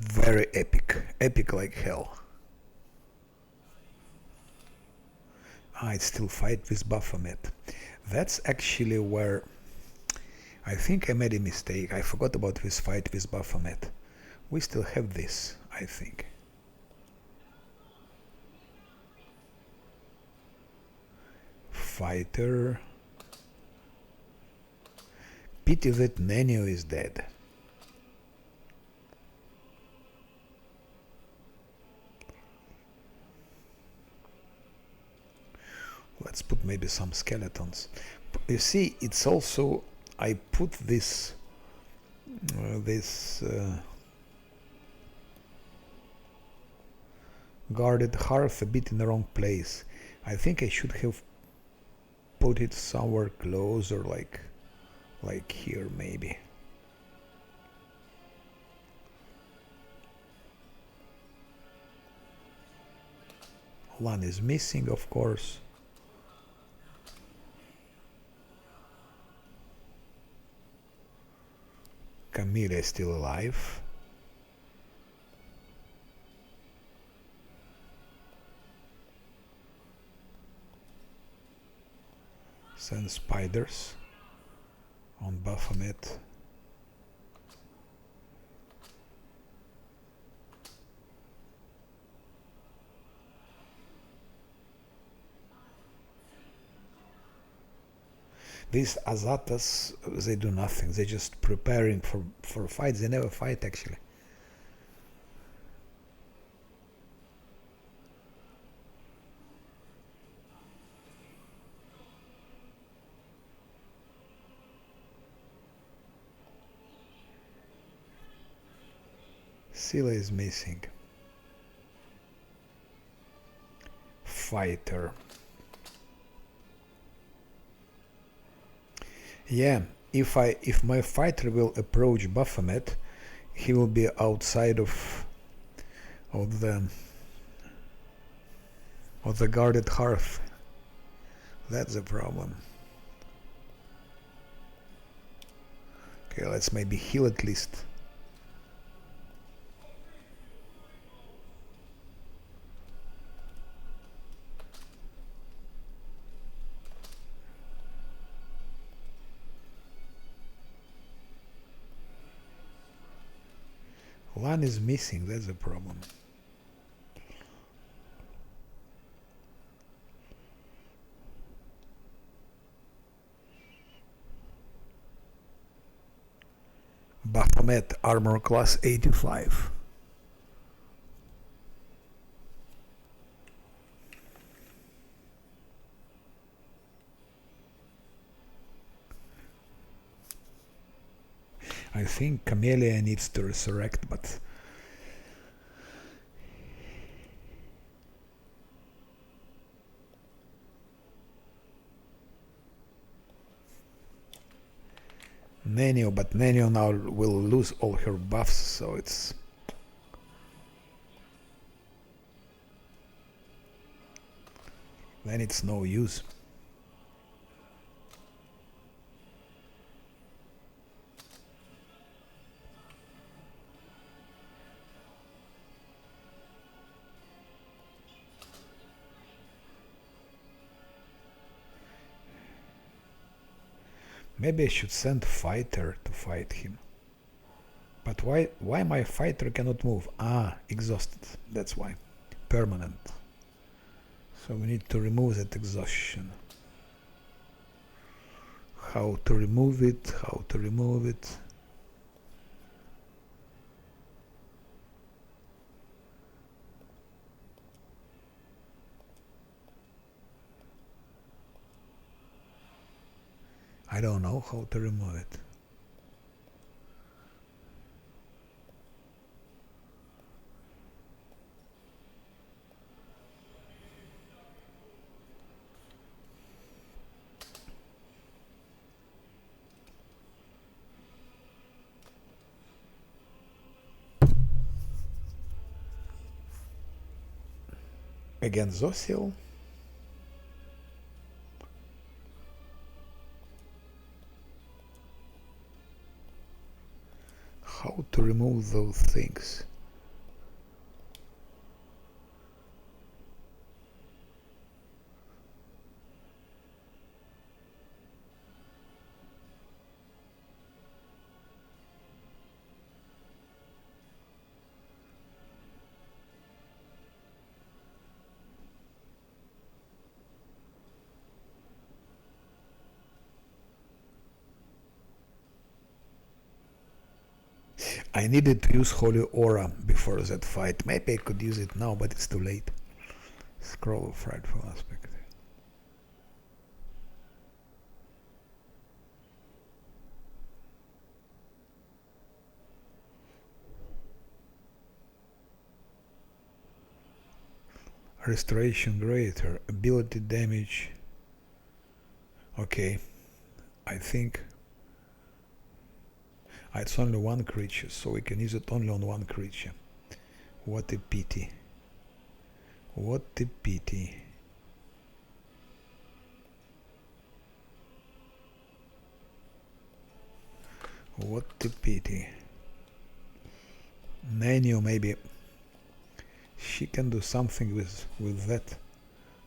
Very epic. Epic like hell. I still fight with Baphomet. That's actually where I think I made a mistake. I forgot about this fight with Baphomet. We still have this, I think. Fighter. Pity that Nenio is dead. Let's put maybe some skeletons. You see, it's also I put this guarded hearth a bit in the wrong place. I think I should have put it somewhere closer, like here maybe. One is missing, of course. Camille is still alive. Send spiders on Baphomet. These Azatas, they do nothing. They're just preparing for fights. They never fight, actually. Scylla is missing. Fighter. Yeah, if my fighter will approach Baphomet, he will be outside of the guarded hearth. That's the problem. Okay, let's maybe heal at least. One is missing, that's the problem. Baphomet, armor class 85. I think Camellia needs to resurrect, but Nenio now will lose all her buffs, so it's then it's no use. Maybe I should send fighter to fight him. But why my fighter cannot move? Ah, exhausted. That's why. Permanent. So we need to remove that exhaustion. How to remove it? How to remove it? I don't know how to remove it. Against Zosil. How to remove those things? I needed to use Holy Aura before that fight. Maybe I could use it now, but it's too late. Scroll of Frightful Aspect. Restoration greater. Ability damage. Okay. I think it's only one creature, so we can use it only on one creature. What a pity. What a pity. What a pity. Nanu, maybe she can do something with that.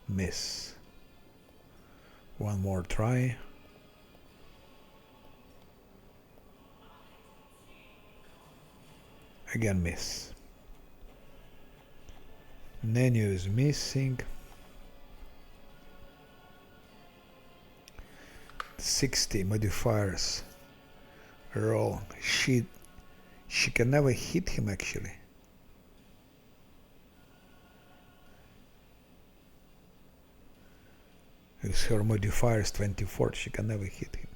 Miss. One more try. Again miss. Nanu is missing. 60 modifiers. Roll. She can never hit him actually. With her modifiers 24, she can never hit him.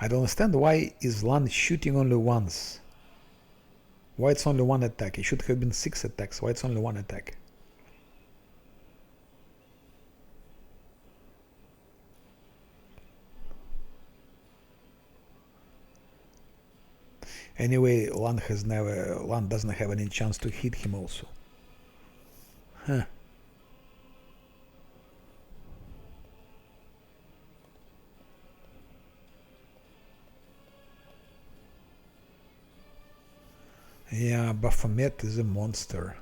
I don't understand why is Lan shooting only once. Why it's only one attack? It should have been 6 attacks. Why it's only one attack? Anyway, Lan doesn't have any chance to hit him also. Huh. Yeah, Baphomet is a monster.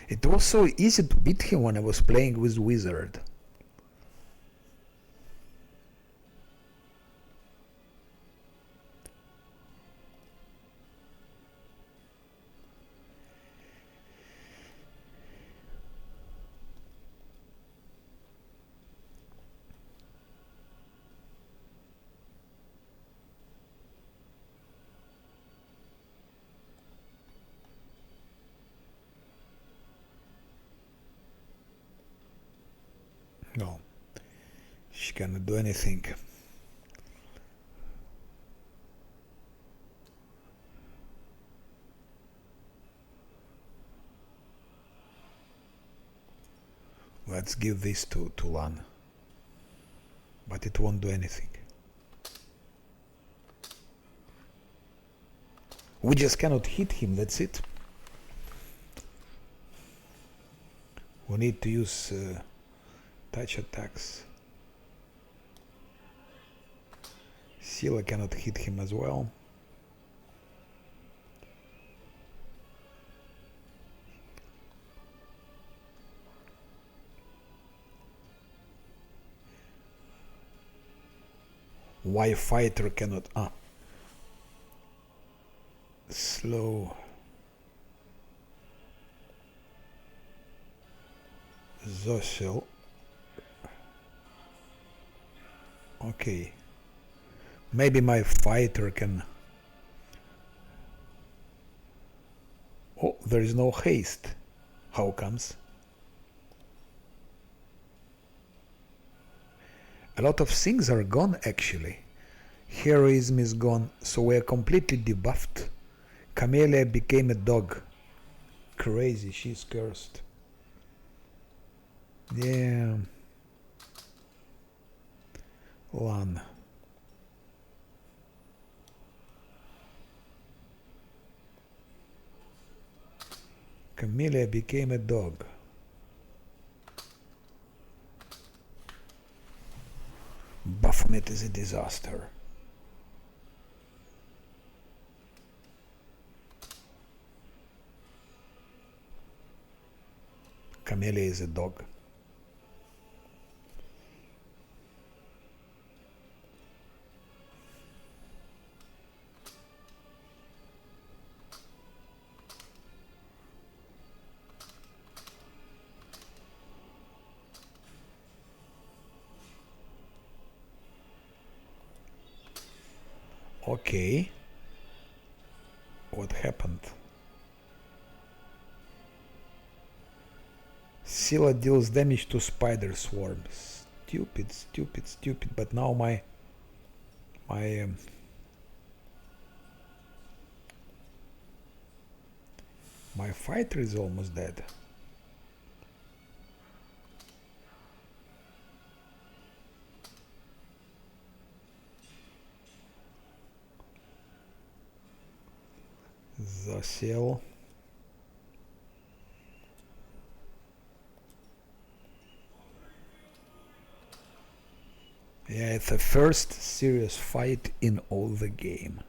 It was so easy to beat him when I was playing with Wizard. No, she cannot do anything. Let's give this to Lan. But it won't do anything. We just cannot hit him, that's it. We need to use touch attacks. Scylla cannot hit him as well. Why fighter cannot... Slow. Zocil. Okay. Maybe my fighter can... Oh, there is no haste. How comes? A lot of things are gone actually. Heroism is gone, so we are completely debuffed. Camellia became a dog. Crazy, she's cursed. Yeah. Lan. Camellia became a dog. Baphomet is a disaster. Camellia is a dog. Okay. What happened? Scylla deals damage to spider swarms. Stupid, stupid, stupid. But now my fighter is almost dead. Засел. Yeah, it's the first serious fight in all the game.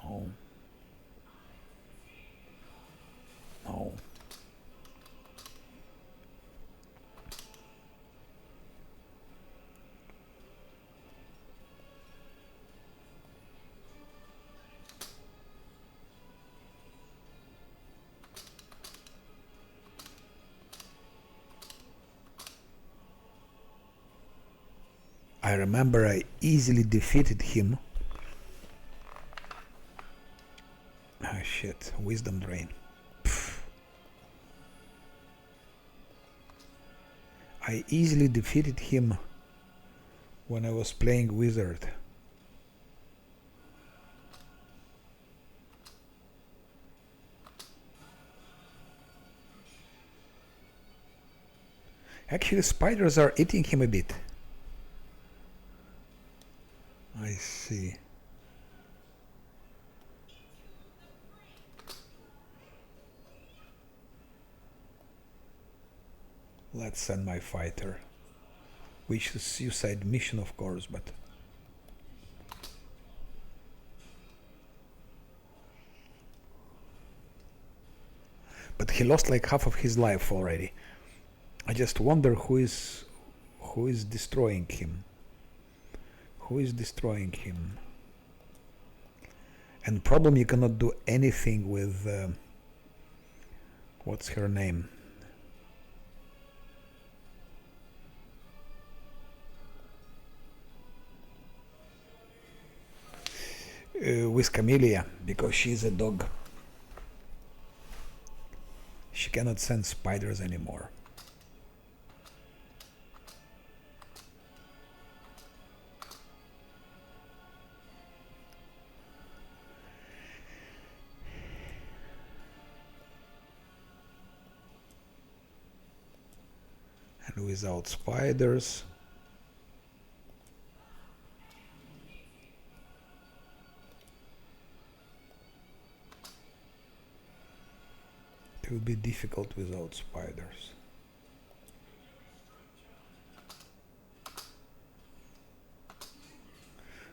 No. No. I remember I easily defeated him. Ah, shit. Wisdom drain. Pfft. I easily defeated him when I was playing wizard. Actually, spiders are eating him a bit. I see. Let's send my fighter. Which is suicide mission, of course, but... But he lost like half of his life already. I just wonder who is destroying him. Who is destroying him? And problem, you cannot do anything with... what's her name? With Camellia, because she's a dog. She cannot send spiders anymore. And without spiders... It will be difficult without spiders.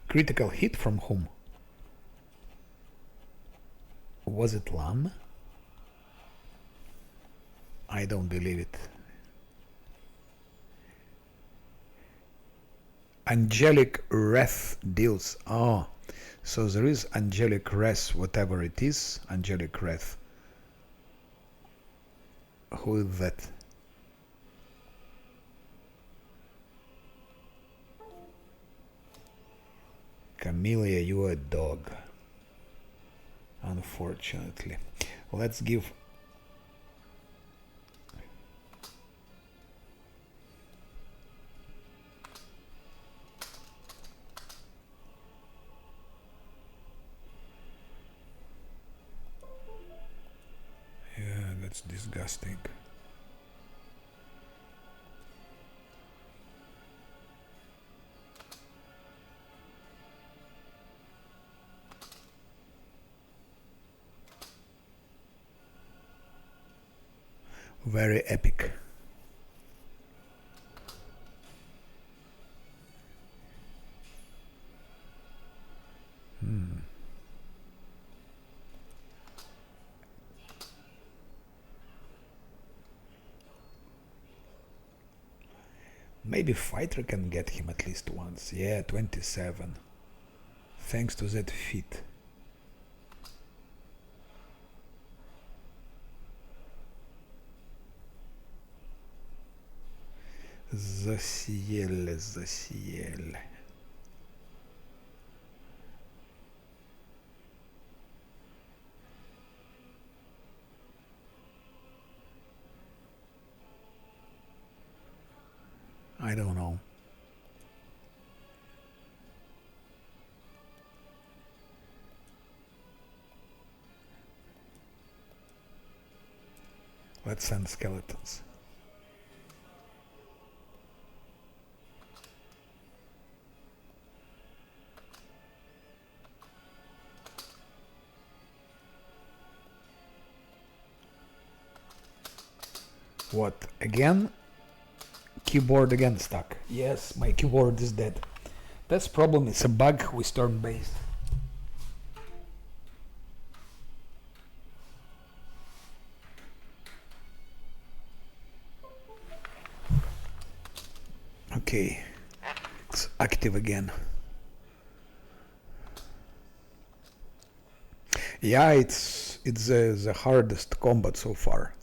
Critical hit from whom? Was it Lam? I don't believe it. Angelic Wrath deals. Oh, so there is Angelic Wrath, whatever it is. Angelic Wrath. Who is that? Camellia, you a dog. Unfortunately. Let's give... Yeah, that's disgusting. Very epic. Maybe fighter can get him at least once. Yeah, 27. Thanks to that feat. Засіяли, засіяли. I don't know. Let's send skeletons. What, again? Keyboard again stuck. Yes, my keyboard is dead. That's problem, it's a bug with turn-based. Okay, it's active again. Yeah, it's the hardest combat so far.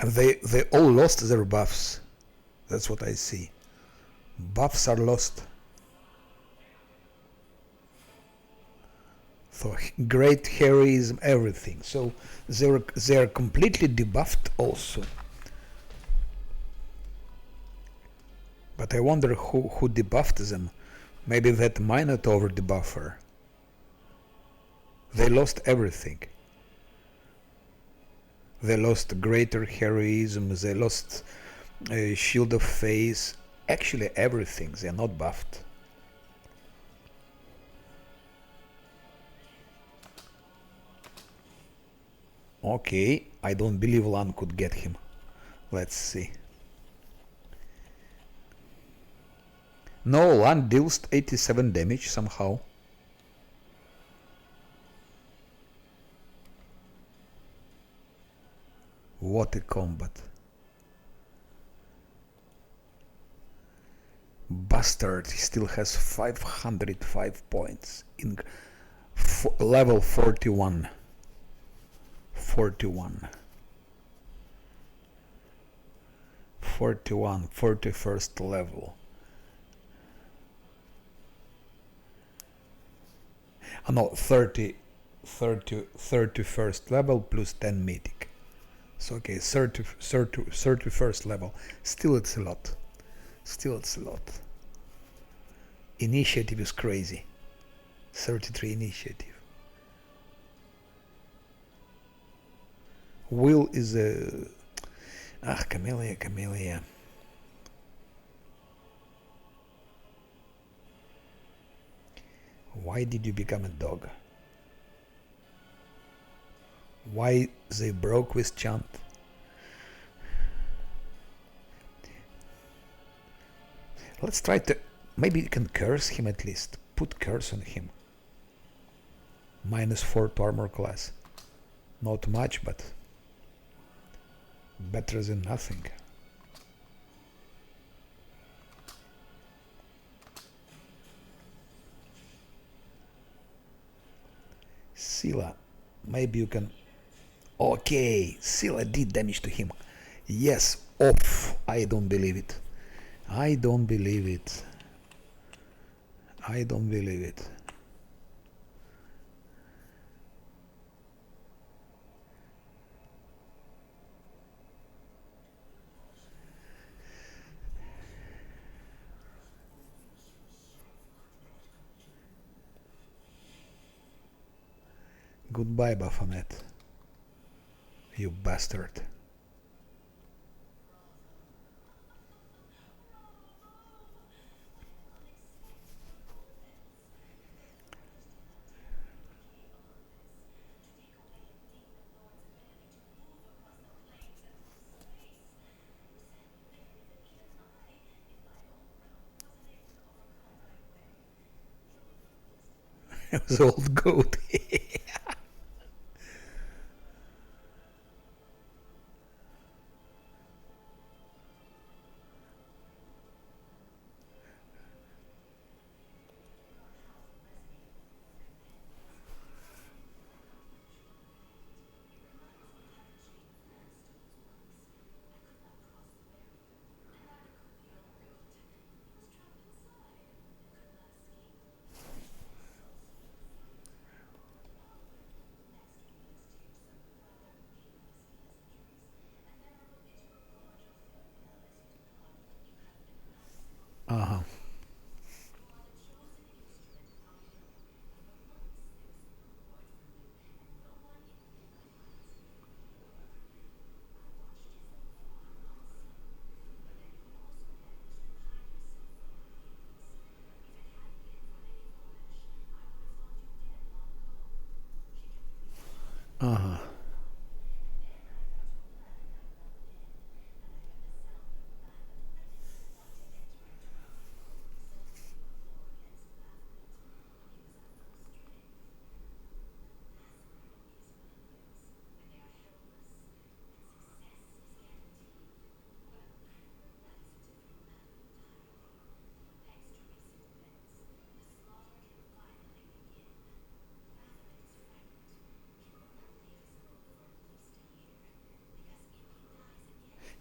And they all lost their buffs. That's what I see. Buffs are lost. So great heroism, everything. So they're completely debuffed also. But I wonder who debuffed them. Maybe that Minotaur debuffer. They lost everything. They lost greater heroism, they lost shield of faith. Actually everything, they're not buffed. Okay, I don't believe Lan could get him. Let's see. No, Lan deals 87 damage somehow. What a combat. Bastard, he still has 505 points in level 41. 41. 41, 41st level. Oh, no, 31st level plus 10 mythic. So okay, 31st level. Still it's a lot. Still it's a lot. Initiative is crazy. 33 initiative. Will is a... Ah, Camellia. Why did you become a dog? Why they broke with chant? Let's try to... Maybe you can curse him at least. Put curse on him. -4 to armor class. Not much, but better than nothing. Scylla, maybe you can... Okay, Scylla did damage to him. Yes, off. I don't believe it. I don't believe it. I don't believe it. Goodbye, Baphomet. You bastard. It was old goat.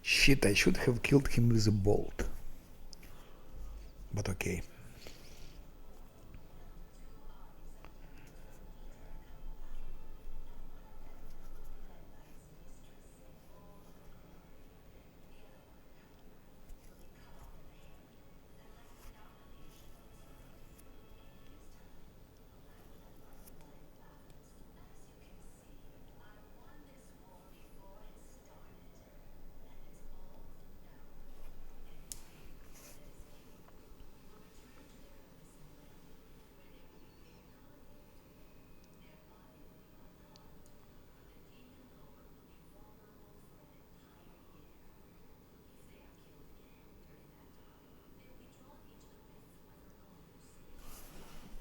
Shit, I should have killed him with a bolt. But okay.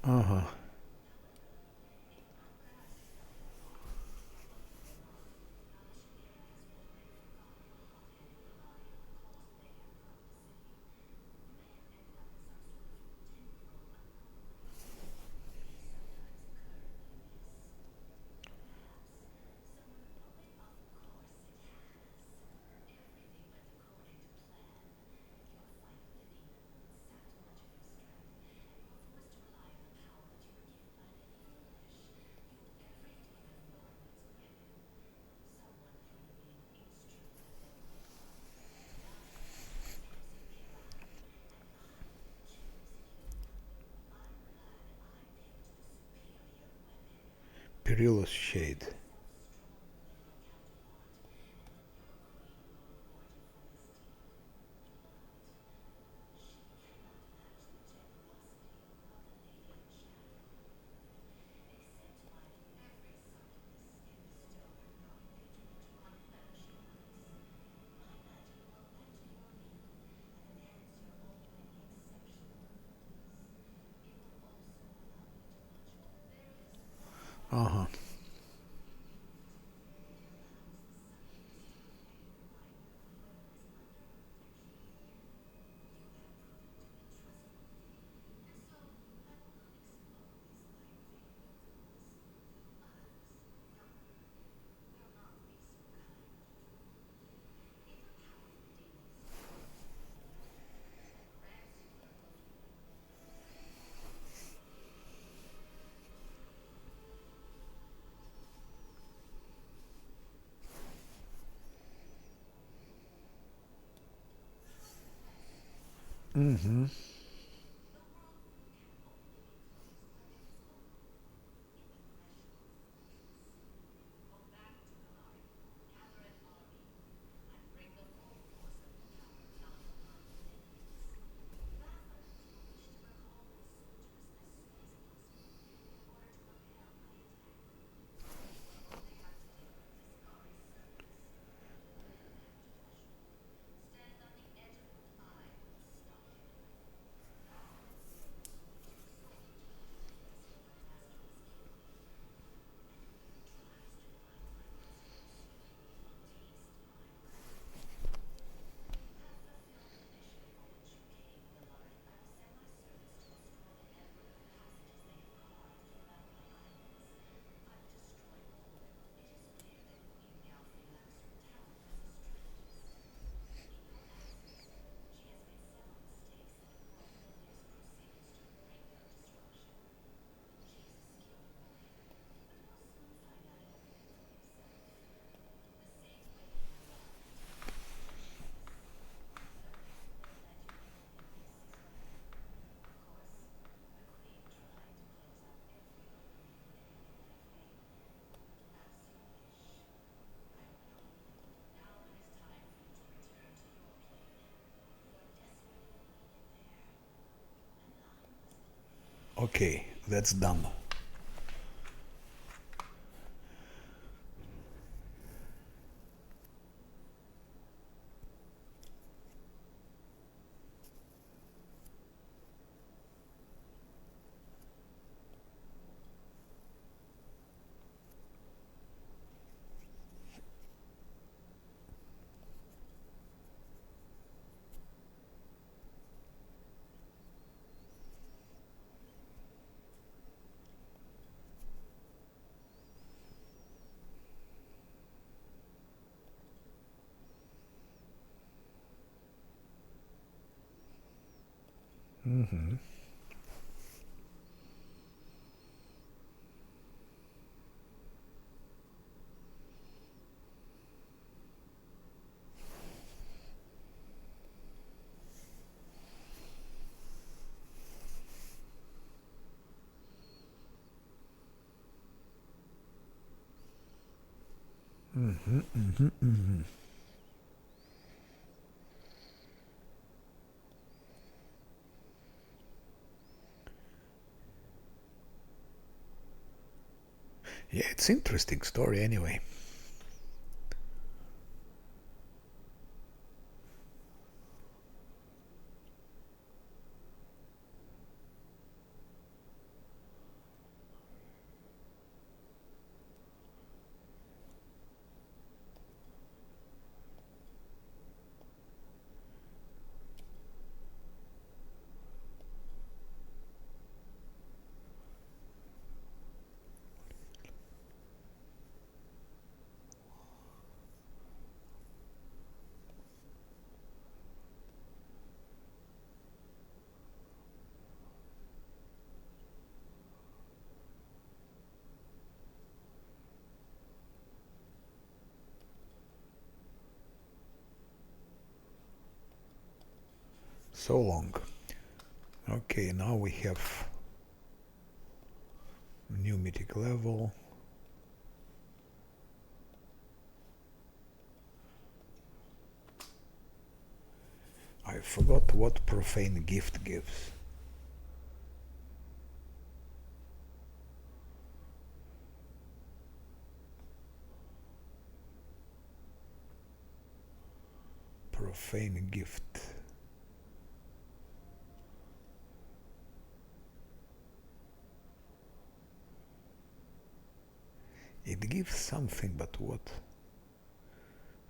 Uh-huh. Perilous shade. Uh-huh. Mm-hmm. Okay, that's done. Mm-hmm. Mm-hmm. Mm-hmm. Mm-hmm. Yeah, it's interesting story anyway. So long. Okay, now we have new mythic level. I forgot what profane gift gives. Profane gift. It gives something, but what?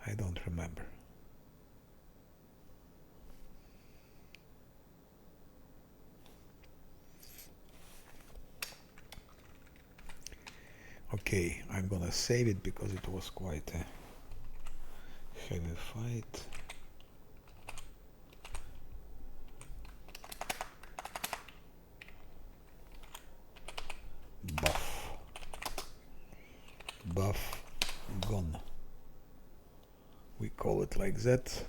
I don't remember. Okay, I'm gonna save it because it was quite a heavy fight. Buff. Buff gone. We call it like that.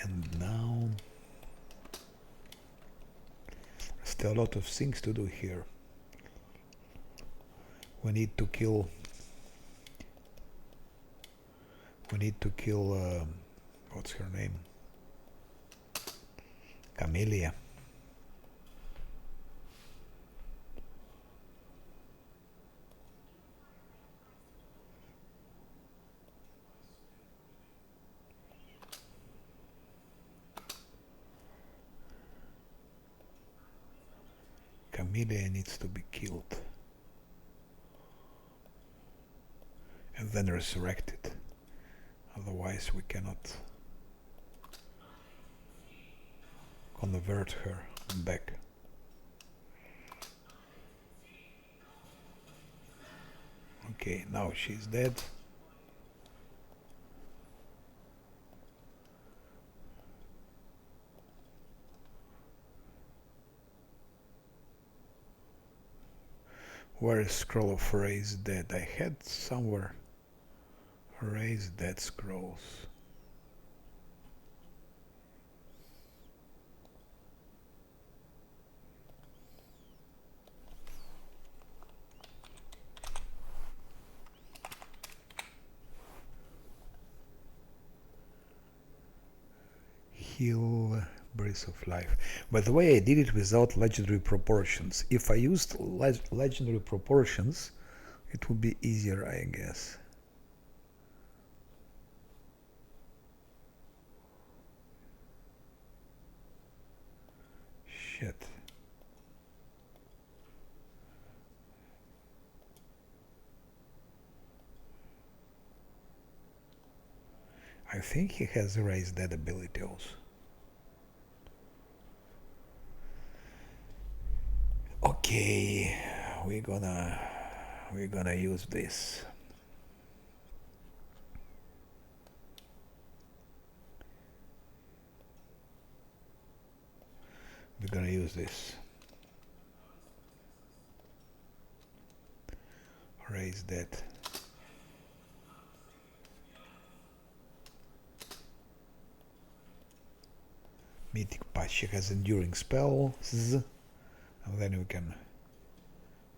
And now still a lot of things to do here. We need to kill what's her name? Camellia. Camellia needs to be killed and then resurrected. Otherwise we cannot convert her back. Okay, now she's dead. Where is scroll of raise dead? I had somewhere raise dead scrolls. Heal Breath of Life. By the way, I did it without legendary proportions. If I used legendary proportions, it would be easier, I guess. Shit. I think he has raised that ability also. Okay, we're gonna use this. we're gonna use this. Raise that. Mythic Patch has enduring spells, and then we can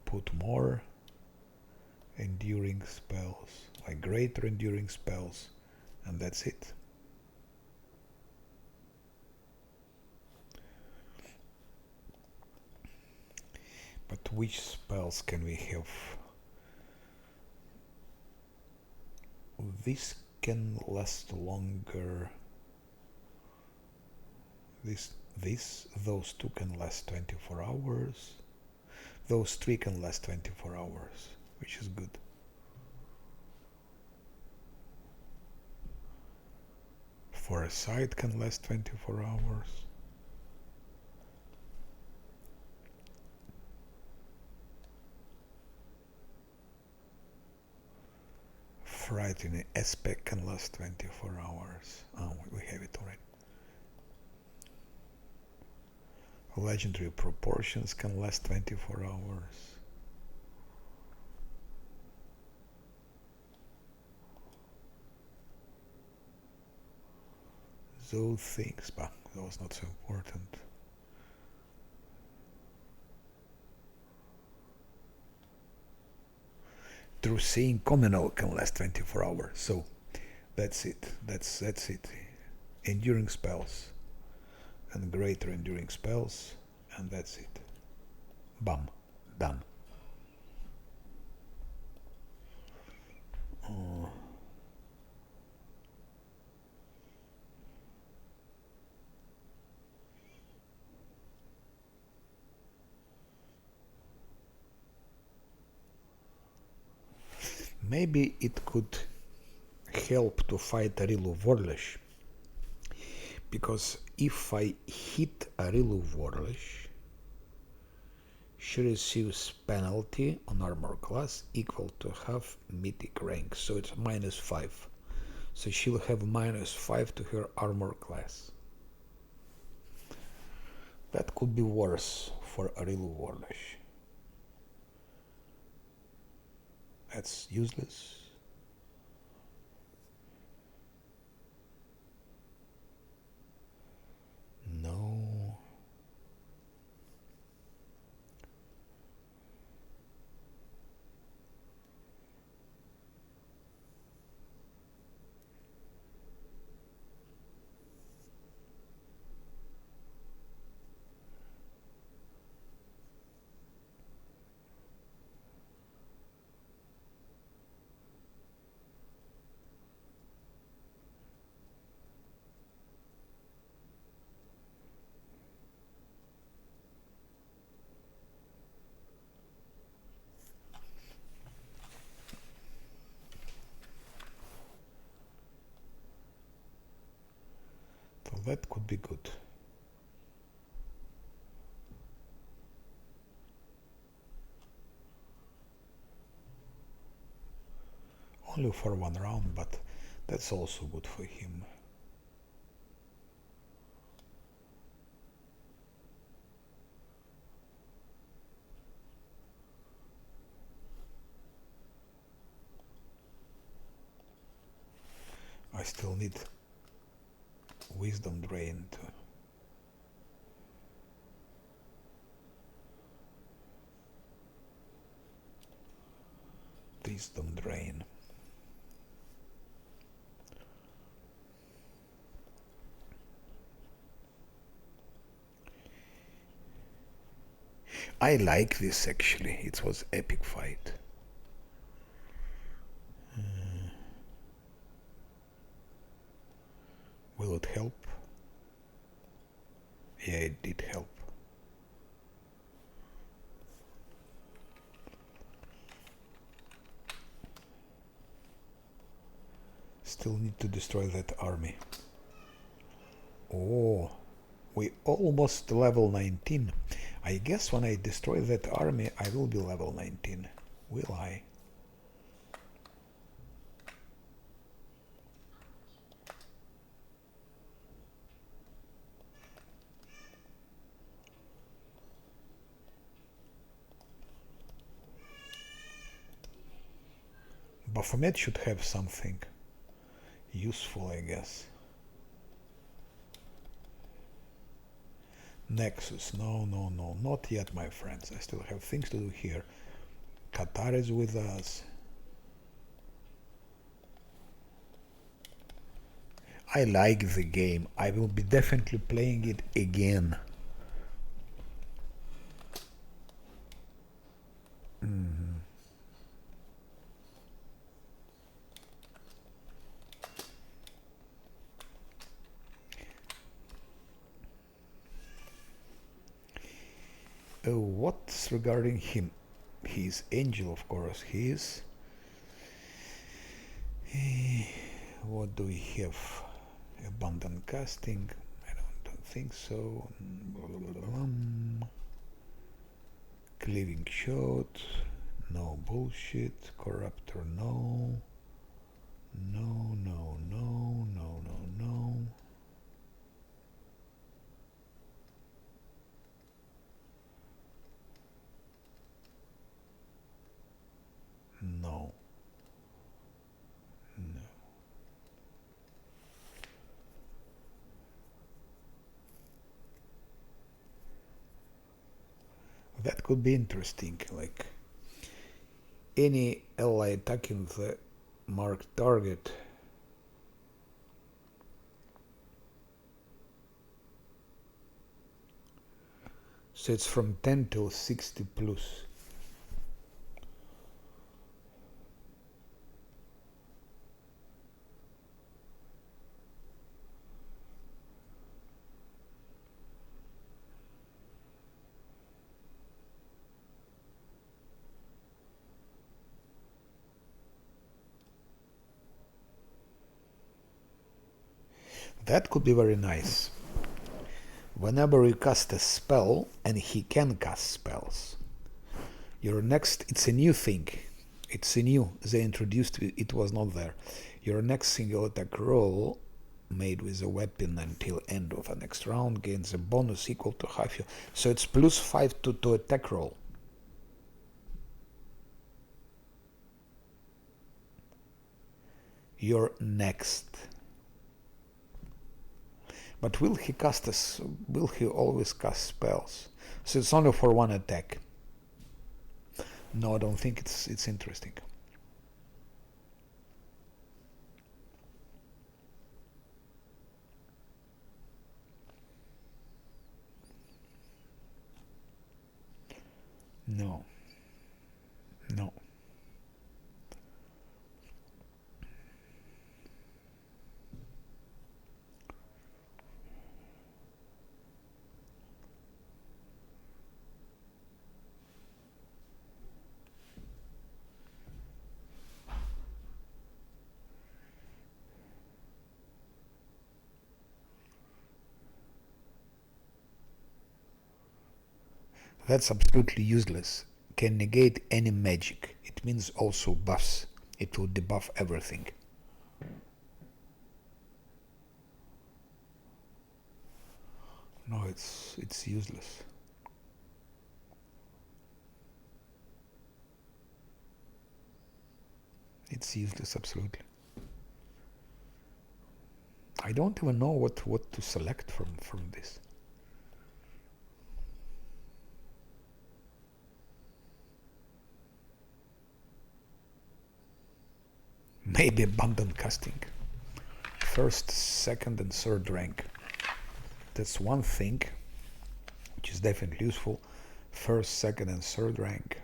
put more enduring spells, like greater enduring spells, and that's it. But which spells can we have? This can last longer. Those two can last 24 hours. Those three can last 24 hours, which is good. Foresight can last 24 hours. Frightening aspect can last 24 hours. Oh, we have it already. Legendary proportions can last 24 hours. Those things, but that was not so important. Through seeing communal can last 24 hours. So that's it. That's it. Enduring spells and greater enduring spells, and that's it. Bam, done. Maybe it could help to fight Arilu Vorlesh, because if I hit Arilu Vorlesh, she receives penalty on armor class equal to half mythic rank, so it's -5. So she'll have -5 to her armor class. That could be worse for Arilu Vorlesh. That's useless. No. So that could be good. Only for one round, but that's also good for him. I still need wisdom drain to wisdom drain. I like this actually. It was epic fight. Will it help? Yeah, it did help. Still need to destroy that army. Oh, we almost level 19. I guess when I destroy that army, I will be level 19. Will I? Baphomet should have something useful, I guess. Nexus, no, not yet, my friends. I still have things to do here. Qatar is with us. I like the game. I will be definitely playing it again. What's regarding him? He's Angel, of course. He is. What do we have? Abundant casting. I don't think so. Cleaving shot. No bullshit. Corruptor. No. No. No. That could be interesting. Like any ally attacking the marked target. So it's from 10 till 60 plus. That could be very nice. Whenever you cast a spell, and he can cast spells, your next, it's a new thing. It's a new, they introduced it, was not there. Your next single attack roll made with a weapon until end of the next round gains a bonus equal to half your, so it's plus 5 to attack roll. Your next. But will he always cast spells? So it's only for one attack. No, I don't think it's interesting. No. That's absolutely useless. Can negate any magic. It means also buffs. It will debuff everything. No, it's useless. It's useless, absolutely. I don't even know what to select from this. Maybe abundant casting. First, second, and third rank. That's one thing which is definitely useful. First, second, and third rank.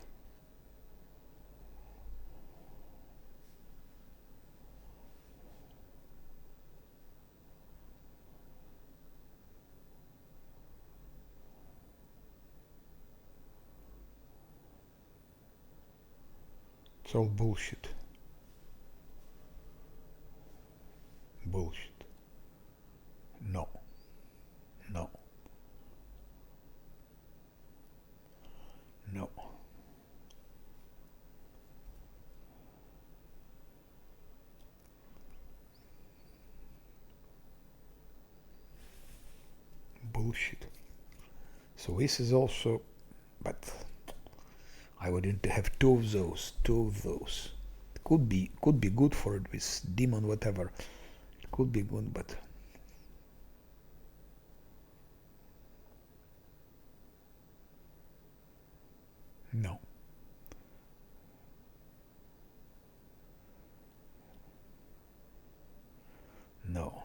It's all bullshit. Bullshit. No. Bullshit. So this is also, but I would need to have two of those. Could be good for it with demon, whatever. It could be good, but no. No.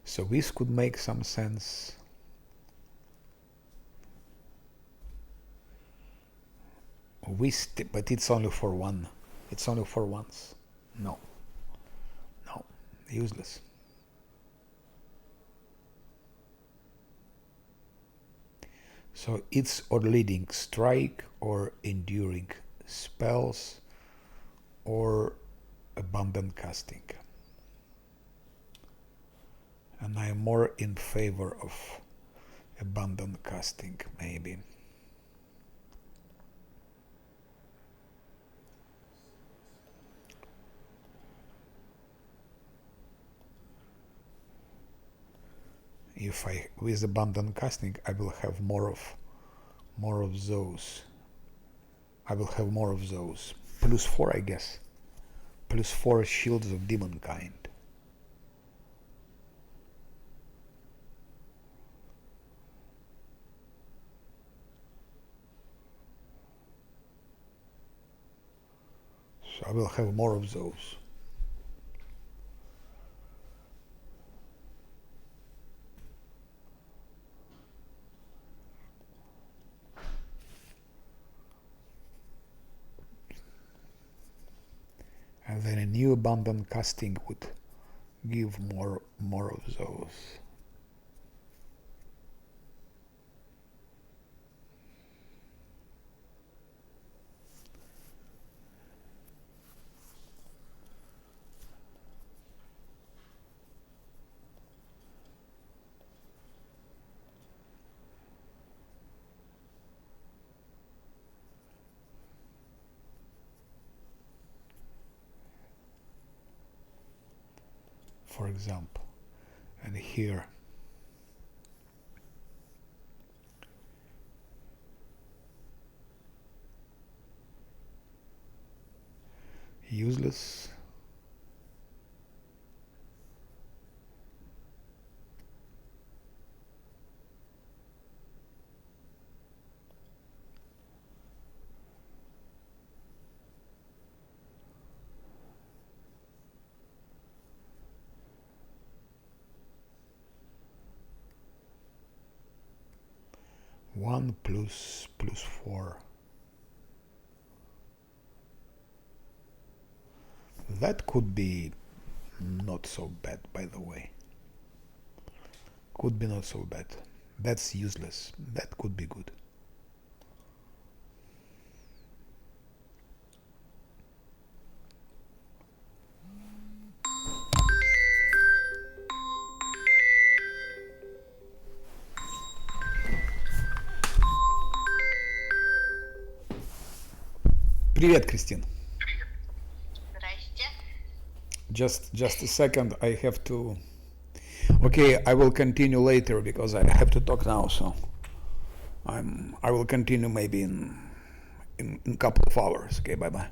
So this could make some sense. But it's only for one. It's only for once. No. No. Useless. So it's or leading strike or enduring spells or abundant casting. And I'm more in favor of abundant casting, maybe. If I with abundant casting, I will have more of those. I will have more of those. +4, I guess. +4 shields of demon kind. So I will have more of those. And then a new abundant casting would give more of those. For example, and here useless. One +4. That could be not so bad, by the way. Could be not so bad. That's useless. That could be good. Привет, Кристин. Just a second, I have to. Okay, I will continue later because I have to talk now. So I will continue maybe in a couple of hours. Okay, bye bye.